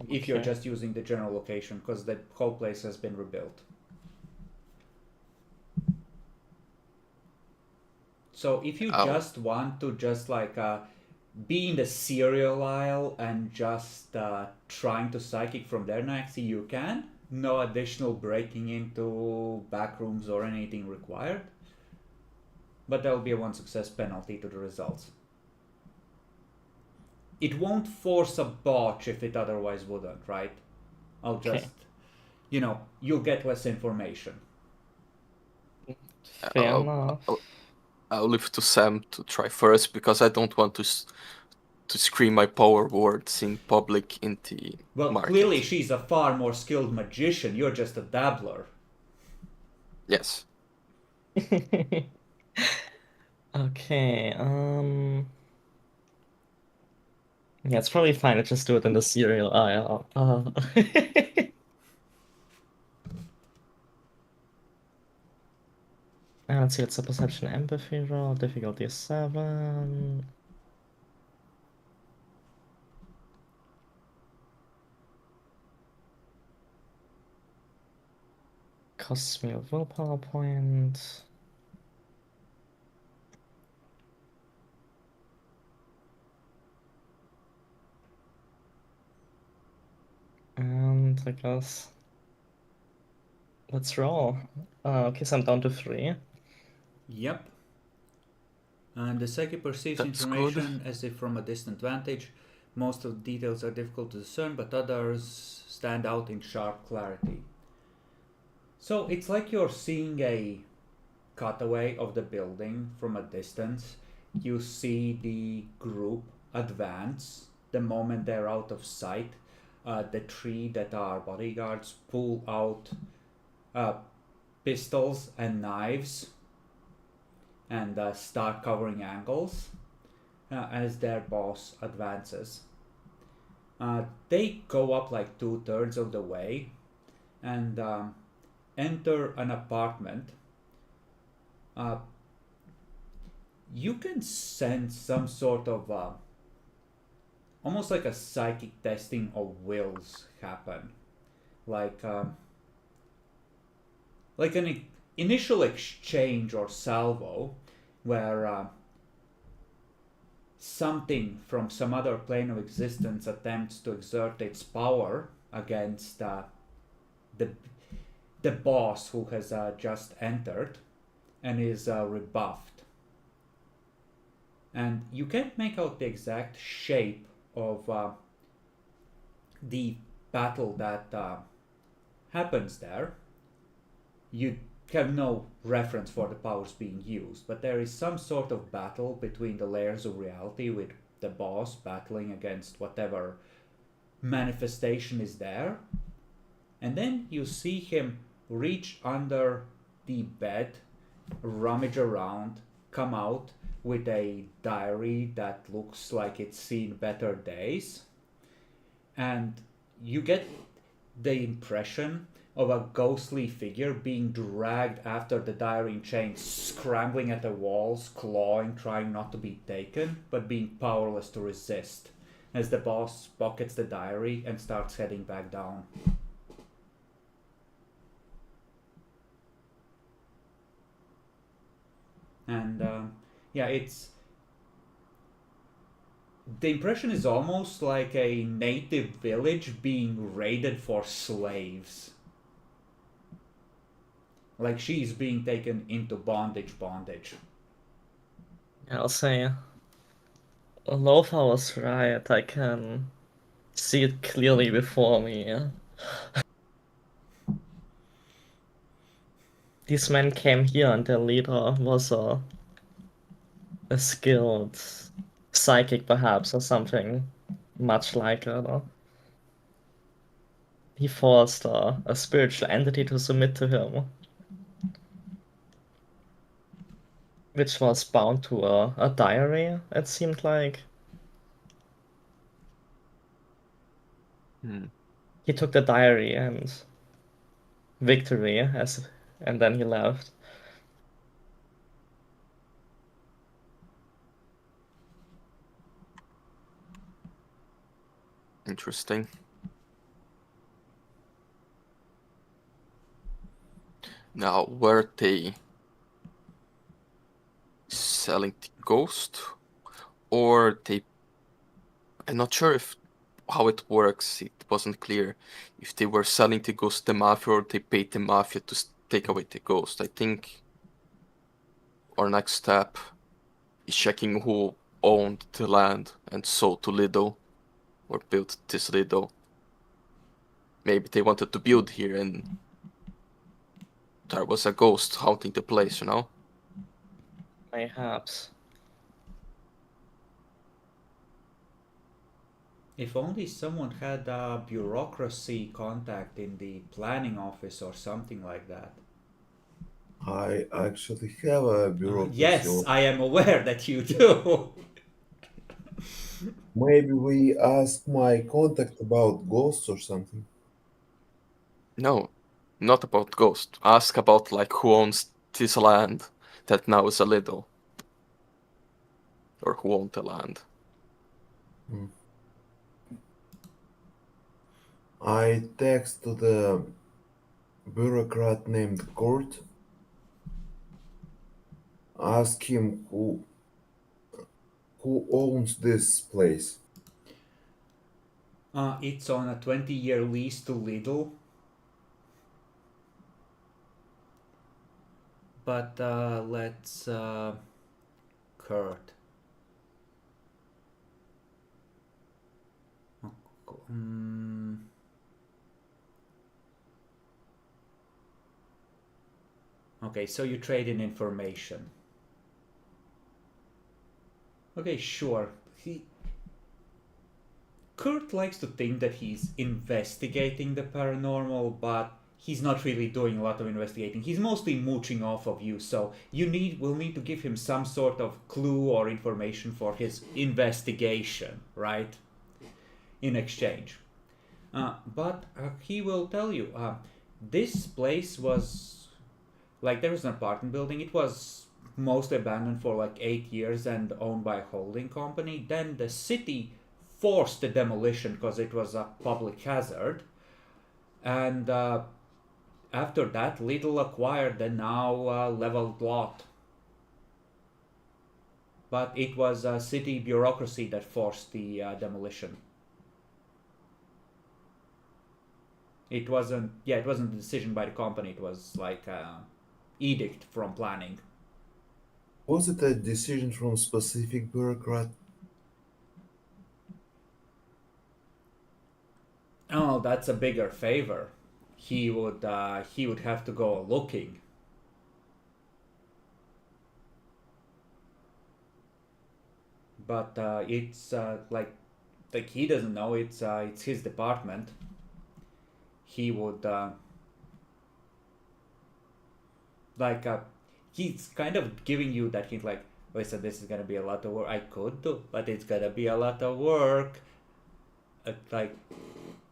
If you're Okay. just using the general location, because the whole place has been rebuilt. So if you just want to just like be in the cereal aisle and just trying to psychic from there, Naxi, you can. No additional breaking into back rooms or anything required. But there will be a 1 success penalty to the results. It won't force a botch if it otherwise wouldn't, right? I'll just, you'll get less information. Fair enough. I'll leave to Sam to try first, because I don't want to scream my power words in public in the market. Clearly she's a far more skilled magician. You're just a dabbler. Yes. Okay, yeah, it's probably fine to just do it in the cereal aisle. Let's see, it's a perception empathy roll, difficulty is 7. Costs me a willpower point. round, I guess. Let's roll. Okay, so I'm down to 3. Yep. And the psychic perceives That's good. information as if from a distant vantage. Most of the details are difficult to discern, but others stand out in sharp clarity. So it's like you're seeing a cutaway of the building from a distance. You see the group advance the moment they're out of sight. The three that are bodyguards pull out pistols and knives and start covering angles as their boss advances. They go up like 2/3 of the way and enter an apartment. You can sense some sort of almost like a psychic testing of wills happen, like an initial exchange or salvo where something from some other plane of existence attempts to exert its power against the boss who has just entered and is rebuffed. And you can't make out the exact shape of the battle that happens there. You have no reference for the powers being used, but there is some sort of battle between the layers of reality, with the boss battling against whatever manifestation is there. And then you see him reach under the bed, rummage around, come out with a diary that looks like it's seen better days. And you get the impression of a ghostly figure being dragged after the diary in chains, scrambling at the walls, clawing, trying not to be taken, but being powerless to resist, as the boss pockets the diary and starts heading back down. And yeah, it's the impression is almost like a native village being raided for slaves. Like she's being taken into bondage. I'll say Lothar was right. I can see it clearly before me. These men came here and their leader was a skilled psychic, perhaps, or something much like it. He forced a spiritual entity to submit to him, which was bound to a diary, it seemed like. He took the diary and victory, and then he left. Interesting. Now, were they selling the ghost, or they? I'm not sure if how it works. It wasn't clear if they were selling the ghost to the mafia or they paid the mafia to take away the ghost. I think our next step is checking who owned the land and sold to Lido, or built this Lido. Maybe they wanted to build here and there was a ghost haunting the place, you know? Perhaps. If only someone had a bureaucracy contact in the planning office or something like that. I actually have a bureaucracy. Yes, I am aware that you do. Maybe we ask my contact about ghosts or something. No, not about ghost. Ask about like who owns this land that now is a Lido. Or who owned the land. I text to the bureaucrat named Kurt. Ask him who owns this place. It's on a 20-year lease to Lidl. But let's Kurt. Mm, okay, so you trade in information. Okay, sure. Kurt likes to think that he's investigating the paranormal, but he's not really doing a lot of investigating. He's mostly mooching off of you, so will need to give him some sort of clue or information for his investigation, right? In exchange. But he will tell you, this place was like there was an apartment building. It was mostly abandoned for like 8 years and owned by a holding company. Then the city forced the demolition because it was a public hazard. And after that, Lidl acquired the now leveled lot. But it was a city bureaucracy that forced the demolition. It wasn't a decision by the company. It was like an edict from planning. Was it a decision from specific bureaucrat? Oh, that's a bigger favor. He would have to go looking. But it's like he doesn't know. It's his department. He would like he's kind of giving you that hint like, listen, this is gonna be a lot of work. I could do, but it's gonna be a lot of work. Like,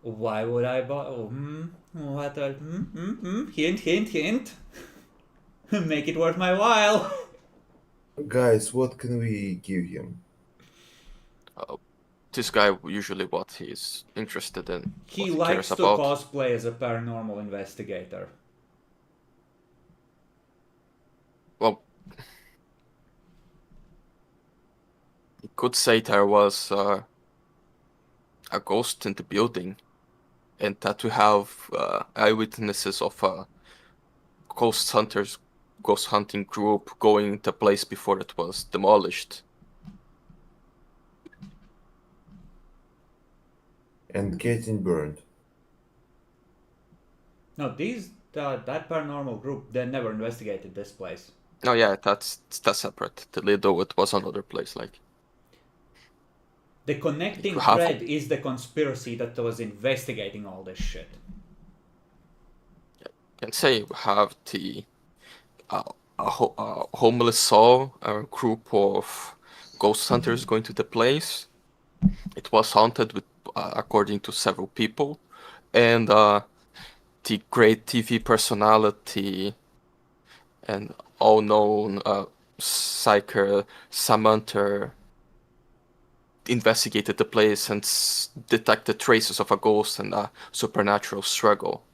why would I buy? What? Hint, hint, hint. Make it worth my while. Guys, what can we give him? This guy usually what he's interested in, He what he likes cares to about. cosplay as a paranormal investigator. Well, you could say there was a ghost in the building, and that we have eyewitnesses of a ghost hunting group going to place before it was demolished. And getting burned. No, that paranormal group, they never investigated this place. Oh yeah, that's separate. The Lido, it was another place. Like The connecting you have thread is the conspiracy that was investigating all this shit. can say we have the homeless saw a group of ghost hunters going to the place. It was haunted with, according to several people, and the great TV personality and all-known psyker Samantha investigated the place and detected traces of a ghost and a supernatural struggle.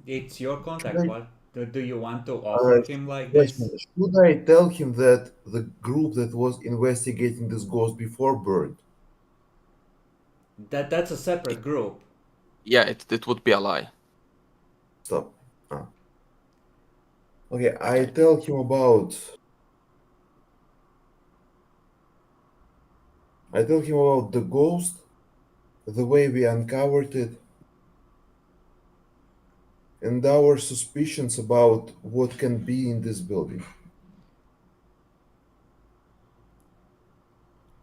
It's your contact. Right. What do you want to offer him like this? Question. Should I tell him that the group that was investigating this ghost before burned? That's a separate group. Yeah, it would be a lie. Stop. Okay, I tell him about. I tell him about the ghost, the way we uncovered it, and our suspicions about what can be in this building.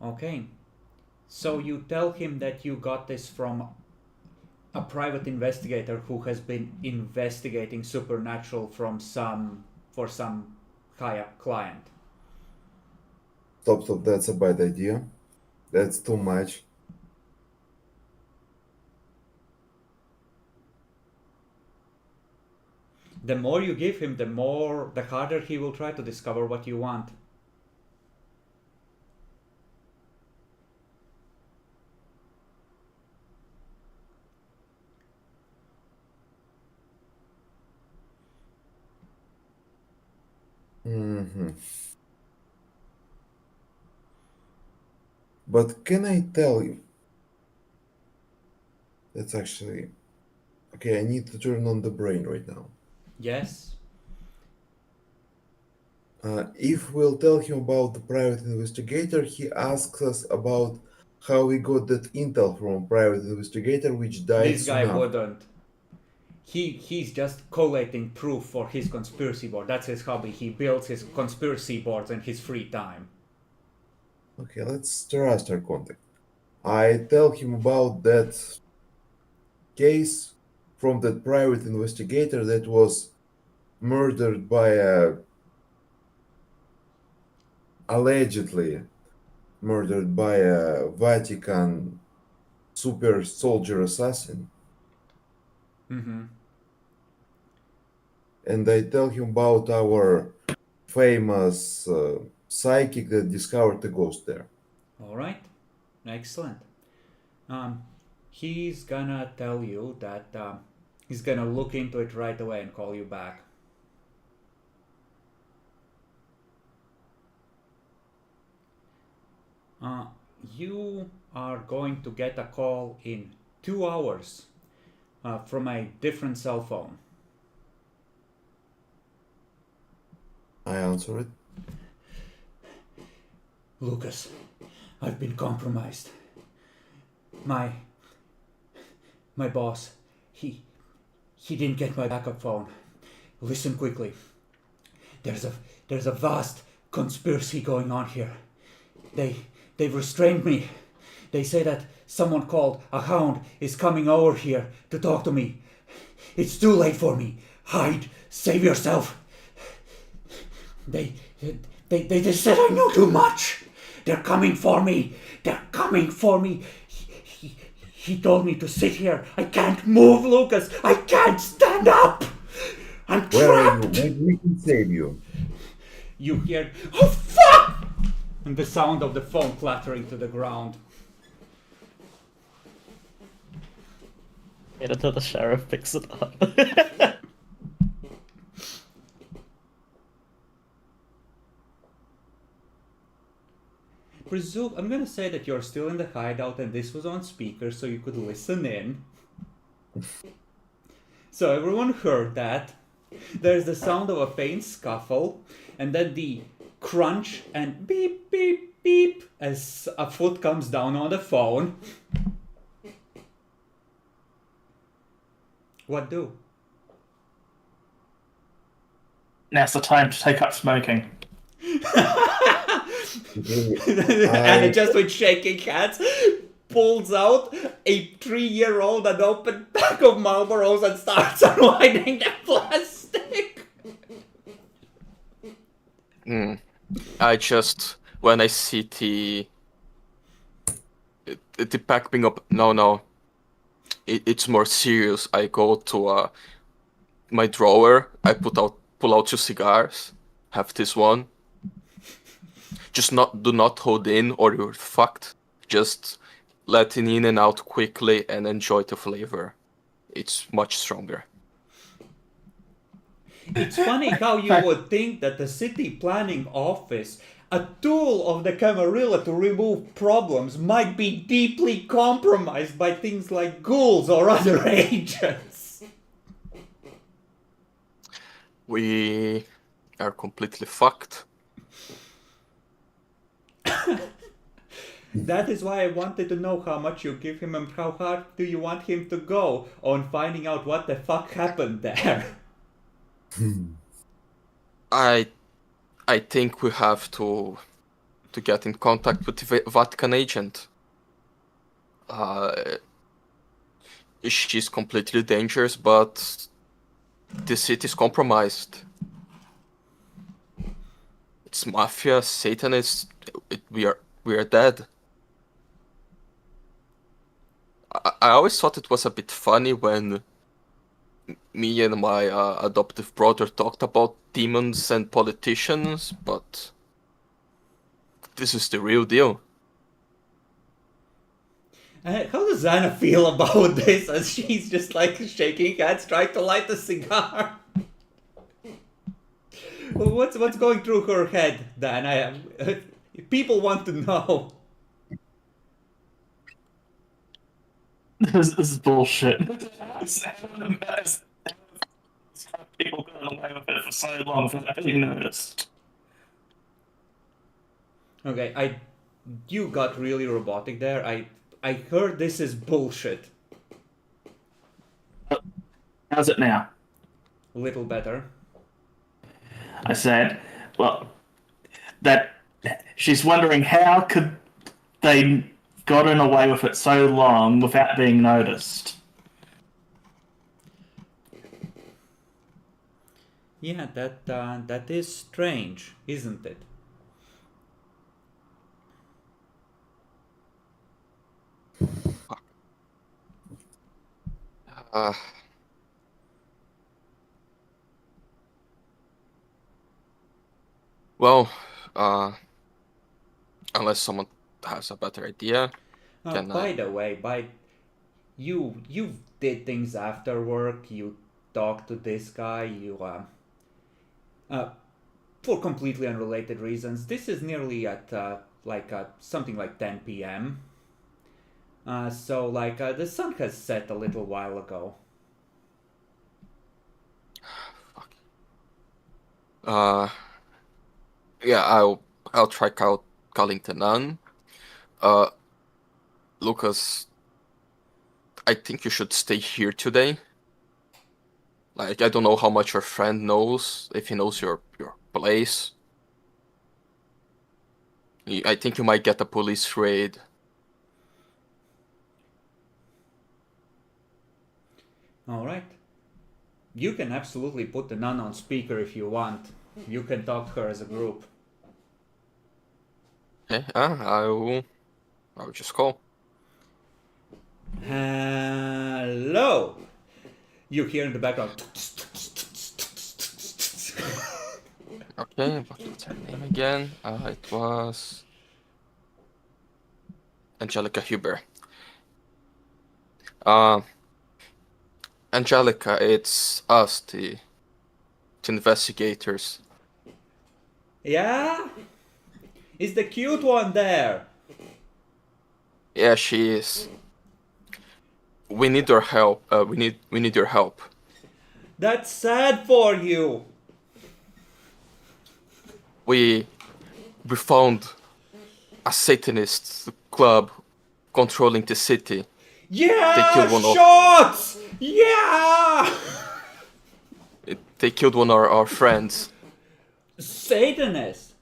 Okay. So you tell him that you got this from a private investigator who has been investigating supernatural for some client. Stop, that's a bad idea. That's too much. The more you give him, the harder he will try to discover what you want. hmm But can I tell you? That's actually okay. I need to turn on the brain right now. Yes. If we'll tell him about the private investigator, he asks us about how we got that intel from a private investigator, which died This soon guy after. wouldn't. He's just collating proof for his conspiracy board. That's his hobby. He builds his conspiracy boards in his free time. Okay, let's trust our contact. I tell him about that case from that private investigator that was murdered by a allegedly murdered by a Vatican super soldier assassin. Mm-hmm. And I tell him about our famous psychic that discovered the ghost there. All right. Excellent. He's gonna tell you that he's gonna look into it right away and call you back. You are going to get a call in 2 hours from a different cell phone. I answer it. Lucas, I've been compromised. My boss, he didn't get my backup phone. Listen quickly. There's a vast conspiracy going on here. They've restrained me. They say that someone called a hound is coming over here to talk to me. It's too late for me. Hide. Save yourself. They said I know too much. They're coming for me. They're coming for me. He told me to sit here. I can't move, Lucas. I can't stand up. I'm Where are you? trapped. Maybe we can save you. You hear, oh fuck! And the sound of the phone clattering to the ground. Wait until the sheriff picks it up. I'm gonna say that you're still in the hideout and this was on speaker so you could listen in. So everyone heard that. There's the sound of a faint scuffle, and then the crunch and beep, beep, beep as a foot comes down on the phone. What do? Now's the time to take up smoking. And just with shaking hands, pulls out a 3-year-old unopened pack of Marlboros and starts unwinding the plastic. I just, when I see the pack being up, no, it's more serious. I go to my drawer. I pull out 2 cigars. Have this one. Just do not hold in or you're fucked. Just let it in and out quickly and enjoy the flavor. It's much stronger. It's funny how you would think that the city planning office, a tool of the Camarilla to remove problems, might be deeply compromised by things like ghouls or other agents. We are completely fucked. That is why I wanted to know how much you give him and how hard do you want him to go on finding out what the fuck happened there. I think we have to get in contact with the Vatican agent. She's completely dangerous, but the city is compromised. It's mafia, Satanists. We are dead. I always thought it was a bit funny when me and my adoptive brother talked about demons and politicians, but this is the real deal. How does Anna feel about this as she's just like shaking hands trying to light a cigar? Well, what's going through her head, Dan? People want to know. This is bullshit. People got away with it for so long without being noticed. Okay, you got really robotic there. I heard this is bullshit. How's it now? A little better. I said, well, that she's wondering how could they gotten away with it so long without being noticed. Yeah, that is strange, isn't it? Uh, well, unless someone has a better idea, can By I? the way, you did things after work. You talked to this guy. For completely unrelated reasons. This is nearly at something like 10 p.m. So the sun has set a little while ago. Fuck. Yeah, I'll try calling the nun. Lucas, I think you should stay here today. Like, I don't know how much your friend knows, if he knows your place. I think you might get a police raid. All right. You can absolutely put the nun on speaker if you want. You can talk to her as a group. Okay, I'll just call. Hello. You hear in the background. Okay, what's her name again? It was Angelica Huber. Angelica, it's us, the investigators. Yeah? Is the cute one there? Yeah, she is. We need your help. We need your help. That's sad for you. We found a Satanist club controlling the city. Yeah, They killed one of- shots! Yeah! They killed one of our friends. Satanist?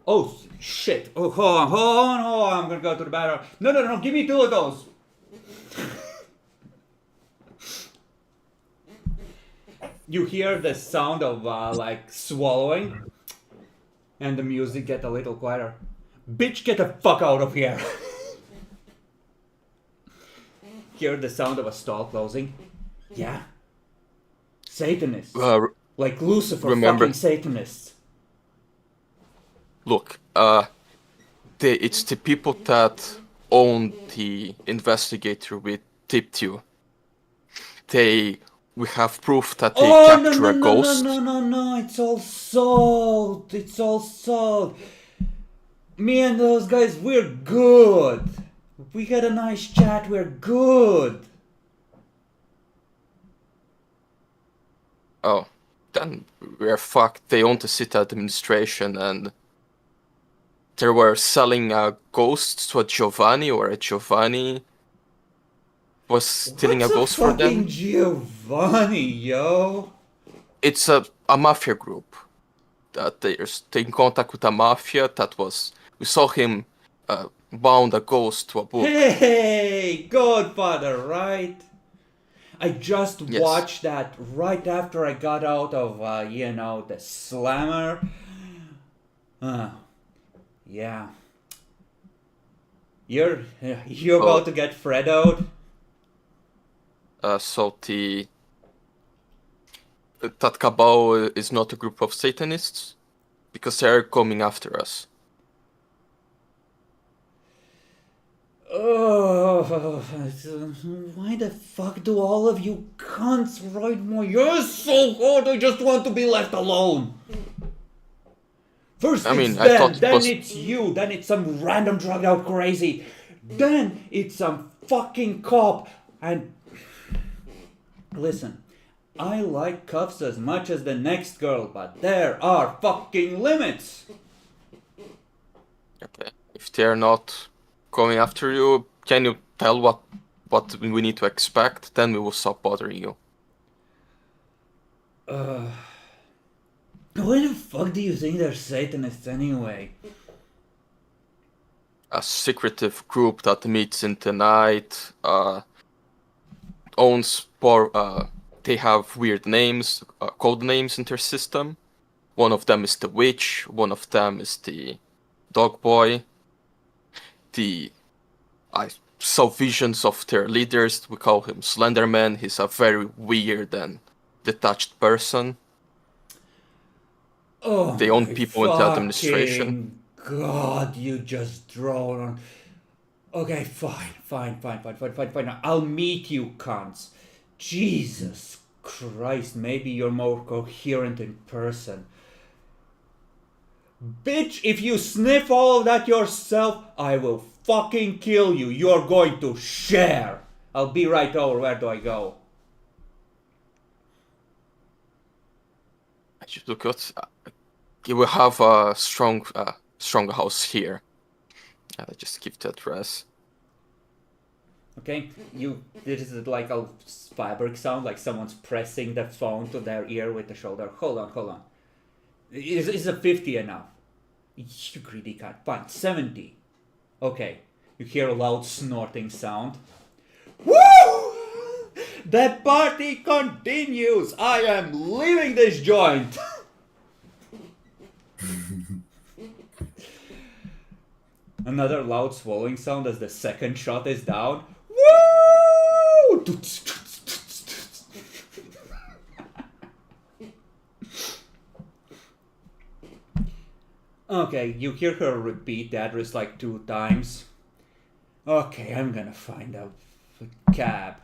Oh, shit. Oh, hold on. I'm gonna go to the bathroom. No. Give me 2 of those. You hear the sound of, swallowing. And the music get a little quieter. Bitch, get the fuck out of here. Hear the sound of a stall closing. Yeah. Satanists. Like Lucifer remember- fucking Satanists. Look, it's the people that own the investigator we tipped you. We have proof that they capture a ghost. No. It's all sold. Me and those guys, we're good. We had a nice chat, we're good. Oh, then we're fucked. They own the city administration and they were selling ghosts to a Giovanni was stealing a ghost for them. Fucking Giovanni, yo. It's a mafia group that they're in contact with a mafia we saw him bound a ghost to a book. Hey, Godfather, right? I just Yes. watched that right after I got out of, the slammer. Yeah. You're about to get Fred out? So that cabal is not a group of Satanists because they're coming after us. Oh, why the fuck do all of you cunts ride my ass so hard? I just want to be left alone. First I mean, it's I them, thought it then was- it's you, then it's some random drugged out crazy, then it's some fucking cop. And listen, I like cuffs as much as the next girl, but there are fucking limits. Okay. If they're not coming after you, can you tell what we need to expect? Then we will stop bothering you. Why the fuck do you think they're Satanists anyway? A secretive group that meets in the night, owns they have weird names, code names in their system. One of them is the witch, one of them is the dog boy. I saw visions of their leaders. We call him Slenderman. He's a very weird and detached person. Oh, They own my people in the administration. fucking God, you just drone on. Okay, fine. I'll meet you, cunts. Jesus Christ, maybe you're more coherent in person. Bitch, if you sniff all of that yourself, I will fucking kill you. You're going to share. I'll be right over. Where do I go? I should look at. You will have a strong house here. Just give the address. Okay, this is like a fabric sound, like someone's pressing the phone to their ear with the shoulder. Hold on. Is a 50 enough? You greedy cunt. Fine, 70. Okay, you hear a loud snorting sound. Woo! The party continues! I am leaving this joint! Another loud swallowing sound as the second shot is down. Woo! Okay, you hear her repeat the address like 2 times. Okay, I'm gonna find a cab.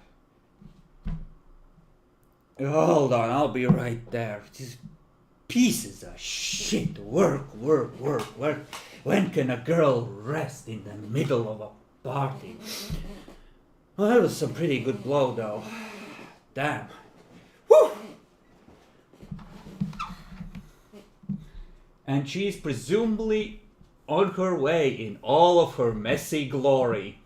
Hold on, I'll be right there. These pieces of shit. Work. When can a girl rest in the middle of a party? Well, that was some pretty good blow, though. Damn. Whew! And she's presumably on her way in all of her messy glory.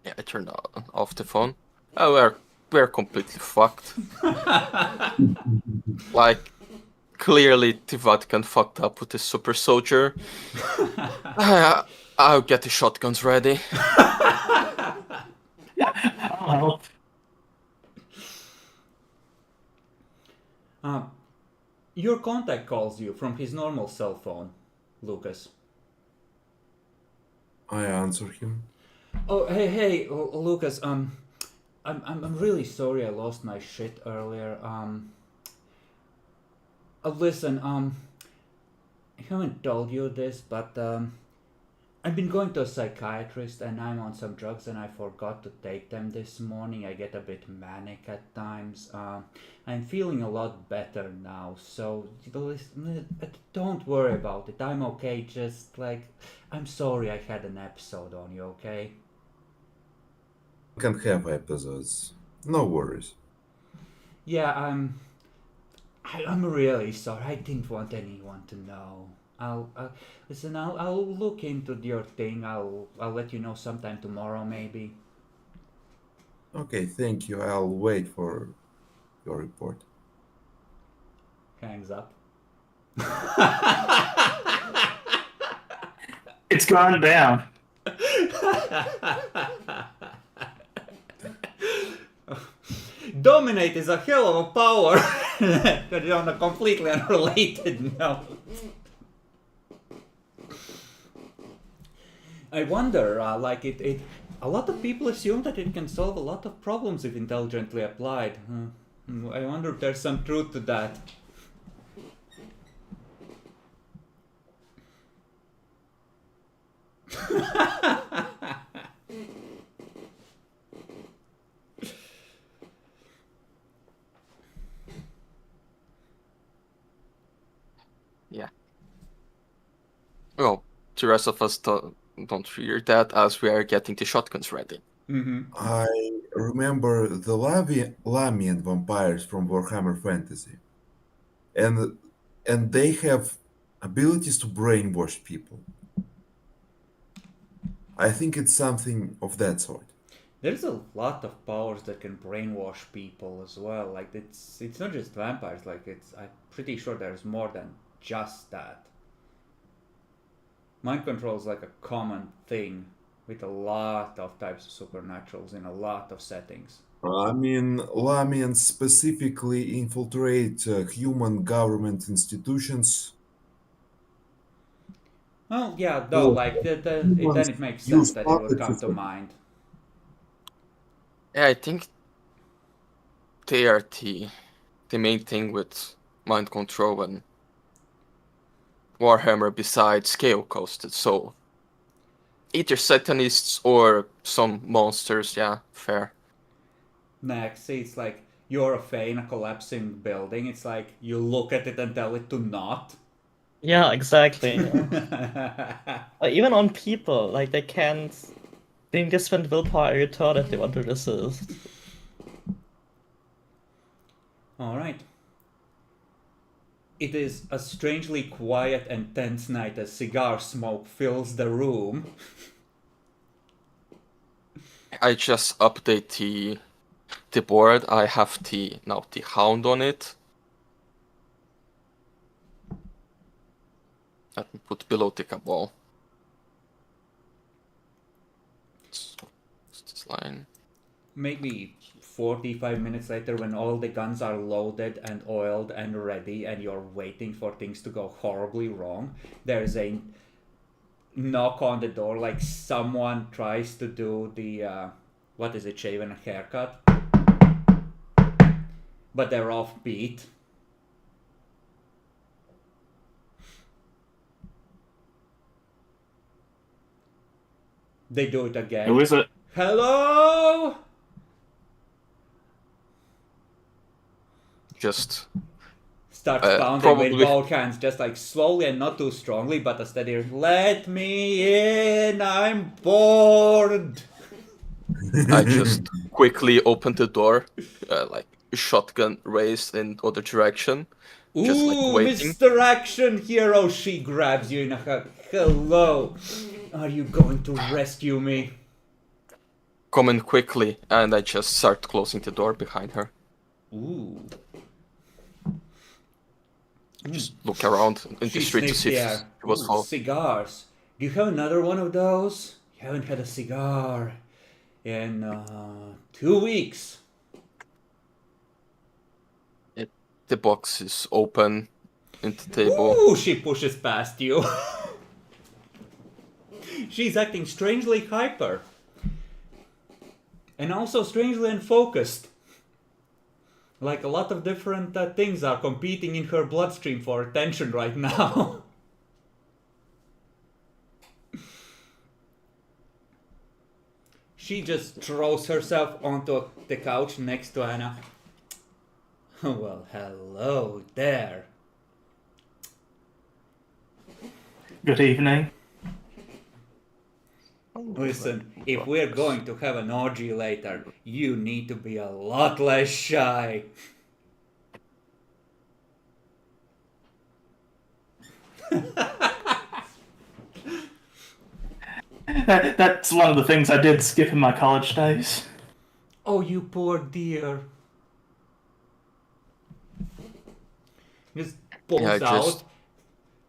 Yeah, I turned off the phone. Oh, we're completely fucked. Like, clearly the Vatican fucked up with the super soldier. I'll get the shotguns ready. I'll help. Your contact calls you from his normal cell phone, Lucas. I answer him. Oh, hey, Lucas. I'm really sorry I lost my shit earlier. Listen. I haven't told you this, but I've been going to a psychiatrist and I'm on some drugs and I forgot to take them this morning. I get a bit manic at times. I'm feeling a lot better now, so don't worry about it. I'm okay. Just like, I'm sorry I had an episode on you. Okay. Can have episodes. No worries. Yeah, I'm really sorry. I didn't want anyone to know. I'll look into your thing. I'll let you know sometime tomorrow, maybe. Okay, thank you. I'll wait for your report. Hangs up. It's gone down. Dominate is a hell of a power. But on a completely unrelated note. I wonder, a lot of people assume that it can solve a lot of problems if intelligently applied. I wonder if there's some truth to that. Yeah. Well, the rest of us don't hear that as we are getting the shotguns ready. I remember the Lamian vampires from Warhammer Fantasy, and they have abilities to brainwash people. I think it's something of that sort. There's a lot of powers that can brainwash people as well. Like it's not just vampires. Like I'm pretty sure there's more than just that. Mind control is like a common thing with a lot of types of supernaturals in a lot of settings. I mean, Lamians specifically infiltrate human government institutions. Well, yeah, though, Well, like humans then it makes sense use that it would puppets come as to well. mind. Yeah, I think they are the main thing with mind control and Warhammer besides Chaos Coast. So either Satanists or some monsters, yeah, fair. Next, it's like you're a Fae in a collapsing building. It's like you look at it and tell it to not. Yeah, exactly. Yeah. Even on people, like they can't. They need to spend willpower every turn if they want to resist. All right. It is a strangely quiet and tense night as cigar smoke fills the room. I just update the board. I have now the hound on it. Let me put below the cabal. It's this line. Maybe 45 minutes later, when all the guns are loaded and oiled and ready, and you're waiting for things to go horribly wrong, there's a knock on the door, like someone tries to do the what is it, shaven a haircut, but they're off beat. They do it again. Who is it? Hello? Just Starts pounding probably with both hands, just like slowly and not too strongly, but a steady. Let me in, I'm bored. I just quickly opened the door, like shotgun raised in other direction, just like Ooh, waiting. Mr. Action Hero, she grabs you in a hug. Hello, are you going to rescue me? Come in quickly, and I just start closing the door behind her. Ooh. Just look around in the She street to sniffs see the if air. it was Ooh, full. cigars. Do you have another one of those? You haven't had a cigar in 2 weeks. The box is open in the table. Ooh, she pushes past you. She's acting strangely hyper. And also strangely unfocused. Like a lot of different things are competing in her bloodstream for attention right now. She just throws herself onto the couch next to Anna. Well, hello there. Good evening. Listen, if we're going to have an orgy later, you need to be a lot less shy. That's one of the things I did skip in my college days. Oh, you poor dear. Just pulls Yeah, out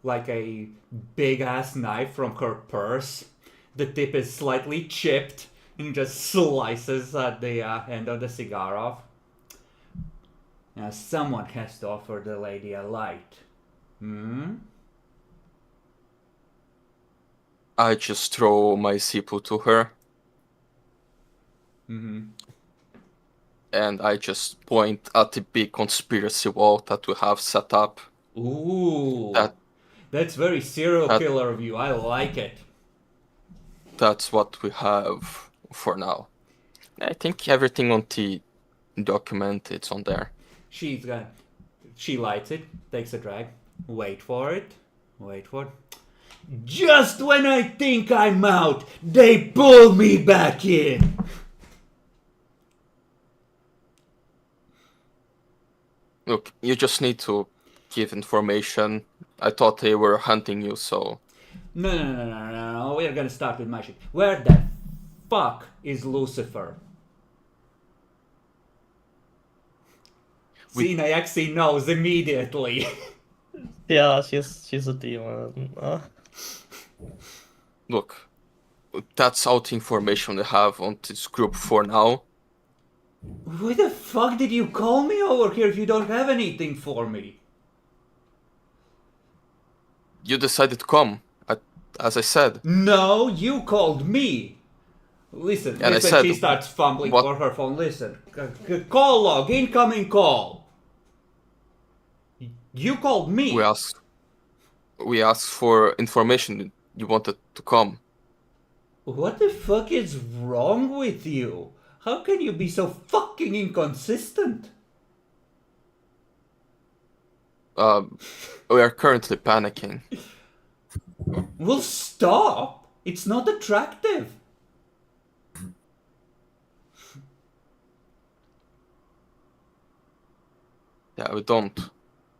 like a big ass knife from her purse. The tip is slightly chipped and just slices at the end of the cigar off. Now, someone has to offer the lady a light. Hmm? I just throw my Sipu to her. Mm-hmm. And I just point at the big conspiracy wall that we have set up. Ooh. That- That's very serial that- killer of you. I like it. That's what we have for now. I think everything on the document, it's on there. She lights it, takes a drag. Wait for it. Just when I think I'm out, they pull me back in. Look, you just need to give information. I thought they were hunting you, so No. We're gonna start with my shit. Where the fuck is Lucifer? We- See, Nyaxi knows immediately. Yeah, she's a demon. look, that's all the information we have on this group for now. Why the fuck did you call me over here if you don't have anything for me? You decided to come, as I said. No, you called me. Listen, And I listen, said, she starts fumbling what- for her phone. Listen, call log, incoming call. You called me. We asked for information. You wanted to come. What the fuck is wrong with you? How can you be so fucking inconsistent? We are currently panicking. Well, stop. It's not attractive. Yeah, we don't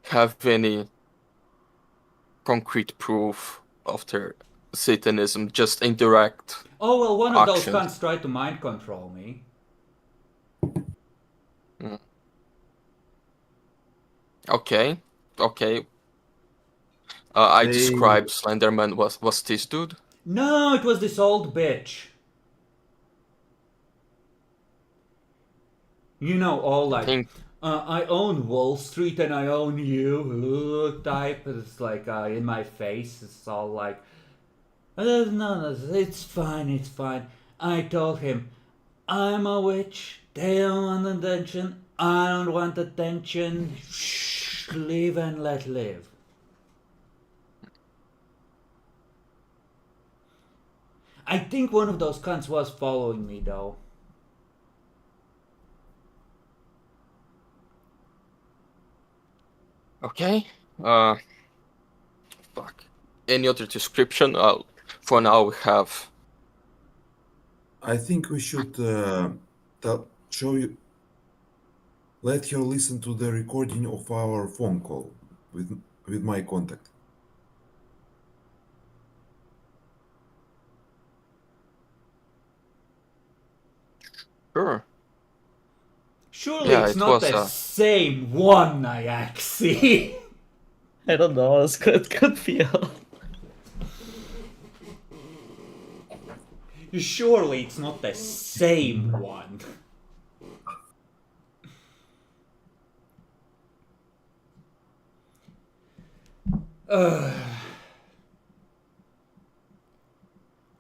have any concrete proof of their Satanism, just indirect. Oh, well, one of those Actions. cunts tried to mind control me. Okay. I They- described Slenderman was this dude. No, it was this old bitch. You know, all like, think- I own Wall Street and I own you type. It's like in my face. It's all like, no, it's fine. I told him, I'm a witch. They don't want attention. I don't want attention. Shh, live and let live. I think one of those cunts was following me though. Okay. Fuck. Any other description? For now we have. I think we should show you. Let her listen to the recording of our phone call with my contact. Sure. Surely Yeah, it's it not was, the same one, Nyaxi. I don't know, it could be. Surely it's not the same one.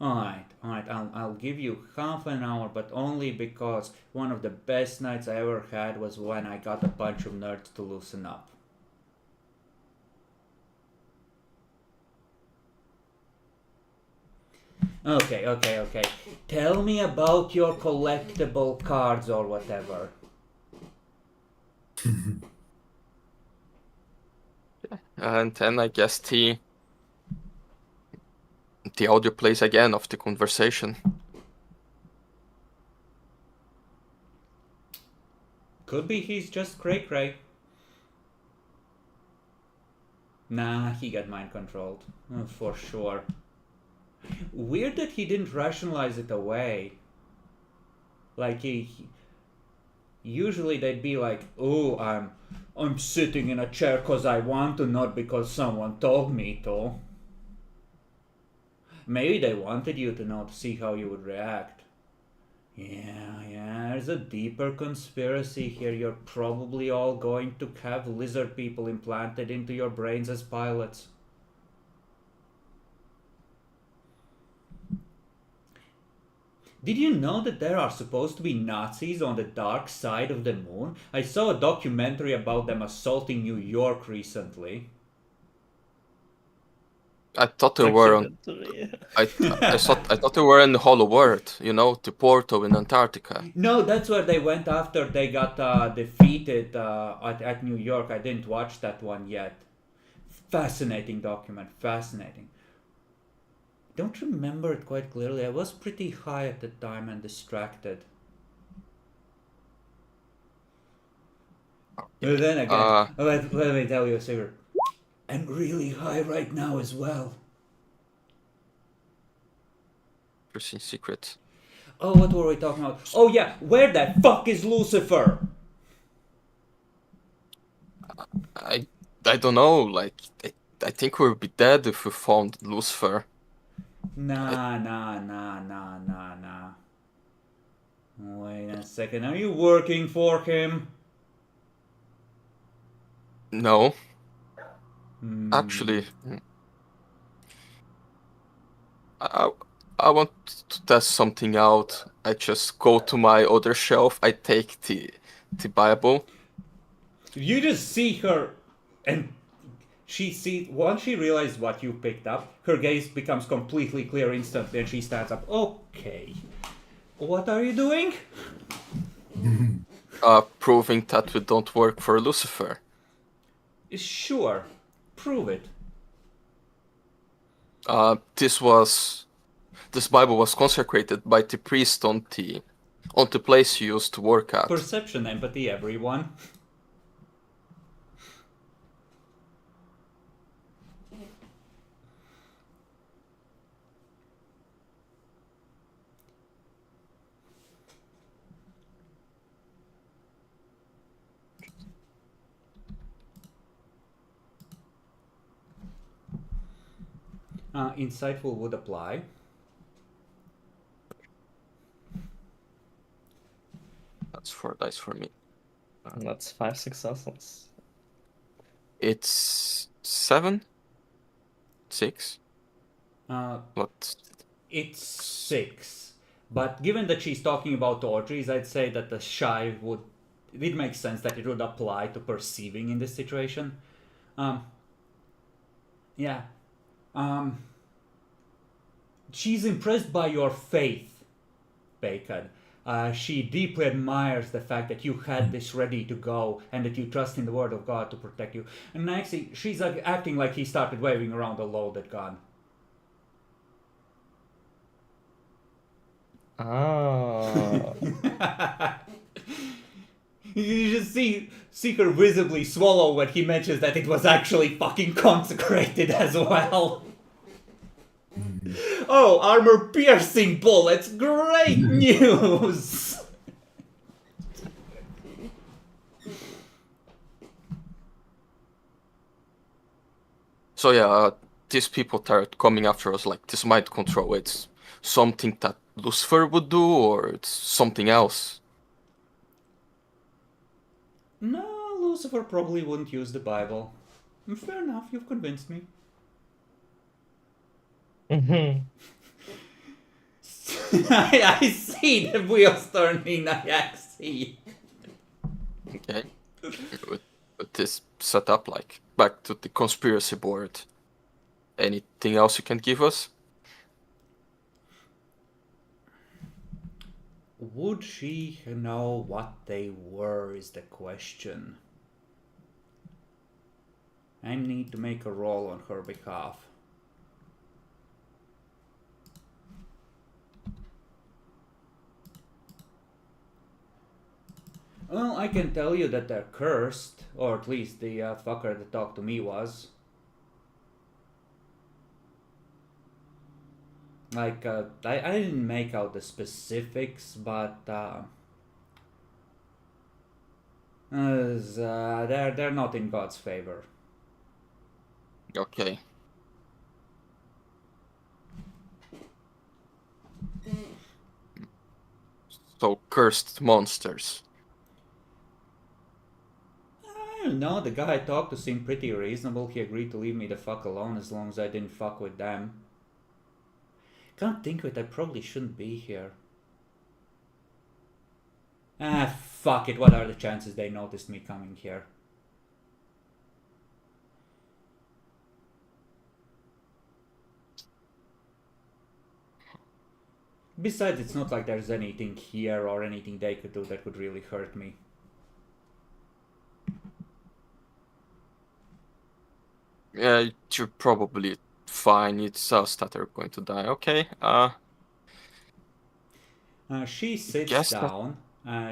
Alright, I'll give you half an hour, but only because one of the best nights I ever had was when I got a bunch of nerds to loosen up. Okay. Tell me about your collectible cards or whatever. And then I guess the audio plays again of the conversation. Could be he's just cray-cray. Nah, he got mind controlled. For sure. Weird that he didn't rationalize it away. Like usually they'd be like, "Oh, I'm sitting in a chair cause I want to, not because someone told me to." Maybe they wanted you to know to see how you would react. Yeah, there's a deeper conspiracy here. You're probably all going to have lizard people implanted into your brains as pilots. Did you know that there are supposed to be Nazis on the dark side of the moon? I saw a documentary about them assaulting New York recently. I thought they were on. I thought they were in the Hollow Earth. You know, the portal in Antarctica. No, that's where they went after they got defeated at New York. I didn't watch that one yet. Fascinating document, fascinating. Don't remember it quite clearly. I was pretty high at the time and distracted. But then again, Uh, let me tell you a secret. I'm really high right now as well. interesting secret. Oh, what were we talking about? Oh yeah, where the fuck is Lucifer? I I don't know. Like I think we'll be dead if we found Lucifer. Nah. Wait a second, are you working for him? No, Hmm. actually, I I want to test something out. I just go to my other shelf. I take the Bible. You just see her, and once she realizes what you picked up, her gaze becomes completely clear instantly, and she stands up. Okay, what are you doing? Proving that we don't work for Lucifer. Sure, prove it. This Bible was consecrated by the priest on the place he used to work at. Perception, empathy, everyone. Insightful would apply. That's 4 dice for me. And that's 5 successes. It's 7, 6. What? It's 6. But given that she's talking about orgies, I'd say that the shy would... It makes sense that it would apply to perceiving in this situation. Yeah. She's impressed by your faith, Bacon. She deeply admires the fact that you had this ready to go and that you trust in the word of God to protect you. And actually, she's acting like he started waving around a loaded gun. Oh. You just see her visibly swallow when he mentions that it was actually fucking consecrated as well. Oh, armor-piercing bullets! Great news! So yeah, these people started coming after us like this mind control. It's something that Lucifer would do, or it's something else. No, Lucifer probably wouldn't use the Bible. Fair enough, you've convinced me. Mm-hmm. I see the wheels turning, I see. Okay. With this set up, like back to the conspiracy board. Anything else you can give us? Would she know what they were is the question. I need to make a roll on her behalf. Well, I can tell you that they're cursed, or at least the fucker that talked to me was. Like, I didn't make out the specifics, but they're not in God's favor. Okay. So cursed monsters. I don't know, the guy I talked to seemed pretty reasonable. He agreed to leave me the fuck alone as long as I didn't fuck with them. Can't think of it, I probably shouldn't be here. Ah, fuck it, what are the chances they noticed me coming here? Besides, it's not like there's anything here or anything they could do that could really hurt me. Yeah, you're probably fine. It's us that are going to die. Okay. She sits Guess not. down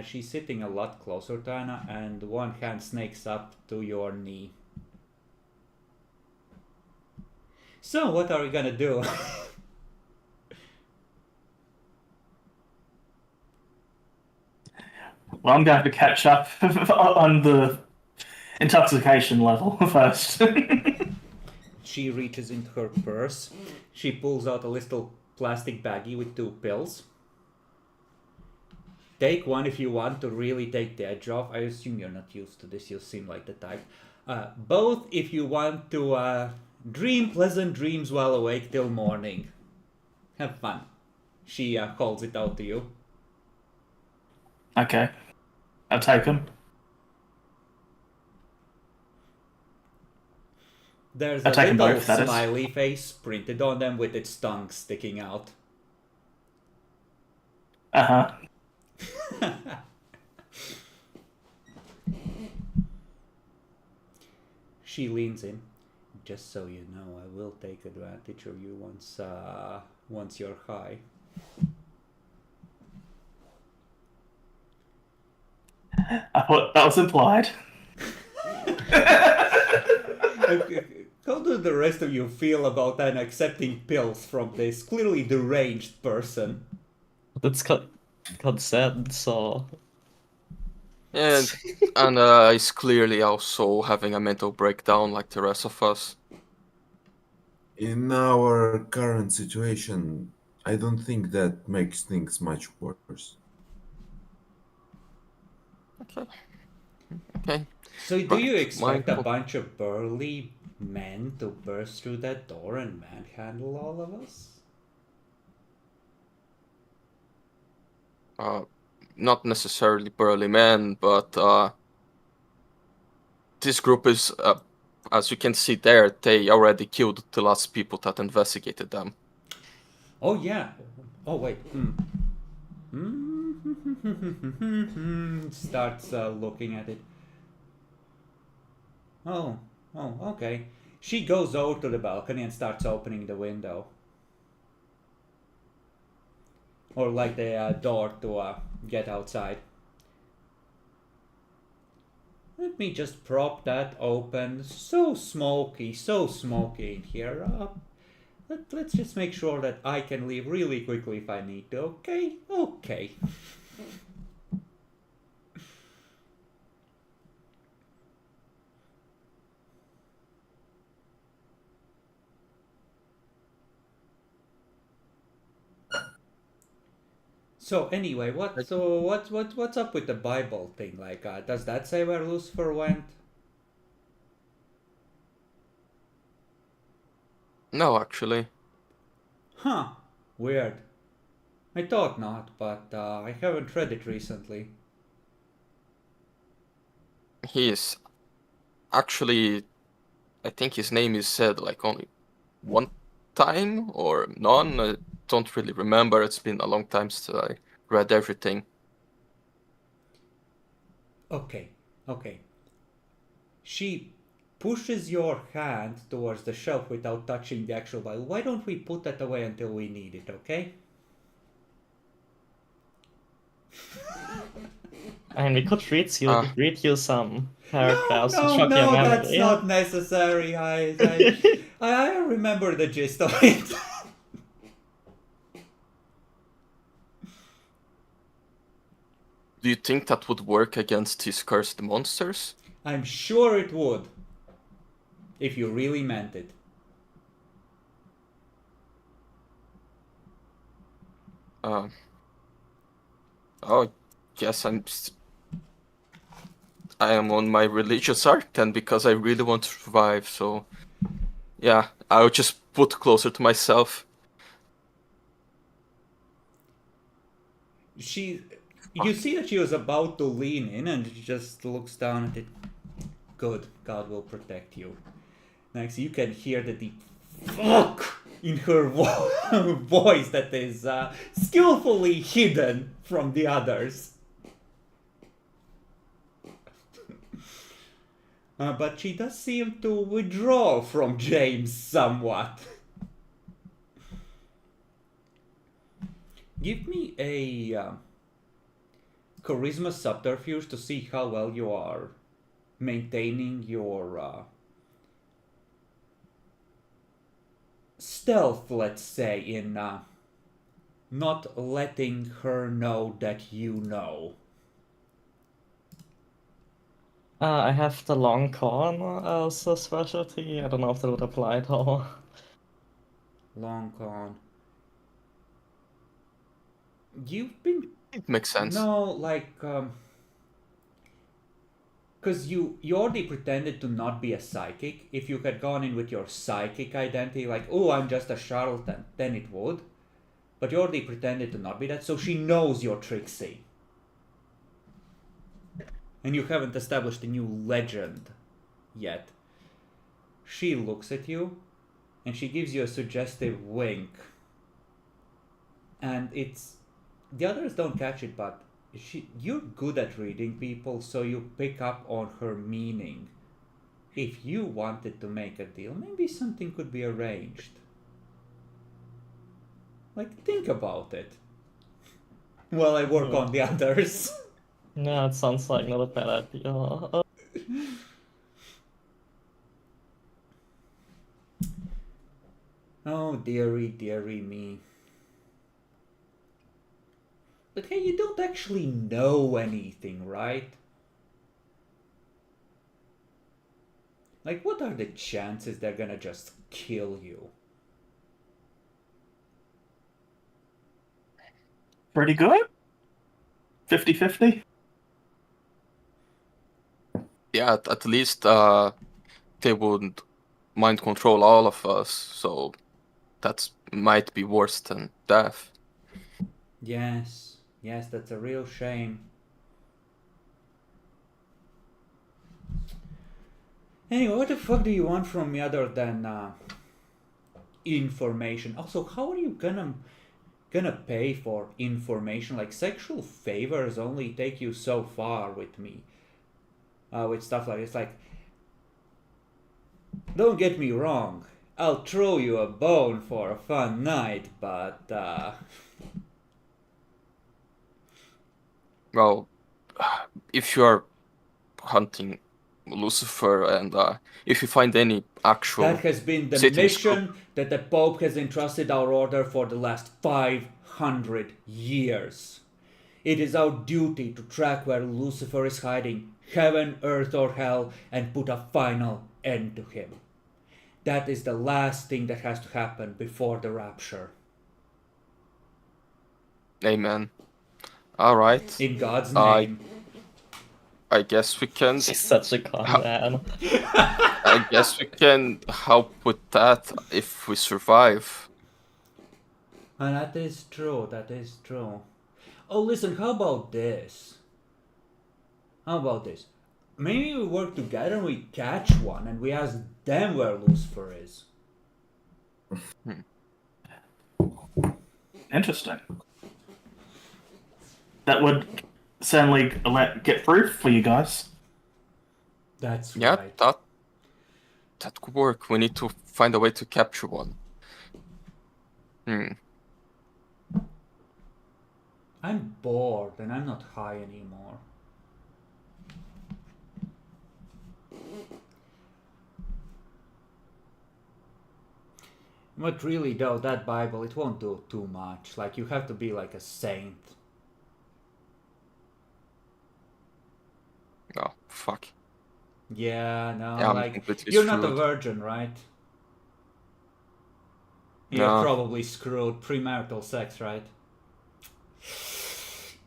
She's sitting a lot closer to Anna, and one hand snakes up to your knee. So, what are we gonna do? Well, I'm going to catch up on the intoxication level first. She reaches into her purse. She pulls out a little plastic baggie with 2 pills. Take one if you want to really take the edge off. I assume you're not used to this. You seem like the type. Both if you want to dream pleasant dreams while awake till morning. Have fun. She holds it out to you. Okay. I'll take them. There's I'll a take 'em little both, that is. smiley face printed on them with its tongue sticking out. Uh-huh. She leans in. Just so you know, I will take advantage of you once you're high. I thought that was implied. How do the rest of you feel about an accepting pills from this clearly deranged person? That's consent, so And Anna is clearly also having a mental breakdown like the rest of us. In our current situation, I don't think that makes things much worse. Okay. So do Right, you expect a Michael. bunch of burly men to burst through that door and manhandle all of us? Not necessarily burly men, but this group is, as you can see there, they already killed the last people that investigated them. Oh yeah. Oh wait. Starts looking at it. Oh, okay. She goes over to the balcony and starts opening the window. Or like the door to get outside. Let me just prop that open. So smoky in here. Let's just make sure that I can leave really quickly if I need to, okay? Okay. So anyway, what's up with the Bible thing? Like, does that say where Lucifer went? No, actually. Huh. Weird. I thought not, but I haven't read it recently. He is actually, I think his name is said like only one time or none. I don't really remember. It's been a long time since I read everything. Okay. She pushes your hand towards the shelf without touching the actual Bible. Why don't we put that away until we need it, okay? and we could read you some paragraphs to No, shock your memory. that's not necessary. I remember the gist of it. Do you think that would work against his cursed monsters? I'm sure it would. If you really meant it. Oh, yes, I am on my religious arc then because I really want to survive, so yeah, I'll just put closer to myself. You see that she was about to lean in and she just looks down at it. Good, God will protect you. Next, you can hear the deep fuck in her voice that is skillfully hidden from the others. But she does seem to withdraw from James somewhat. Give me a charisma subterfuge to see how well you are maintaining your stealth, let's say, in not letting her know that you know. I have the long con as a specialty. I don't know if that would apply at all. Long con. You've been It makes sense. no like because you already pretended to not be a psychic. If you had gone in with your psychic identity, like, oh, I'm just a charlatan, then it would. But you already pretended to not be that, so she knows you're Trixie. And you haven't established a new legend yet. She looks at you, and she gives you a suggestive wink. And it's... The others don't catch it, but you're good at reading people, so you pick up on her meaning. If you wanted to make a deal, maybe something could be arranged. Like, think about it. While I work on the others. Yeah, it sounds like not a bad idea. Oh, dearie me. But hey, you don't actually know anything, right? Like, what are the chances they're gonna just kill you? Pretty good. 50-50. Yeah, at least they wouldn't mind control all of us, so that might be worse than death. Yes, that's a real shame. Anyway, what the fuck do you want from me other than information? Also, how are you gonna pay for information? Like, sexual favors only take you so far with me. With stuff like this. Like, don't get me wrong, I'll throw you a bone for a fun night, but Well, if you are hunting Lucifer and if you find any actual that has been the Satan's mission that the Pope has entrusted our order for the last 500 years. It is our duty to track where Lucifer is hiding, heaven, earth, or hell, and put a final end to him. That is the last thing that has to happen before the rapture. Amen. All right. In God's name. I guess we can. She's such a con man. I guess we can help with that if we survive. And that is true. Oh, listen, how about this? Maybe we work together and we catch one and we ask them where Lucifer is. Interesting. That would certainly get proof for you guys. That's Yeah, right. that could work. We need to find a way to capture one. I'm bored and I'm not high anymore. But really though, that Bible, it won't do too much. Like, you have to be like a saint. Oh, fuck. Yeah, no, Yeah, I'm like, completely you're not a screwed. virgin, right? You're No. probably screwed. Premarital sex, right?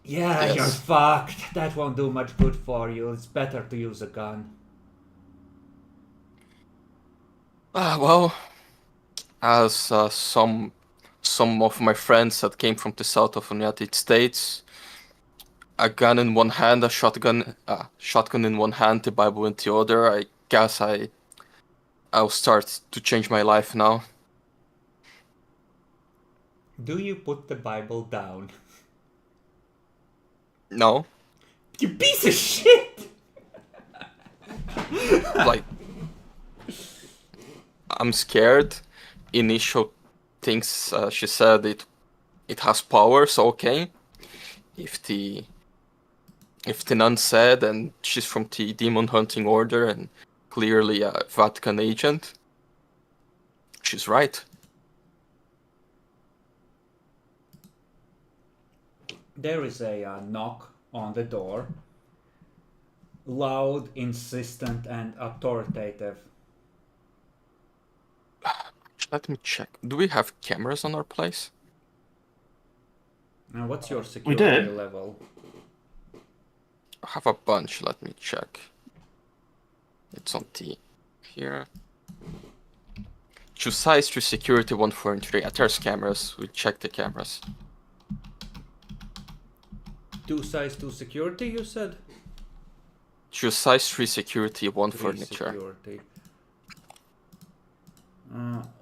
Yeah, Yes. you're fucked. That won't do much good for you. It's better to use a gun. Well, as some of my friends that came from the south of the United States, a gun in one hand, a shotgun in one hand, the Bible in the other. I guess I'll start to change my life now. Do you put the Bible down? No, You piece of shit! like I'm scared. Initial things she said it has power, so okay. If the If the nun said, and she's from the Demon Hunting Order and clearly a Vatican agent, she's right. There is a knock on the door. Loud, insistent, and authoritative. Let me check. Do we have cameras on our place? Now, what's your We security did. level? I have a bunch. Let me check. It's on T. Here. Choose size, choose security, 143. There's cameras. We check the cameras. 2 size, 2 security, you said? Choose size, 3 security, 1 3 furniture. security.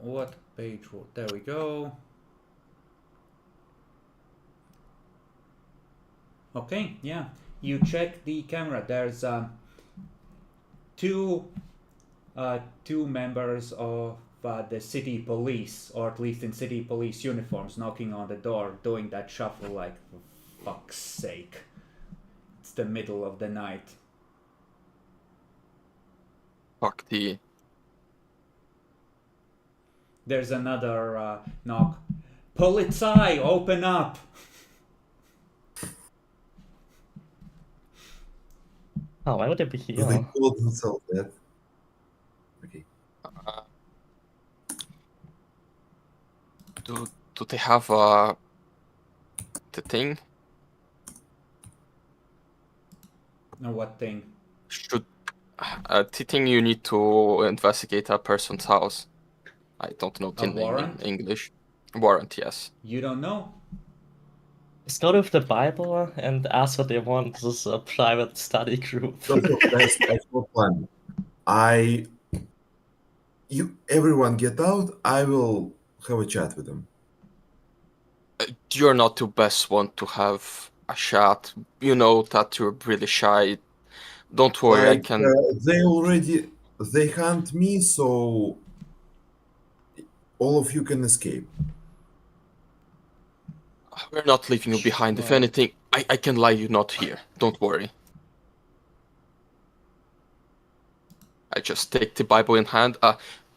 What page? There we go. Okay, yeah. You check the camera. There's two members of the city police, or at least in city police uniforms, knocking on the door, doing that shuffle like, for fuck's sake. It's the middle of the night. Fuck the... There's another knock. Polizei, open up! Oh, why would it be Do they here? call themselves that? Okay. Do they have the thing? No, what thing? Should the thing you need to investigate a person's house? I don't know the A name in warrant? English. Warrant, yes. You don't know? Just go to the Bible and ask what they want. This is a private study group. So guys, I have a plan. Everyone get out. I will have a chat with them. You're not the best one to have a chat. You know that you're really shy. Don't worry, I can... They hunt me, so all of you can escape. We're not leaving you behind. If Well- anything, I can lie you not here. Don't worry. I just take the Bible in hand.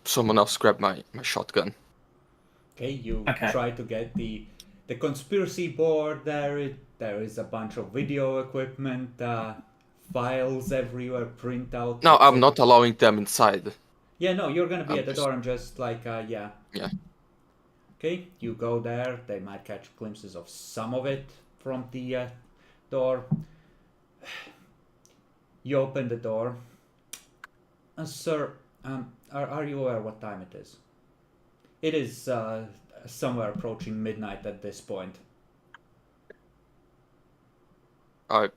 Someone else grab my shotgun. Okay, you Okay. try to get the conspiracy board there. There is a bunch of video equipment, files everywhere, printouts. No, I'm etc. not allowing them inside. Yeah, no, you're gonna be I'm at the just- door and just like, yeah. Yeah. Okay, you go there. They might catch glimpses of some of it from the door. You open the door. Sir, are you aware what time it is? It is somewhere approaching midnight at this point. I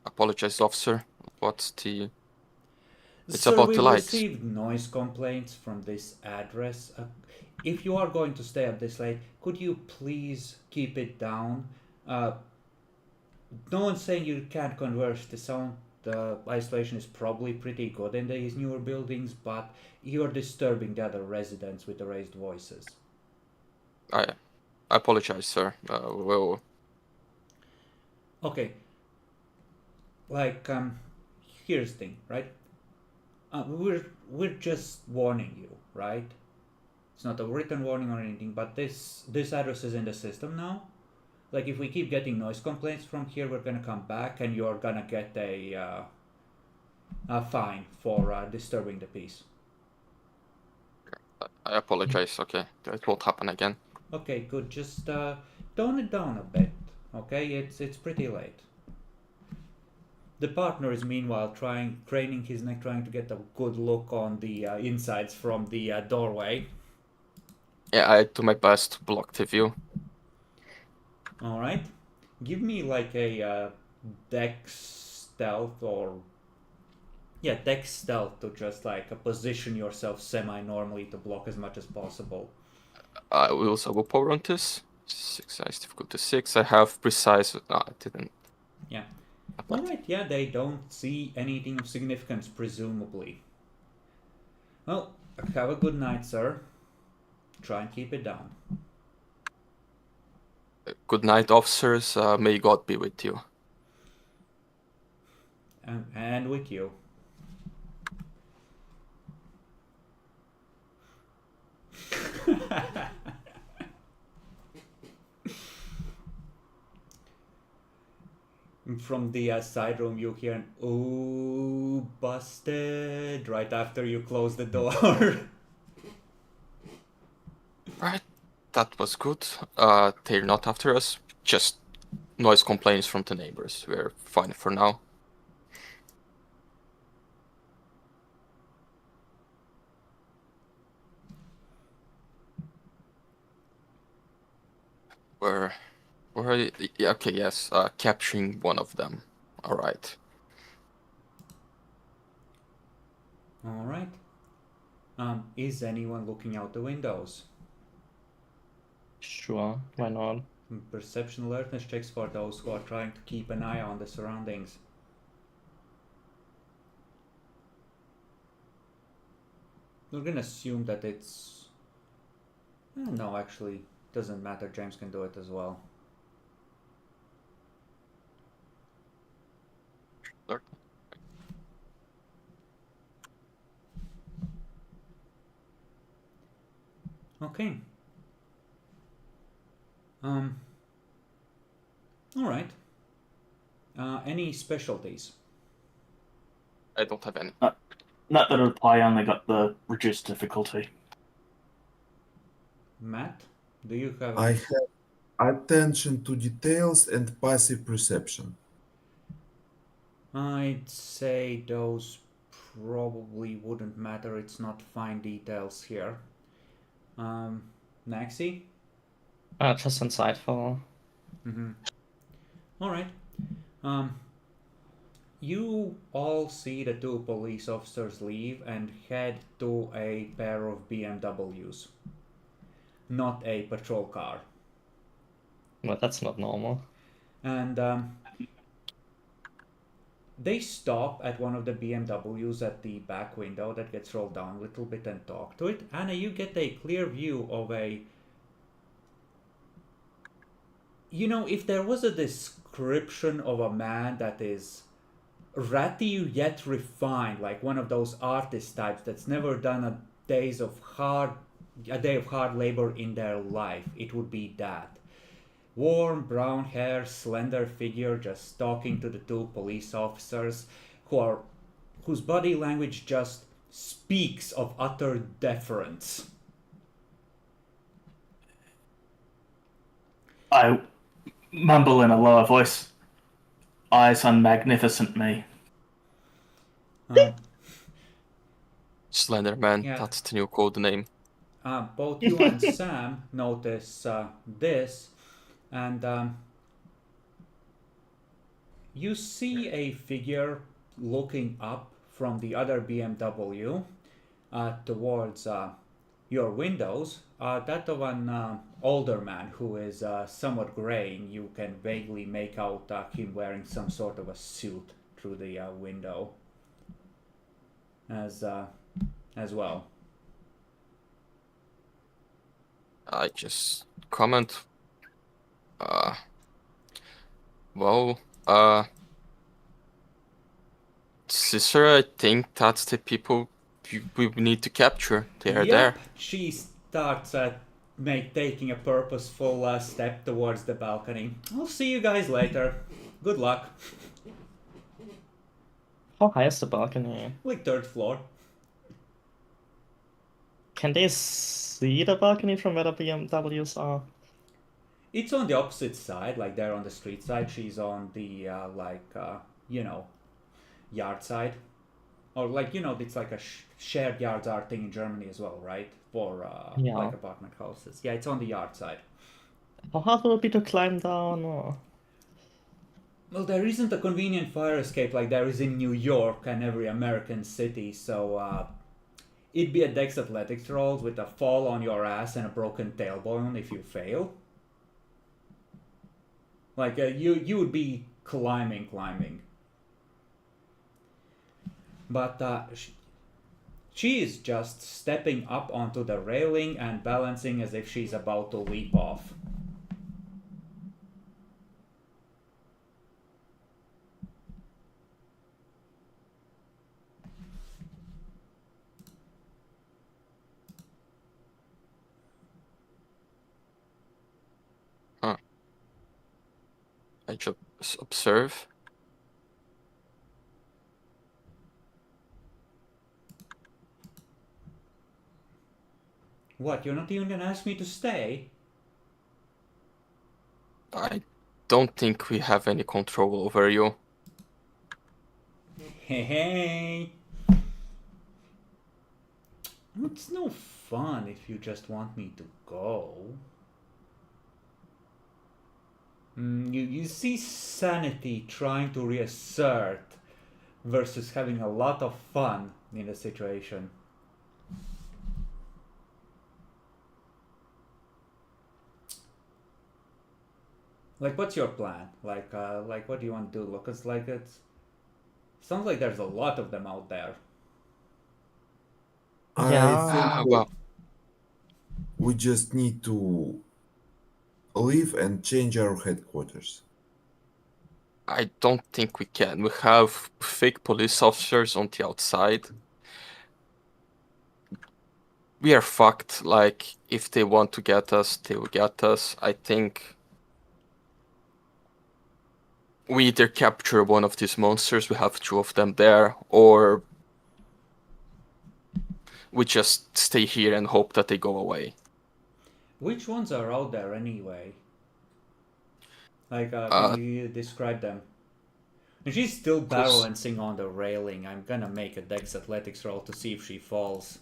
apologize, officer. What's the... It's Sir, about we the lights. received noise complaints from this address. If you are going to stay up this late, could you please keep it down? No one's saying you can't converse. The sound isolation is probably pretty good in these newer buildings, but you're disturbing the other residents with the raised voices. I apologize, sir. Well, Okay. Like, here's the thing, right? We're just warning you, right? It's not a written warning or anything, but this address is in the system now. Like, if we keep getting noise complaints from here, we're gonna come back and you're gonna get a fine for disturbing the peace. I apologize. Okay, it won't happen again. Okay, good. Just tone it down a bit. Okay, it's pretty late. The partner is meanwhile craning his neck, trying to get a good look on the insides from the doorway. Yeah, I do my best to block the view. All right, give me like a dex stealth dex stealth to just like position yourself semi-normally to block as much as possible. I will also go power on this. 6 size difficulty 6. I have precise. No, I didn't. Yeah. apply. All right. Yeah, they don't see anything of significance, presumably. Well, have a good night, sir. Try and keep it down. Good night, officers. May God be with you. and with you. From the side room, you hear an "Ooh, busted" right after you close the door. Right, that was good. They're not after us. Just noise complaints from the neighbors. We're fine for now. We're yeah, okay, yes, capturing one of them. All right. All right. Is anyone looking out the windows? Sure, why not? Perception alertness checks for those who are trying to keep an eye on the surroundings. We're gonna assume that it's... no, actually, doesn't matter. James can do it as well. Alert. Okay. All right. Any specialties? I don't have any. Not that I only got the reduced difficulty. Matt, do you have? I have attention to details and passive perception. I'd say those probably wouldn't matter. It's not fine details here. Naxi? Just insightful. Mm-hmm. All right. You all see the two police officers leave and head to a pair of BMWs, not a patrol car. Well, that's not normal. And they stop at one of the BMWs at the back window that gets rolled down a little bit and talk to it. Anna, you get a clear view of a... You know, if there was a description of a man that is ratty yet refined, like one of those artist types that's never done a day of hard labor in their life, it would be that. Warm brown hair, slender figure, just talking to the two police officers whose body language just speaks of utter deference. I mumble in a lower voice. Eyes on magnificent me. Slenderman, Yeah. that's the new code name. Both you and Sam notice this, and you see a figure looking up from the other BMW towards your windows. That of an older man who is somewhat graying. You can vaguely make out him wearing some sort of a suit through the window as well. I just comment. Well, sister, I think that's the people we need to capture. They are there. She starts taking a purposeful step towards the balcony. I'll see you guys later. Good luck. How high is the balcony? Like third floor. Can they see the balcony from where the BMWs are? It's on the opposite side, like they're on the street side. She's on the yard side, or it's like a shared yards are thing in Germany as well, right? For Yeah. like apartment houses. Yeah, it's on the yard side. How hard will it be to climb down? Or... Well, there isn't a convenient fire escape like there is in New York and every American city, so it'd be a Dex Athletics roll with a fall on your ass and a broken tailbone if you fail. Like you would be climbing. But she is just stepping up onto the railing and balancing as if she's about to leap off. I just observe. What, you're not even gonna ask me to stay? I don't think we have any control over you. Hey. It's no fun if you just want me to go. You see sanity trying to reassert versus having a lot of fun in the situation. Like, what's your plan? Like, what do you want to do? Because, like, sounds like there's a lot of them out there. I think Ah, well, we just need to leave and change our headquarters. I don't think we can. We have fake police officers on the outside. We are fucked. Like, if they want to get us, they will get us. I think we either capture one of these monsters, we have 2 of them there, or we just stay here and hope that they go away. Which ones are out there anyway? Like, Uh, can you describe them? And she's still Close. balancing on the railing. I'm gonna make a Dex Athletics roll to see if she falls.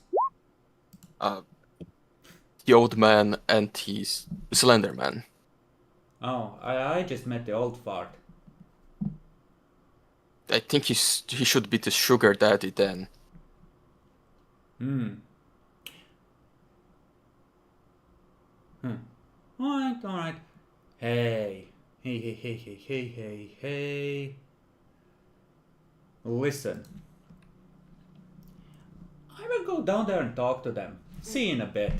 The old man and his slender man. Oh, I just met the old fart. I think he should be the sugar daddy then. Alright. Hey. Hey. Listen. I will go down there and talk to them. See you in a bit.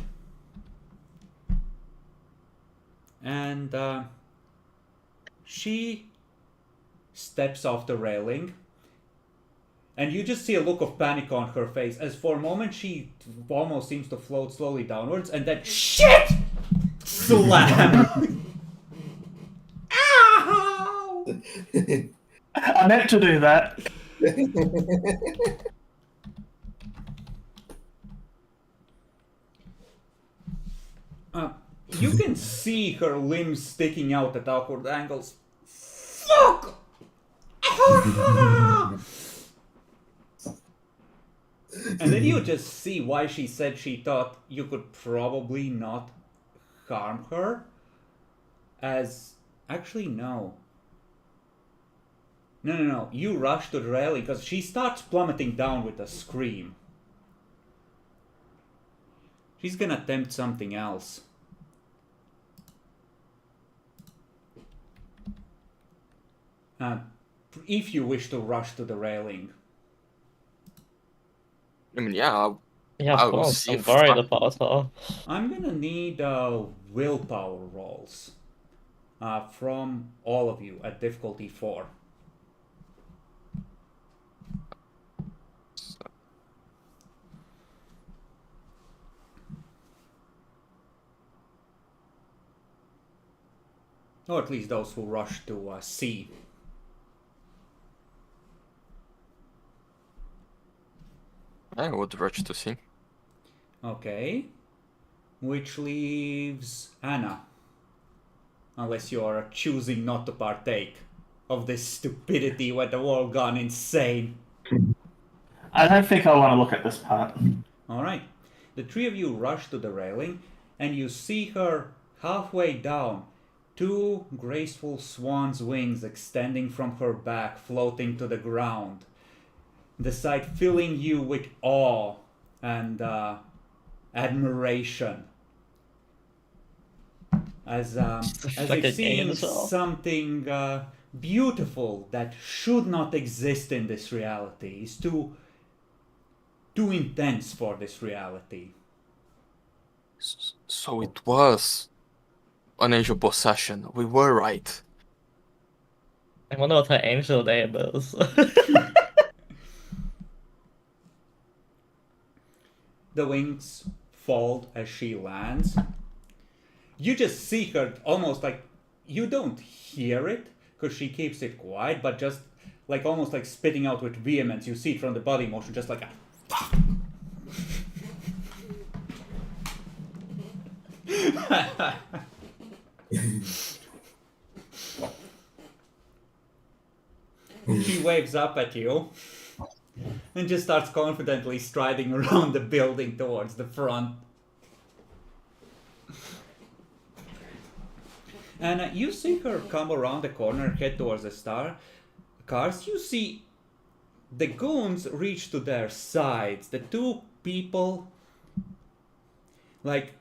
And, she steps off the railing. And you just see a look of panic on her face as for a moment she almost seems to float slowly downwards and then SHIT! Slam! Ow! I meant to do that. You can see her limbs sticking out at awkward angles. Fuck! And then you just see why she said she thought you could probably not harm her. As actually no. No. You rush to the railing because she starts plummeting down with a scream. She's gonna attempt something else. If you wish to rush to the railing. I mean, yeah, Yeah, I of will course. see I'm if worried I- about her. I'm gonna need willpower rolls from all of you at difficulty 4. Or at least those who rush to see. I would rush to see. Okay. Which leaves Anna. Unless you're choosing not to partake of this stupidity when the world gone insane. I don't think I want to look at this part. Alright. The 3 of you rush to the railing and you see her halfway down. 2 graceful swan's wings extending from her back, floating to the ground. The sight filling you with awe and admiration. As Like they've a seen dinosaur. something beautiful that should not exist in this reality. Is too intense for this reality. So it was an angel possession. We were right. I wonder what her angel name is. The wings fold as she lands. You just see her almost like you don't hear it, because she keeps it quiet, but just like almost like spitting out with vehemence. You see it from the body motion, just like a. She waves up at you and just starts confidently striding around the building towards the front. And you see her come around the corner, head towards the cars. You see the goons reach to their sides. The two people, like,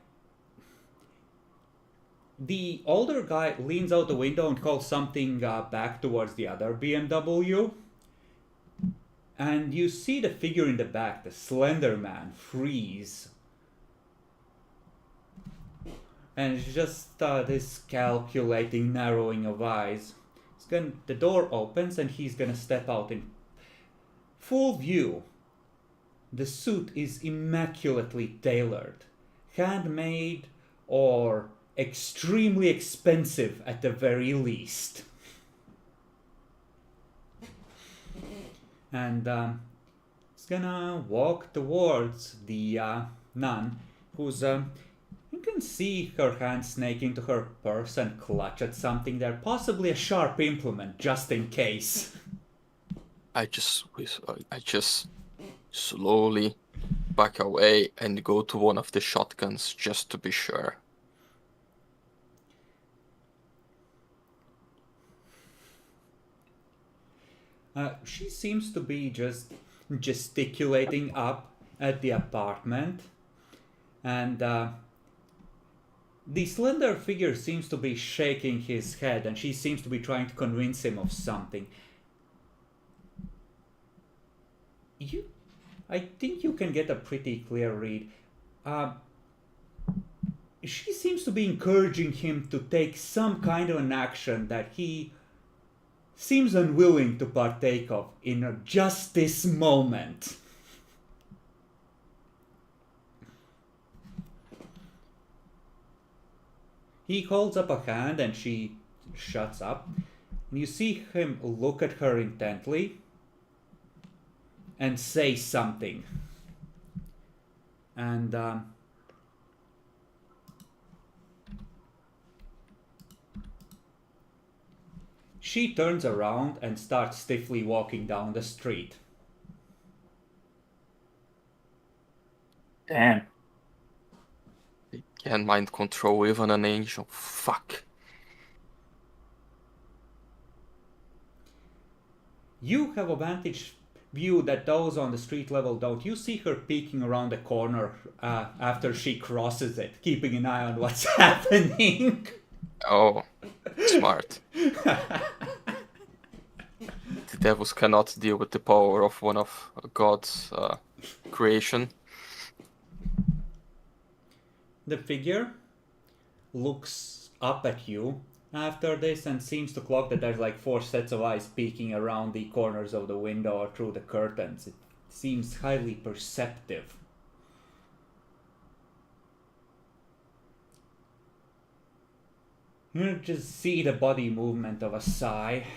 the older guy leans out the window and calls something back towards the other BMW. And you see the figure in the back, the slender man, freeze. And it's just this calculating narrowing of eyes. The door opens and he's gonna step out in full view. The suit is immaculately tailored, handmade or extremely expensive at the very least. And he's gonna walk towards the nun, who's you can see her hand snake into her purse and clutch at something there, possibly a sharp implement, just in case. I just slowly back away and go to one of the shotguns just to be sure. She seems to be just gesticulating up at the apartment, and the slender figure seems to be shaking his head, and she seems to be trying to convince him of something. I think you can get a pretty clear read. She seems to be encouraging him to take some kind of an action that he seems unwilling to partake of in just this moment. He holds up a hand and she shuts up. And you see him look at her intently and say something. And she turns around and starts stiffly walking down the street. Damn. They can mind control even an angel. Fuck. You have a vantage view that those on the street level don't. You see her peeking around the corner after she crosses it, keeping an eye on what's happening. Oh, smart. The devils cannot deal with the power of one of God's creation. The figure looks up at you after this and seems to clock that there's like 4 sets of eyes peeking around the corners of the window or through the curtains. It seems highly perceptive. You just see the body movement of a sigh.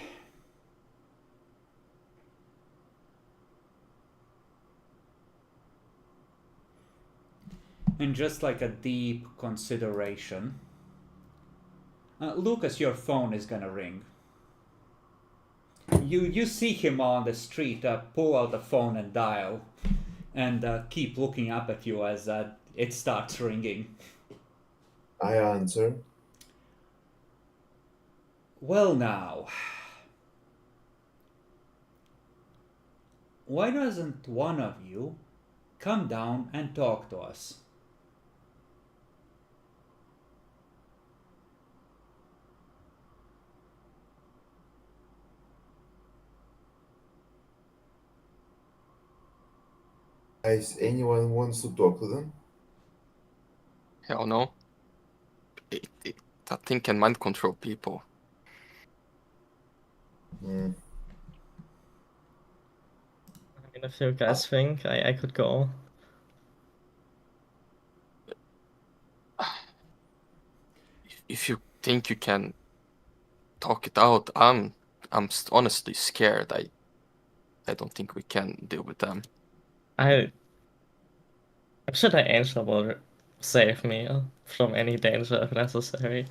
And just like a deep consideration. Lucas, your phone is gonna ring. You see him on the street pull out the phone and dial. And keep looking up at you as it starts ringing. I answer. Well now. Why doesn't one of you come down and talk to us? Guys, anyone wants to talk to them? Hell no. That thing can mind control people. I mean, if you guys think I could go. If you think you can talk it out. Honestly scared. I don't think we can deal with them. I'm sure the angel will save me from any danger if necessary.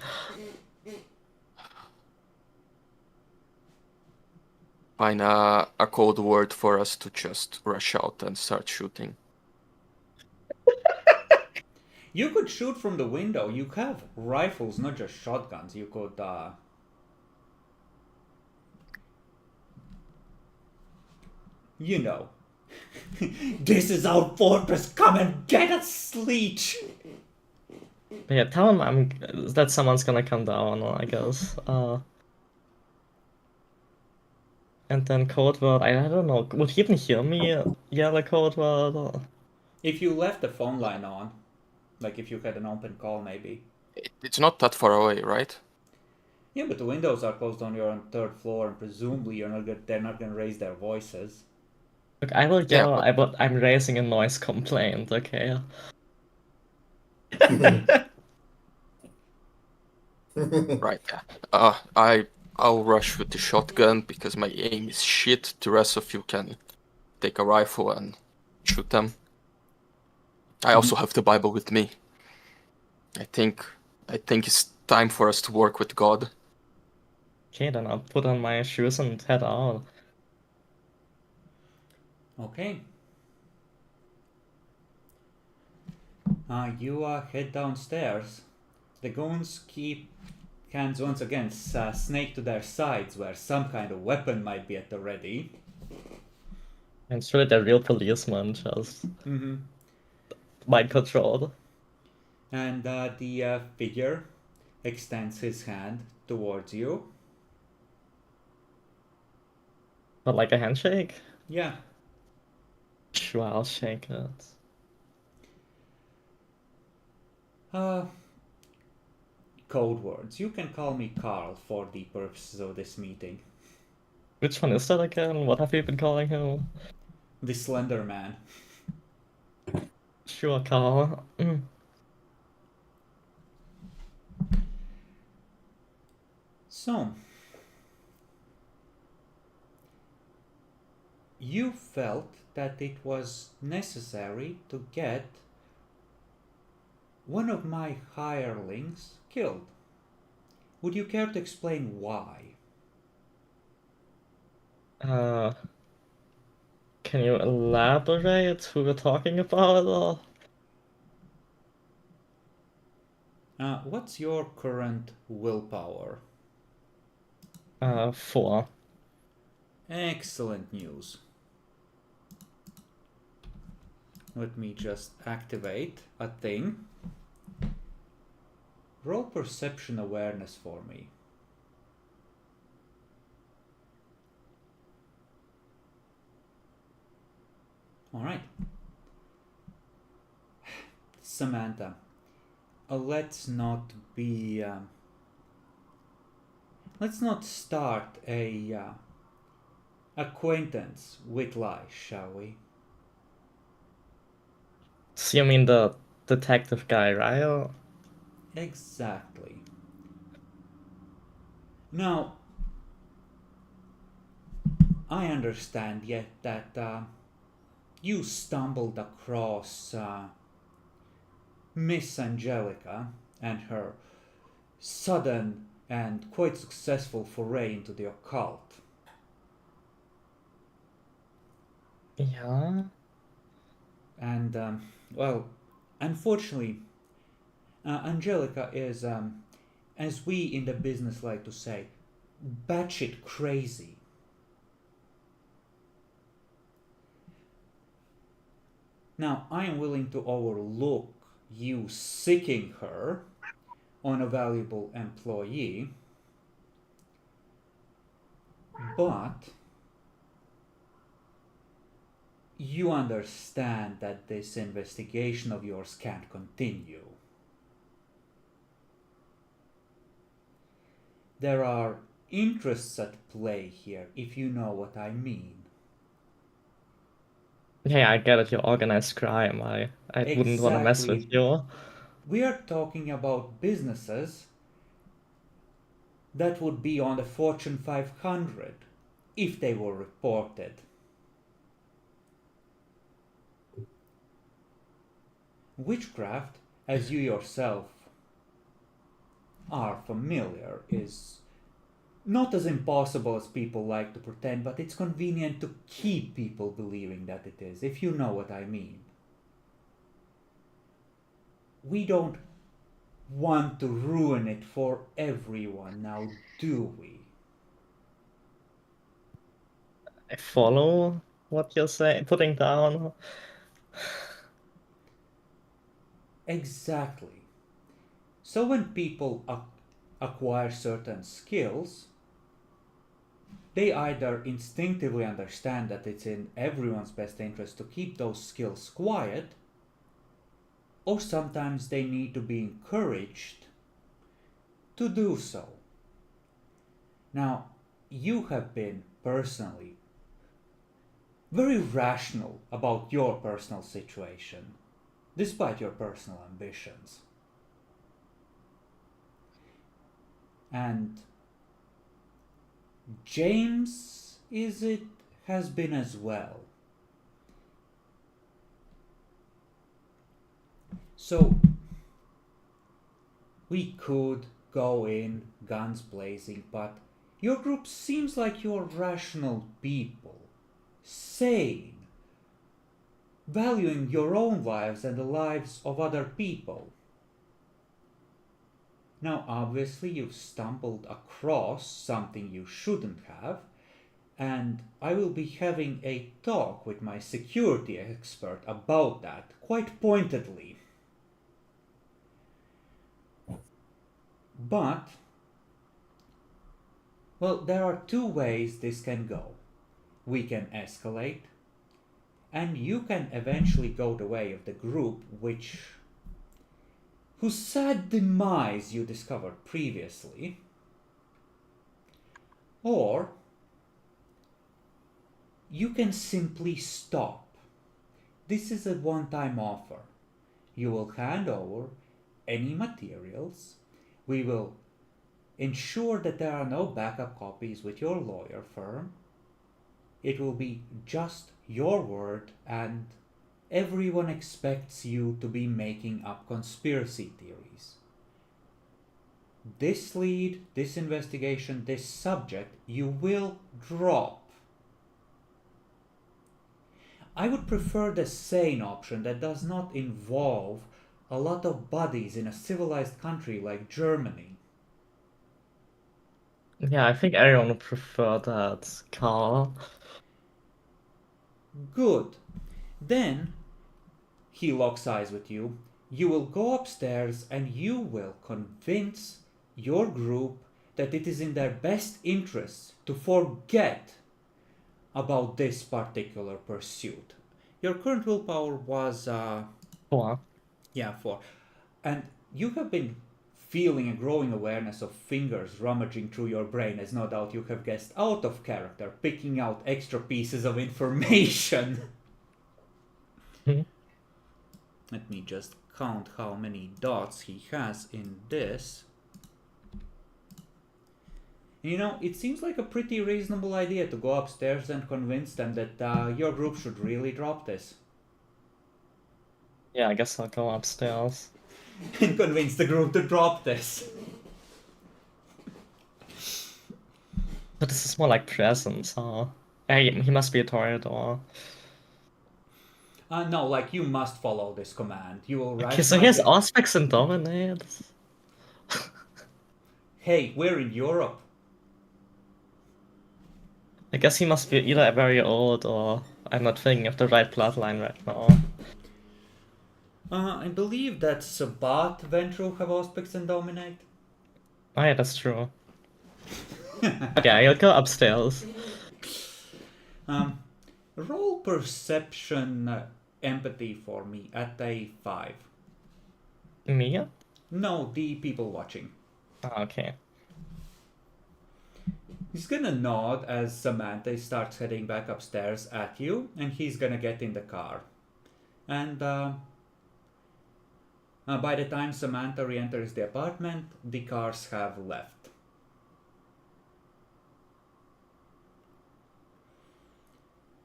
Find a code word for us to just rush out and start shooting. You could shoot from the window. You have rifles, not just shotguns. You could, you know. This is our fortress. Come and get us, Leech. But yeah, tell him that someone's gonna come down, I guess. And then code word, I don't know, would he even hear me yell a code word? Or... If you left the phone line on, like if you had an open call, maybe. It's not that far away, right? Yeah, but the windows are closed on your third floor, and presumably they're not gonna raise their voices. Look, I will yell, Yeah, but- I'm raising a noise complaint, okay? Right, yeah. I'll rush with the shotgun because my aim is shit. The rest of you can take a rifle and shoot them. I also have the Bible with me. I think it's time for us to work with God. Okay, then I'll put on my shoes and head out. Okay. You head downstairs. The goons keep hands once again snake to their sides, where some kind of weapon might be at the ready. And it's really the real policeman, just mind controlled. And the figure extends his hand towards you. But like a handshake? Yeah. Sure, I'll shake it. Code words. You can call me Carl for the purposes of this meeting. Which one is that again? What have you been calling him? The Slender Man. Sure, Carl. So, you felt that it was necessary to get one of my hirelings killed. Would you care to explain why? Can you elaborate who we're talking about? Or... What's your current willpower? 4. Excellent news. Let me just activate a thing. Roll perception awareness for me. Alright. Samantha, let's not start a acquaintance with lies, shall we? So you mean the detective guy, right? Or... Exactly. Now, I understand yet that you stumbled across Miss Angelica and her sudden and quite successful foray into the occult. Yeah. And, well, unfortunately, Angelica is, as we in the business like to say, batshit crazy. Now, I am willing to overlook you seeking her on a valuable employee, but you understand that this investigation of yours can't continue. There are interests at play here, if you know what I mean. Yeah, I get it, you're organized crime. I wouldn't want to mess with Exactly. you. We are talking about businesses that would be on the Fortune 500 if they were reported. Witchcraft, as you yourself are familiar, is not as impossible as people like to pretend, but it's convenient to keep people believing that it is, if you know what I mean. We don't want to ruin it for everyone now, do we? I follow what you're saying, putting down. Exactly. So when people acquire certain skills, they either instinctively understand that it's in everyone's best interest to keep those skills quiet, or sometimes they need to be encouraged to do so. Now, you have been personally very rational about your personal situation, despite your personal ambitions. And James, has been as well. So we could go in guns blazing, but your group seems like you're rational people, sane, valuing your own lives and the lives of other people. Now, obviously, you've stumbled across something you shouldn't have, and I will be having a talk with my security expert about that quite pointedly. But, well, there are two ways this can go. We can escalate, and you can eventually go the way of the group whose sad demise you discovered previously. Or you can simply stop. This is a one-time offer. You will hand over any materials. We will ensure that there are no backup copies with your lawyer firm. It will be just your word, and everyone expects you to be making up conspiracy theories. This lead, this investigation, this subject, you will drop. I would prefer the sane option that does not involve a lot of bodies in a civilized country like Germany. Yeah, I think everyone would prefer that, Carl. Good. Then he locks eyes with you. You will go upstairs and you will convince your group that it is in their best interests to forget about this particular pursuit. Your current willpower was 4. 4. And you have been feeling a growing awareness of fingers rummaging through your brain, as no doubt you have guessed out of character, picking out extra pieces of information. Let me just count how many dots he has in this. You know, it seems like a pretty reasonable idea to go upstairs and convince them that your group should really drop this. Yeah, I guess I'll go upstairs. And convince the group to drop this. But this is more like presence, huh? Hey, he must be a Toreador. No, like, you must follow this command. You will write. Okay, so he has Auspex and Dominate. Hey, we're in Europe. I guess he must be either very old or I'm not thinking of the right bloodline right now. I believe that Sabat Ventru have Auspex and Dominate. Oh yeah, that's true. But yeah, I'll go upstairs. Roll perception empathy for me at a 5. Me? No, the people watching. Oh, okay. He's gonna nod as Samantha starts heading back upstairs at you, and he's gonna get in the car. And by the time Samantha re-enters the apartment, the cars have left.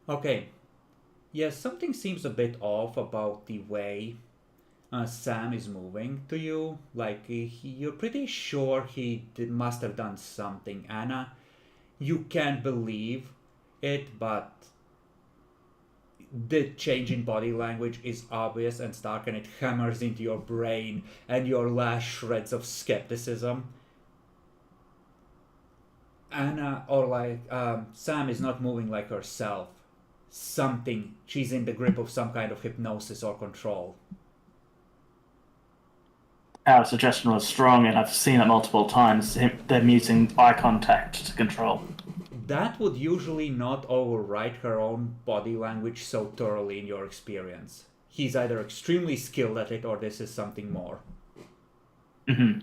Okay. Yes, something seems a bit off about the way Sam is moving to you. Like, you're pretty sure must have done something. Anna, you can't believe it, but the change in body language is obvious and stark, and it hammers into your brain and your last shreds of skepticism. Anna, or like Sam, is not moving like herself. She's in the grip of some kind of hypnosis or control. Our suggestion was strong, and I've seen it multiple times. Them using eye contact to control. That would usually not override her own body language so thoroughly in your experience. He's either extremely skilled at it or this is something more. Mm-hmm.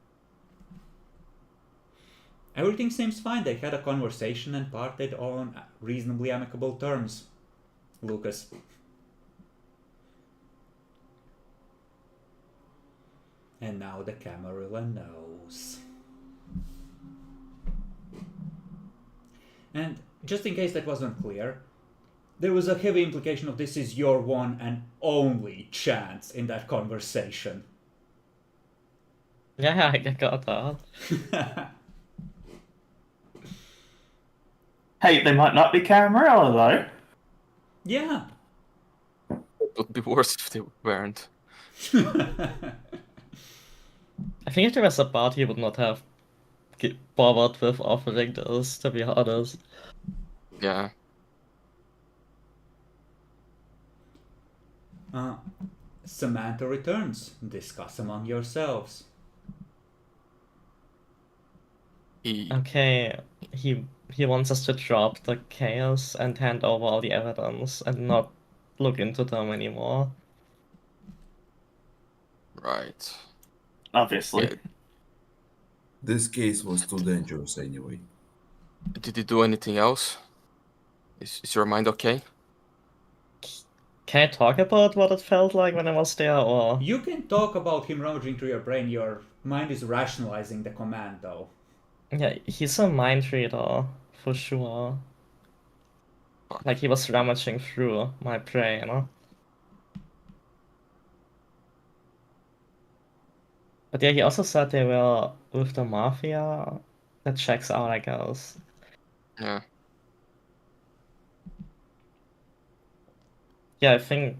Everything seems fine. They had a conversation and parted on reasonably amicable terms. Lucas. And now the Camarilla knows. And just in case that wasn't clear, there was a heavy implication of this is your one and only chance in that conversation. Yeah, I got that. Hey, they might not be Camarilla, though. Yeah. It would be worse if they weren't. I think if there was a bot, he would not have bothered with offering this, to be honest. Yeah. Samantha returns. Discuss among yourselves. Okay, he wants us to drop the chaos and hand over all the evidence and not look into them anymore. Right. Obviously. Yeah. This case was too dangerous anyway. Did he do anything else? Is your mind okay? Can I talk about what it felt like when I was there, or? You can talk about him rummaging through your brain. Your mind is rationalizing the command, though. Yeah, he's a mind reader, for sure. Like, he was rummaging through my brain, huh? But yeah, he also said they were with the Mafia. That checks out, I guess. Yeah. Yeah, I think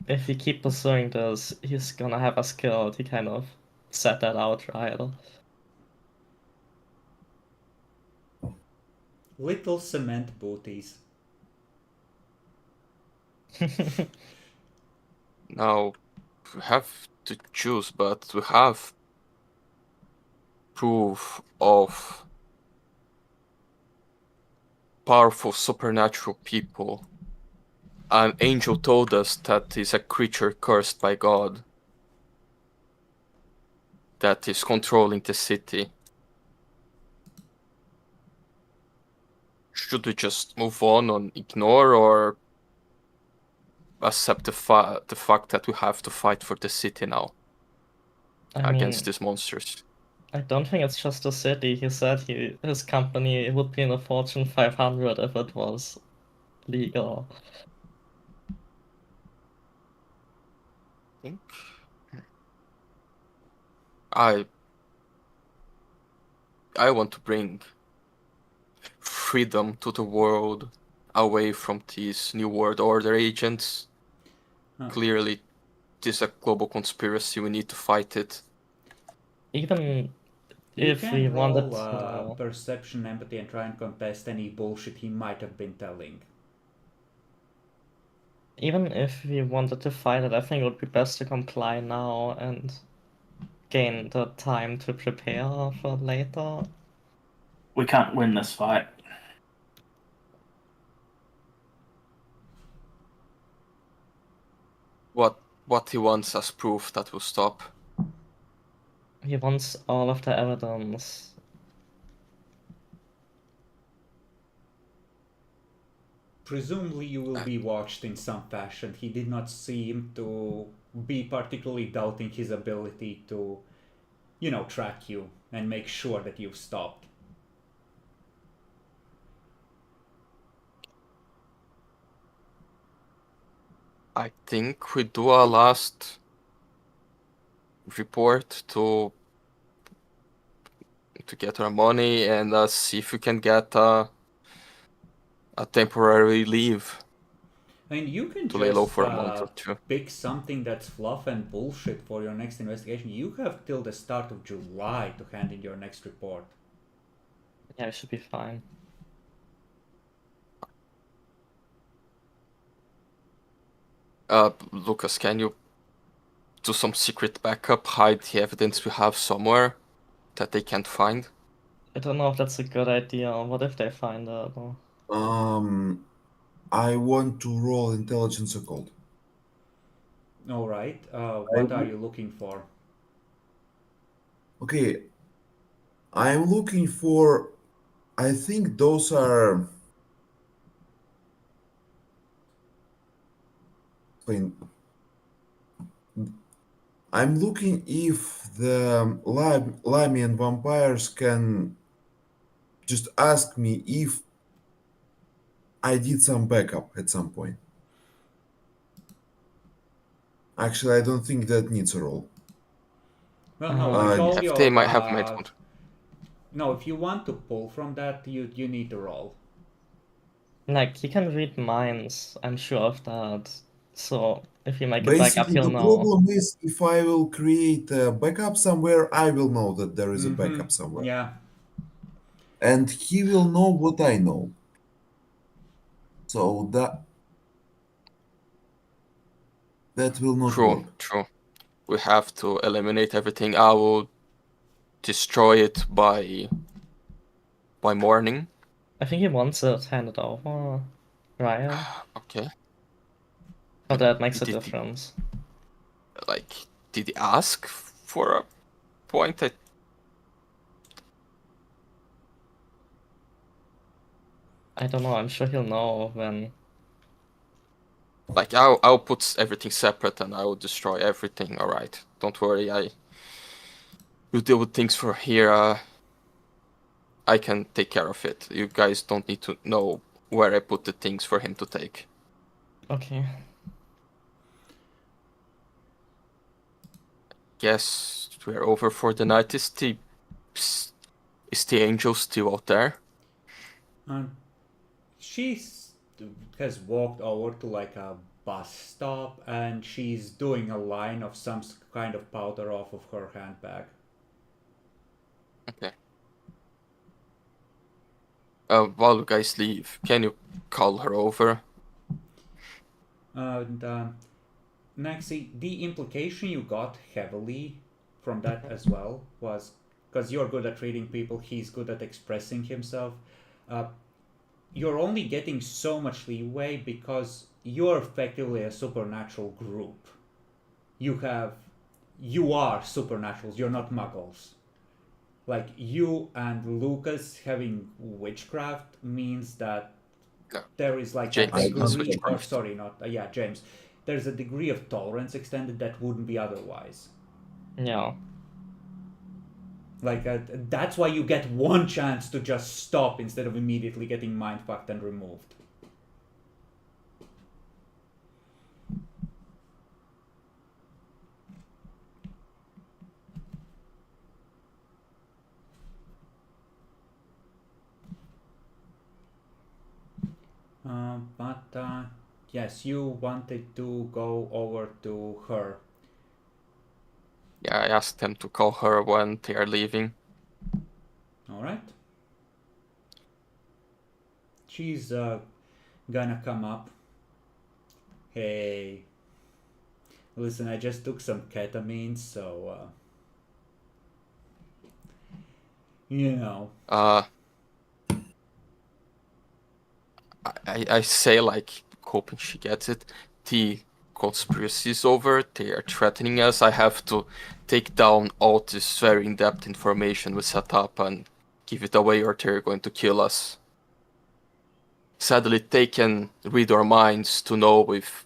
if we keep pursuing this, he's gonna have us killed. He kind of said that outright. Little cement booties. Now, we have to choose, but we have proof of powerful supernatural people. An angel told us that is a creature cursed by God that is controlling the city. Should we just move on and ignore, or accept the fact that we have to fight for the city now against these monsters? I don't think it's just the city. He said his company would be in the Fortune 500 if it was legal. I think I want to bring freedom to the world away from these New World Order agents. Clearly, this is a global conspiracy. We need to fight it. Even You if can we wanted roll to... perception, empathy, and try and contest any bullshit he might have been telling. Even if we wanted to fight it, I think it would be best to comply now and gain the time to prepare for later. We can't win this fight. What he wants as proof that will stop. He wants all of the evidence. Presumably you will be watched in some fashion. He did not seem to be particularly doubting his ability to, track you and make sure that you've stopped. I think we do a last report to get our money and see if we can get a temporary leave I mean, you can to lay low just for a month or two. pick something that's fluff and bullshit for your next investigation. You have till the start of July to hand in your next report. Yeah, it should be fine. Lucas, can you do some secret backup, hide the evidence we have somewhere that they can't find? I don't know if that's a good idea. What if they find it? I want to roll intelligence occult. All right. What are you looking for? Okay, I'm looking for. I think those are. Wait, I'm looking if the Lamian vampires can just ask me if I did some backup at some point. Actually, I don't think that needs a roll. Well, no, it's Uh, all If your. they might have made one. No, if you want to pull from that, you need to roll. Like, he can read minds, I'm sure of that. So, if you make it back up, Basically, he'll the know. problem is if I will create a backup somewhere, I will know that there is a backup somewhere. Yeah. And he will know what I know. So that will not work. True. We have to eliminate everything. I will destroy it by morning. I think he wants it handed over, Ryan. Okay. Oh, that makes a Did he- difference. Like, did he ask for a point? I don't know, I'm sure he'll know when. Like, I'll put everything separate and I will destroy everything. All right, don't worry. I will deal with things for here. I can take care of it. You guys don't need to know where I put the things for him to take. Okay. Guess we're over for the night. Is the angel still out there? She has walked over to like a bus stop and she's doing a line of some kind of powder off of her handbag. Okay. While you guys leave, can you call her over? And Naxi, the implication you got heavily from that as well was because you're good at reading people, he's good at expressing himself. You're only getting so much leeway because you're effectively a supernatural group. You are supernaturals, you're not muggles. Like, you and Lucas having witchcraft means that No. there is like James a has degree, or witchcraft. sorry, not yeah, James. There's a degree of tolerance extended that wouldn't be otherwise. Yeah. Like that's why you get one chance to just stop instead of immediately getting mind fucked and removed. But yes, you wanted to go over to her. Yeah, I asked them to call her when they are leaving. All right. She's gonna come up. Hey, listen, I just took some ketamine, so you know. I say, like, hoping she gets it. The conspiracy is over. They are threatening us. I have to take down all this very in-depth information we set up and give it away, or they're going to kill us. Sadly, they can read our minds to know if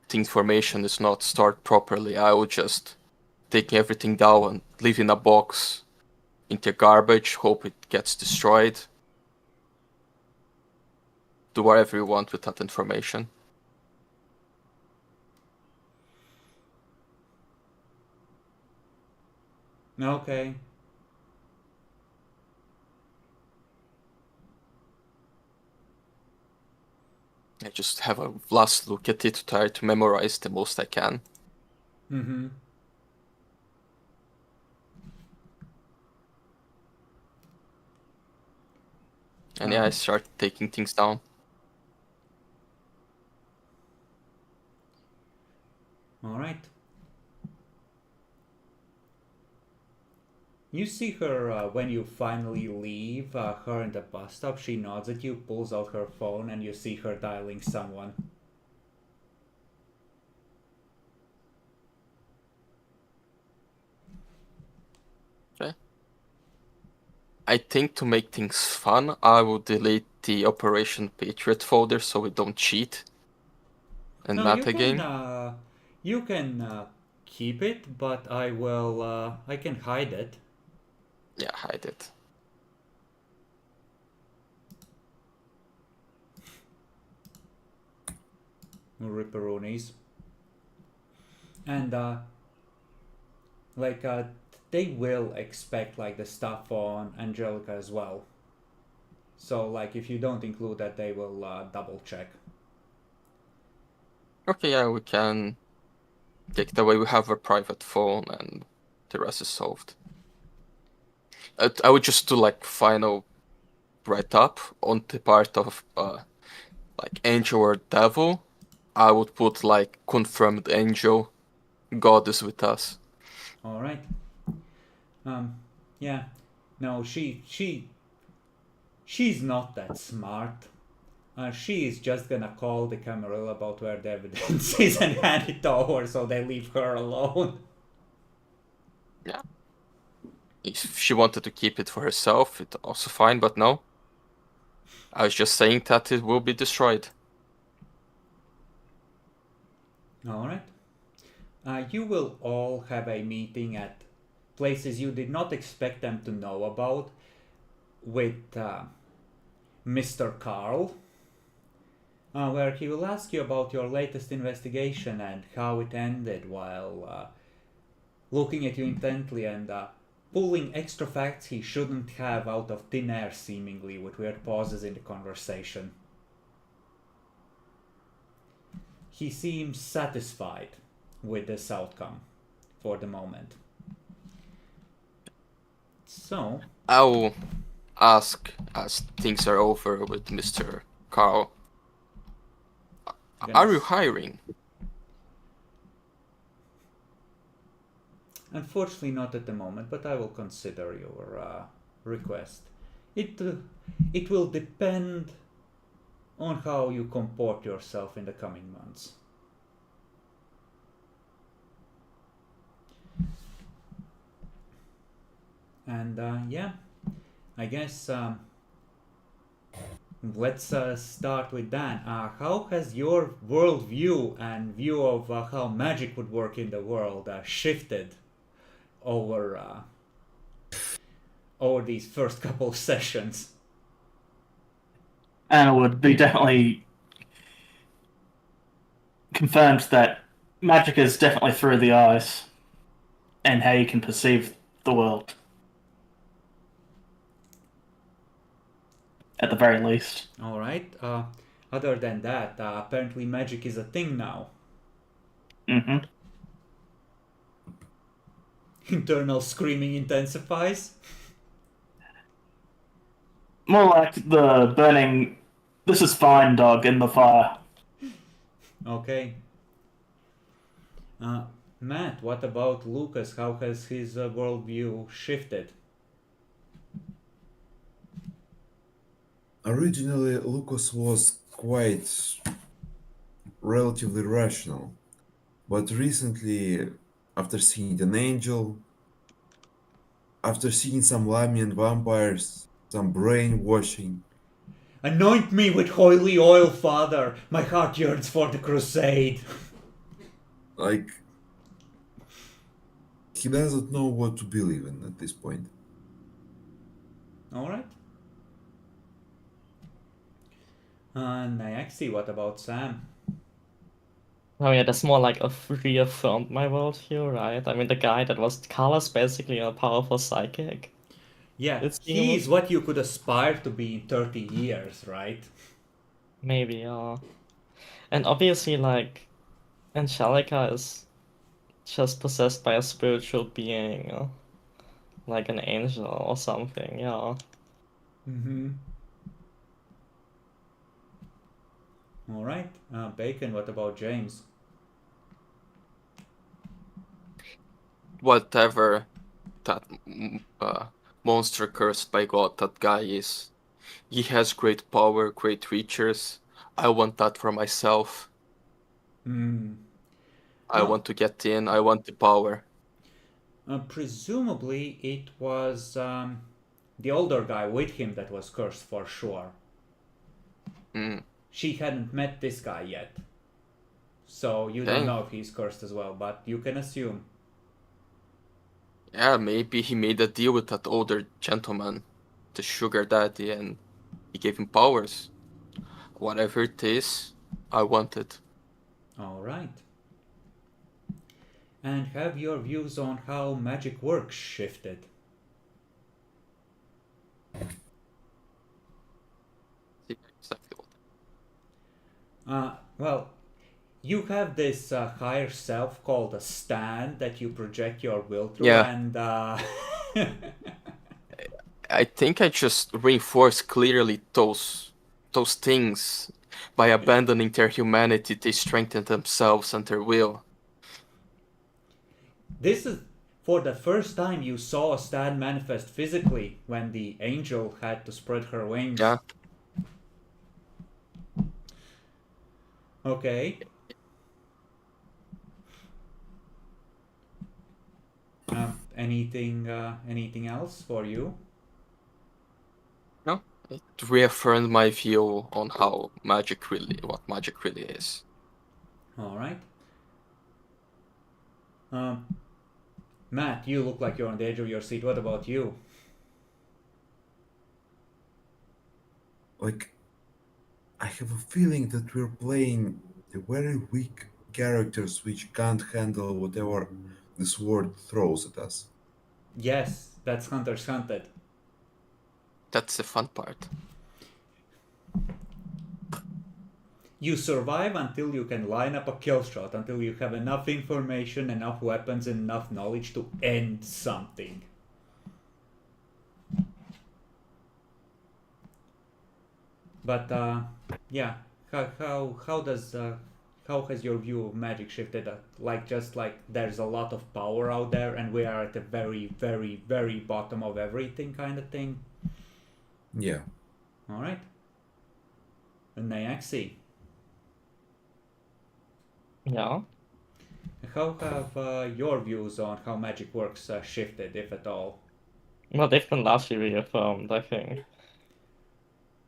the information is not stored properly. I will just take everything down and leave in a box into garbage, hope it gets destroyed. Do whatever you want with that information. Okay. I just have a last look at it to try to memorize the most I can. Mm-hmm. And yeah, I start taking things down. All right. You see her when you finally leave her in the bus stop. She nods at you, pulls out her phone, and you see her dialing someone. Okay. I think to make things fun, I will delete the Operation Patriot folder so we don't cheat and No, you meta can. game. You can keep it, but I will. I can hide it. Yeah, hide it. Ripperoonies. And like they will expect like the stuff on Angelica as well. So like if you don't include that, they will double check. Okay, yeah, we can take it away. We have a private phone and the rest is solved. I would just do like final write up on the part of like angel or devil. I would put like confirmed angel, God is with us. All right. Yeah. No, she's not that smart. She is just gonna call the Camarilla about where the evidence is and hand it over so they leave her alone. Yeah. If she wanted to keep it for herself, it's also fine, but no. I was just saying that it will be destroyed. Alright. You will all have a meeting at places you did not expect them to know about with Mr. Carl, where he will ask you about your latest investigation and how it ended while looking at you intently and pulling extra facts he shouldn't have out of thin air, seemingly, with weird pauses in the conversation. He seems satisfied with this outcome for the moment. So, I'll ask as things are over with Mr. Carl. Are you hiring? Unfortunately, not at the moment, but I will consider your request. It will depend on how you comport yourself in the coming months. And yeah, I guess let's start with Dan. How has your worldview and view of how magic would work in the world shifted over over these first couple of sessions? And it would be definitely confirmed that magic is definitely through the eyes and how you can perceive the world. At the very least. All right. Other than that, apparently magic is a thing now. Mm-hmm. Internal screaming intensifies. More like the burning, this is fine dog in the fire. Okay. Matt, what about Lucas? How has his worldview shifted? Originally, Lucas was quite relatively rational, but recently, after seeing an angel, after seeing some Lamian vampires, some brainwashing, Anoint me with holy oil, Father. My heart yearns for the crusade. like, he doesn't know what to believe in at this point. All right. Nyaxi, what about Sam? Oh yeah, that's more like a reaffirmed my worldview, right? I mean, the guy that was Carla's basically a powerful psychic. Yeah, It he is seems. what you could aspire to be in 30 years, right? Maybe, and obviously, like, Angelica is just possessed by a spiritual being, like an angel or something, yeah. Mm-hmm. All right. Bacon, what about James? Whatever that monster cursed by God that guy is, he has great power, great riches. I want that for myself. Hmm. I Well, want to get in. I want the power. presumably it was the older guy with him that was cursed for sure. Mm, She hadn't met this guy yet. So you don't dang. know if he's cursed as well, but you can assume. Yeah, maybe he made a deal with that older gentleman, the sugar daddy, and he gave him powers. Whatever it is, I want it. All right. And have your views on how magic works shifted? Well, you have this higher self called a stand that you project your will through, Yeah, and I think I just reinforce clearly those things. By abandoning their humanity, they strengthen themselves and their will. this is for the first time you saw a stand manifest physically when the angel had to spread her wings. Yeah, Okay. Anything else for you? no, it reaffirmed my view on what magic really is. All right. Um, Matt, you look like you're on the edge of your seat. What about you? Like, I have a feeling that we're playing the very weak characters which can't handle whatever this world throws at us. Yes, that's Hunter's Hunted. That's the fun part. You survive until you can line up a kill shot, until you have enough information, enough weapons, and enough knowledge to end something. But yeah, how has your view of magic shifted? Like just like there's a lot of power out there, and we are at the very, very, very bottom of everything, kind of thing. Yeah. All right. And Nyaxi, Yeah. how have your views on how magic works shifted, if at all? Well, they've been largely reaffirmed, I think.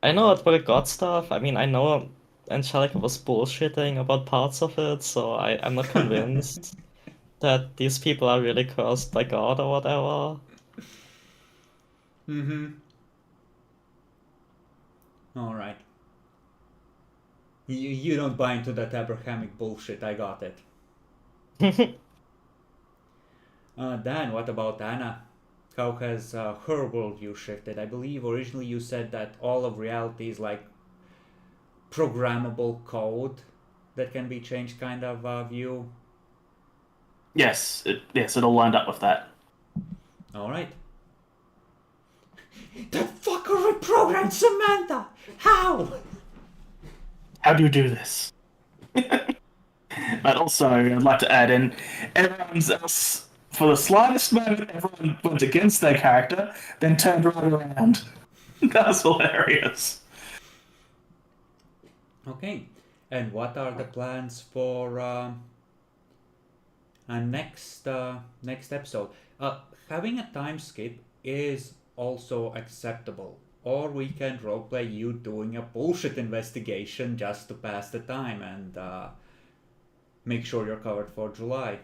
I know about the God stuff. I mean, I know Angelica was bullshitting about parts of it, so I'm not convinced that these people are really cursed by God or whatever. Mm-hmm. All right. You don't buy into that Abrahamic bullshit. I got it. Dan, what about Anna? How has her worldview shifted? I believe originally you said that all of reality is like programmable code that can be changed, kind of view. Yes, it all lined up with that. All right. That fucker reprogrammed Samantha. How? How do you do this? But also, I'd like to add in, everyone's else, for the slightest moment, everyone went against their character, then turned right around. That was hilarious. Okay. And what are the plans for next episode? Having a time skip is also acceptable. Or we can roleplay you doing a bullshit investigation just to pass the time and make sure you're covered for July.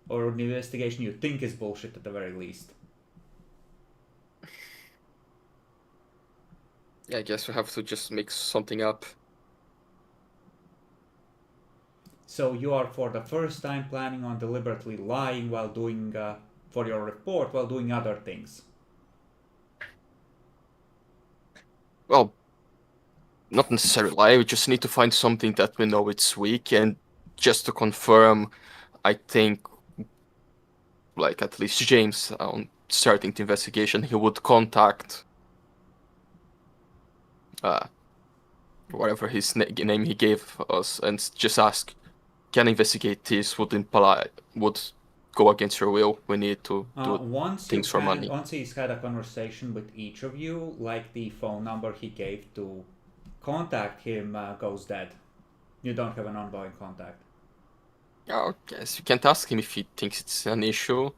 Or an investigation you think is bullshit at the very least. Yeah, I guess we have to just make something up. So you are for the first time planning on deliberately lying while doing for your report while doing other things. Well, not necessarily lie. We just need to find something that we know it's weak, and just to confirm, I think, like at least James, on starting the investigation, he would contact whatever his name he gave us, and just ask, "Can I investigate this? Would go against your will. We need to do things for money." Once he's had a conversation with each of you, like the phone number he gave to contact him goes dead. You don't have an ongoing contact. I guess you can't ask him if he thinks it's an issue.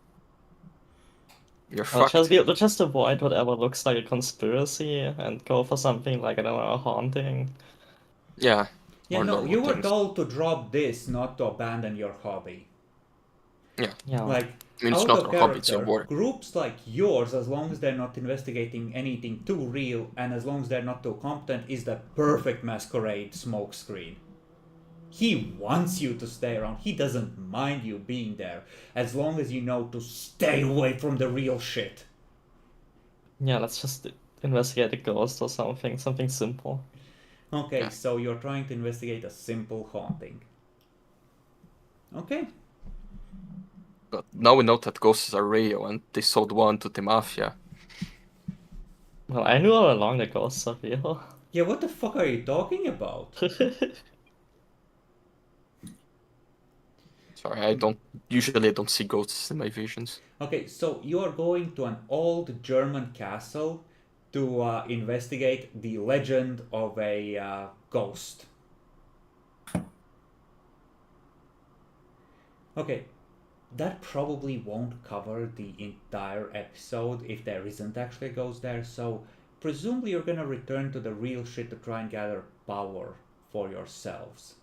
You're We'll fucked. we'll just avoid whatever looks like a conspiracy and go for something like, I don't know, a haunting. Yeah. Yeah, More no, normal you were things. told to drop this, not to abandon your hobby. Yeah. Like, I mean, it's out not of our hobby, it's our character, work. groups like yours, as long as they're not investigating anything too real and as long as they're not too competent, is the perfect masquerade smokescreen. He wants you to stay around. He doesn't mind you being there, as long as you know to stay away from the real shit. Yeah, let's just investigate a ghost or something simple. Okay, Yeah. so you're trying to investigate a simple haunting. Okay. But now we know that ghosts are real, and they sold one to the mafia. Well, I knew all along that ghosts are real. Yeah, what the fuck are you talking about? Sorry, I don't see ghosts in my visions. Okay, so you are going to an old German castle to investigate the legend of a ghost. Okay, that probably won't cover the entire episode if there isn't actually a ghost there, so presumably you're gonna return to the real shit to try and gather power for yourselves.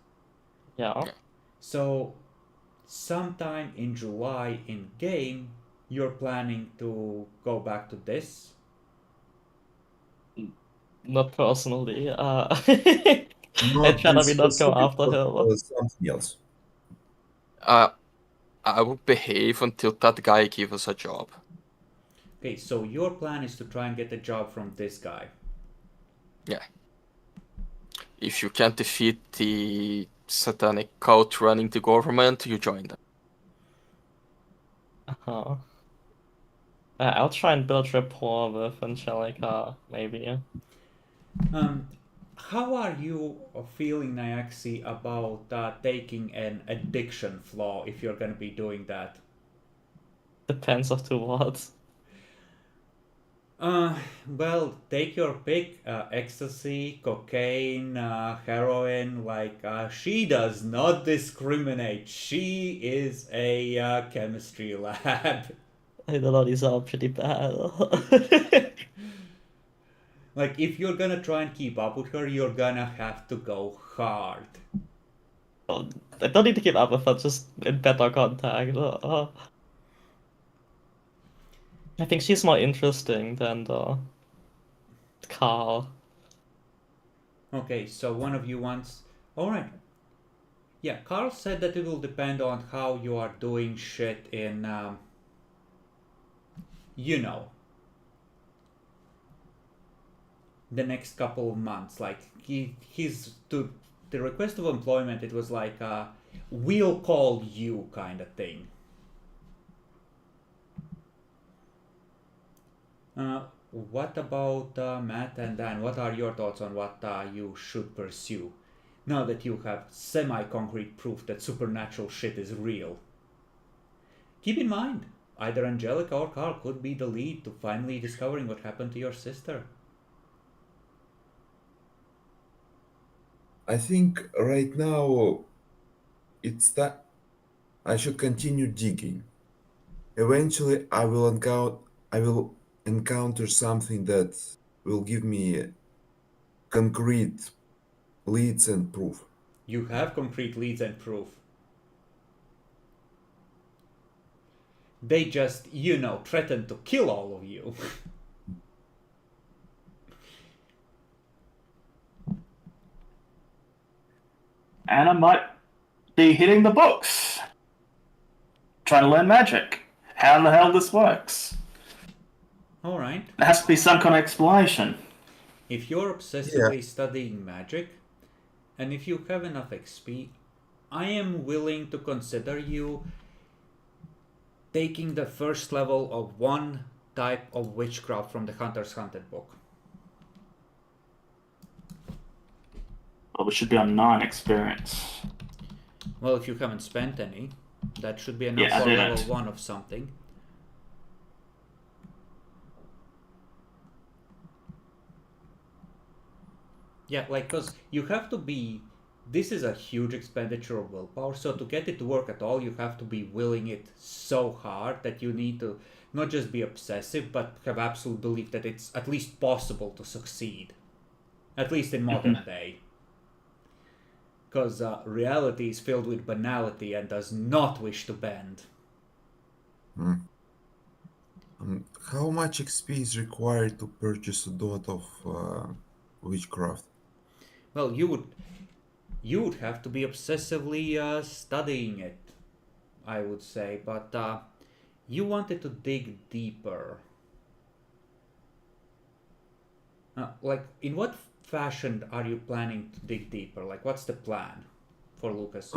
Yeah. So, sometime in July in game, you're planning to go back to this. Not personally. Not I'd rather this we not go specific, after but, him. something else. I will behave until that guy gives us a job. Okay, so your plan is to try and get a job from this guy. Yeah. If you can't defeat the satanic cult running the government, you join them. Uh-huh. I'll try and build rapport with Angelica, maybe. How are you feeling, Nyaxi, about taking an addiction flaw if you're gonna be doing that? Depends of to what. Well, take your pick. Ecstasy, cocaine, heroin. Like, she does not discriminate. She is a chemistry lab. I don't know, these are pretty bad. Like, if you're gonna try and keep up with her, you're gonna have to go hard. I don't need to keep up with her, just in better contact. I think she's more interesting than the Carl. Okay, so one of you wants. Alright. Yeah, Carl said that it will depend on how you are doing shit in, you know, the next couple of months. Like, he's to the request of employment, it was like a we'll call you kind of thing. What about Matt and Dan? What are your thoughts on what you should pursue now that you have semi-concrete proof that supernatural shit is real? Keep in mind, either Angelica or Carl could be the lead to finally discovering what happened to your sister. I think right now it's that I should continue digging. Eventually, I will encounter something that will give me concrete leads and proof. You have concrete leads and proof. They just, threatened to kill all of you. Anna might be hitting the books, trying to learn magic. How the hell this works? All right. There has to be some kind of explanation. If you're obsessively studying magic, and if you have enough XP, I am willing to consider you taking the first level of one type of witchcraft from the Hunter's Hunted book. Well, we should be on 9 experience. Well, if you haven't spent any, that should be enough Yeah, I for didn't. level 1 of something. Yeah, like, because you have to be... This is a huge expenditure of willpower, so to get it to work at all, you have to be willing it so hard that you need to not just be obsessive, but have absolute belief that it's at least possible to succeed. At least in modern day. Because reality is filled with banality and does not wish to bend. How much XP is required to purchase a dot of witchcraft? Well, you would have to be obsessively studying it, I would say, but you wanted to dig deeper. Like, in what fashion are you planning to dig deeper? Like, what's the plan for Lucas?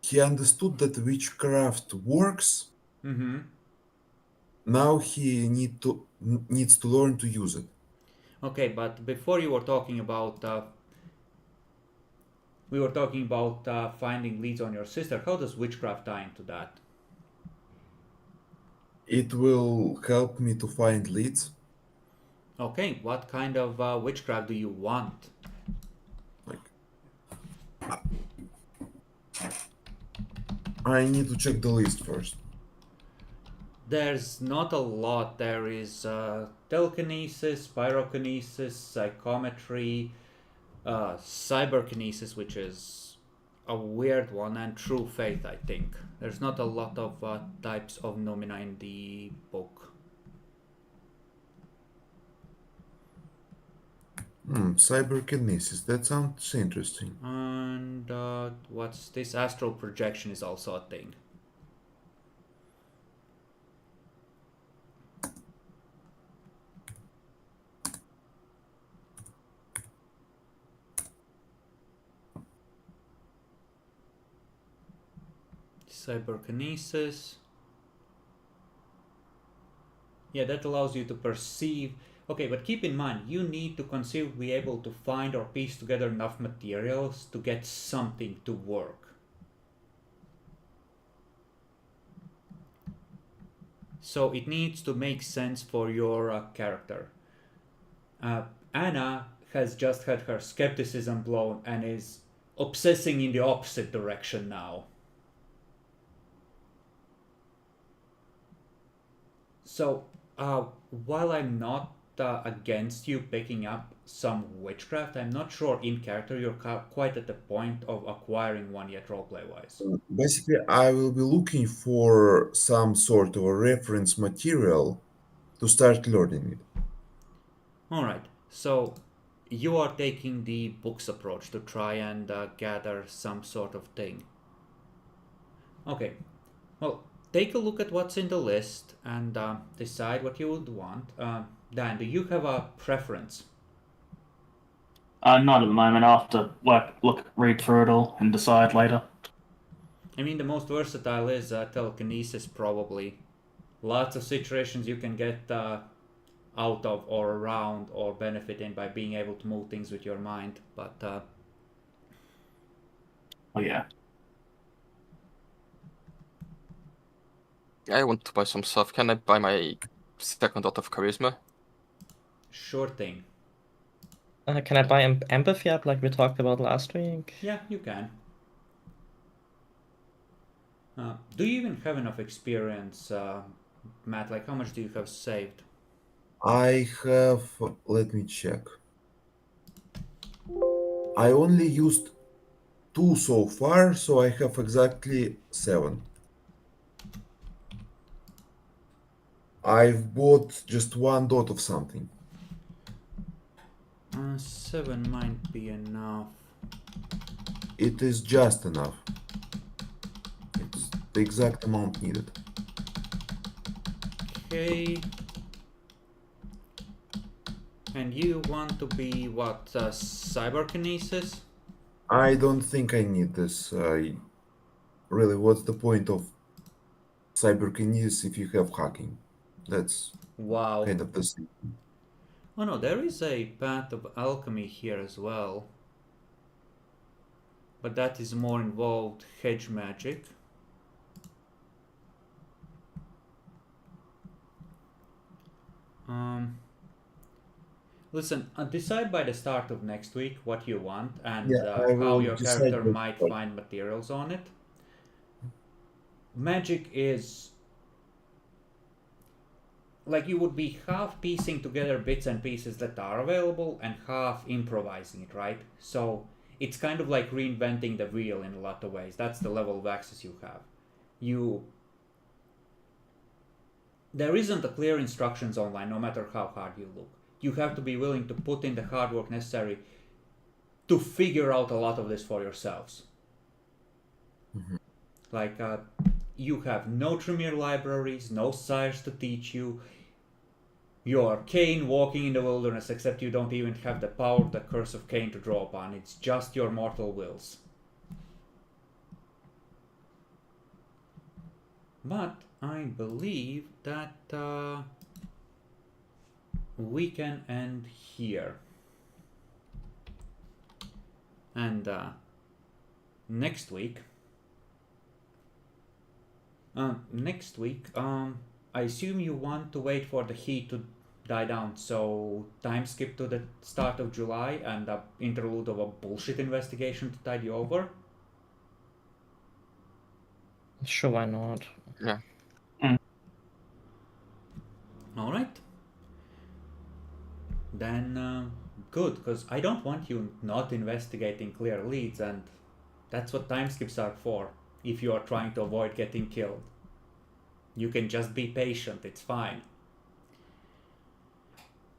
He understood that witchcraft works. Mm-hmm. Now he needs to learn to use it. Okay, but before you were talking about... we were talking about finding leads on your sister. How does witchcraft tie into that? It will help me to find leads. Okay, what kind of witchcraft do you want? Like, I need to check the list first. There's not a lot. There is telekinesis, pyrokinesis, psychometry, cyberkinesis, which is a weird one, and true faith, I think. There's not a lot of types of nomina in the book. Cyberkinesis. That sounds interesting. And what's this? Astral projection is also a thing. Cyberkinesis. Yeah, that allows you to perceive. Okay, but keep in mind, you need to conceivably be able to find or piece together enough materials to get something to work. So it needs to make sense for your character. Anna has just had her skepticism blown and is obsessing in the opposite direction now. So, while I'm not against you picking up some witchcraft, I'm not sure in character you're quite at the point of acquiring one yet roleplay-wise. Basically, I will be looking for some sort of a reference material to start learning it. Alright, so you are taking the books approach to try and gather some sort of thing. Okay, well, take a look at what's in the list and decide what you would want. Dan, do you have a preference? Not at the moment. I'll have to read through it all and decide later. I mean, the most versatile is telekinesis, probably. Lots of situations you can get out of or around or benefit in by being able to move things with your mind, but... Oh, yeah. I want to buy some stuff. Can I buy my second dot of charisma? Sure thing. Can I buy empathy up like we talked about last week? Yeah, you can. Do you even have enough experience, Matt? Like, how much do you have saved? I have, let me check. I only used 2 so far, so I have exactly 7. I've bought just 1 dot of something. 7 might be enough. It is just enough. It's the exact amount needed. Okay. And you want to be what? Cyberkinesis? I don't think I need this. Really, what's the point of cyberkinesis if you have hacking? That's Wow. kind of the same. Oh no, there is a path of alchemy here as well. But that is more involved hedge magic. Listen, decide by the start of next week what you want and Yeah, I how will your decide character by might start. find materials on it. Magic is like you would be half piecing together bits and pieces that are available and half improvising it, right? So it's kind of like reinventing the wheel in a lot of ways. That's the level of access you have. There isn't a clear instructions online, no matter how hard you look. You have to be willing to put in the hard work necessary to figure out a lot of this for yourselves. Like, you have no Tremere libraries, no sires to teach you. You're Cain walking in the wilderness, except you don't even have the power of the Curse of Cain to draw upon. It's just your mortal wills. But I believe that we can end here. And next week, I assume you want to wait for the heat to die down, so time skip to the start of July and an interlude of a bullshit investigation to tide you over. Sure, why not? Yeah. Alright. Then, good, because I don't want you not investigating clear leads, and that's what time skips are for, if you are trying to avoid getting killed. You can just be patient, it's fine.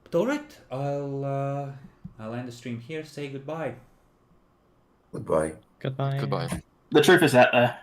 But alright, I'll end the stream here, say goodbye. Goodbye. Goodbye. Goodbye. The truth is out there.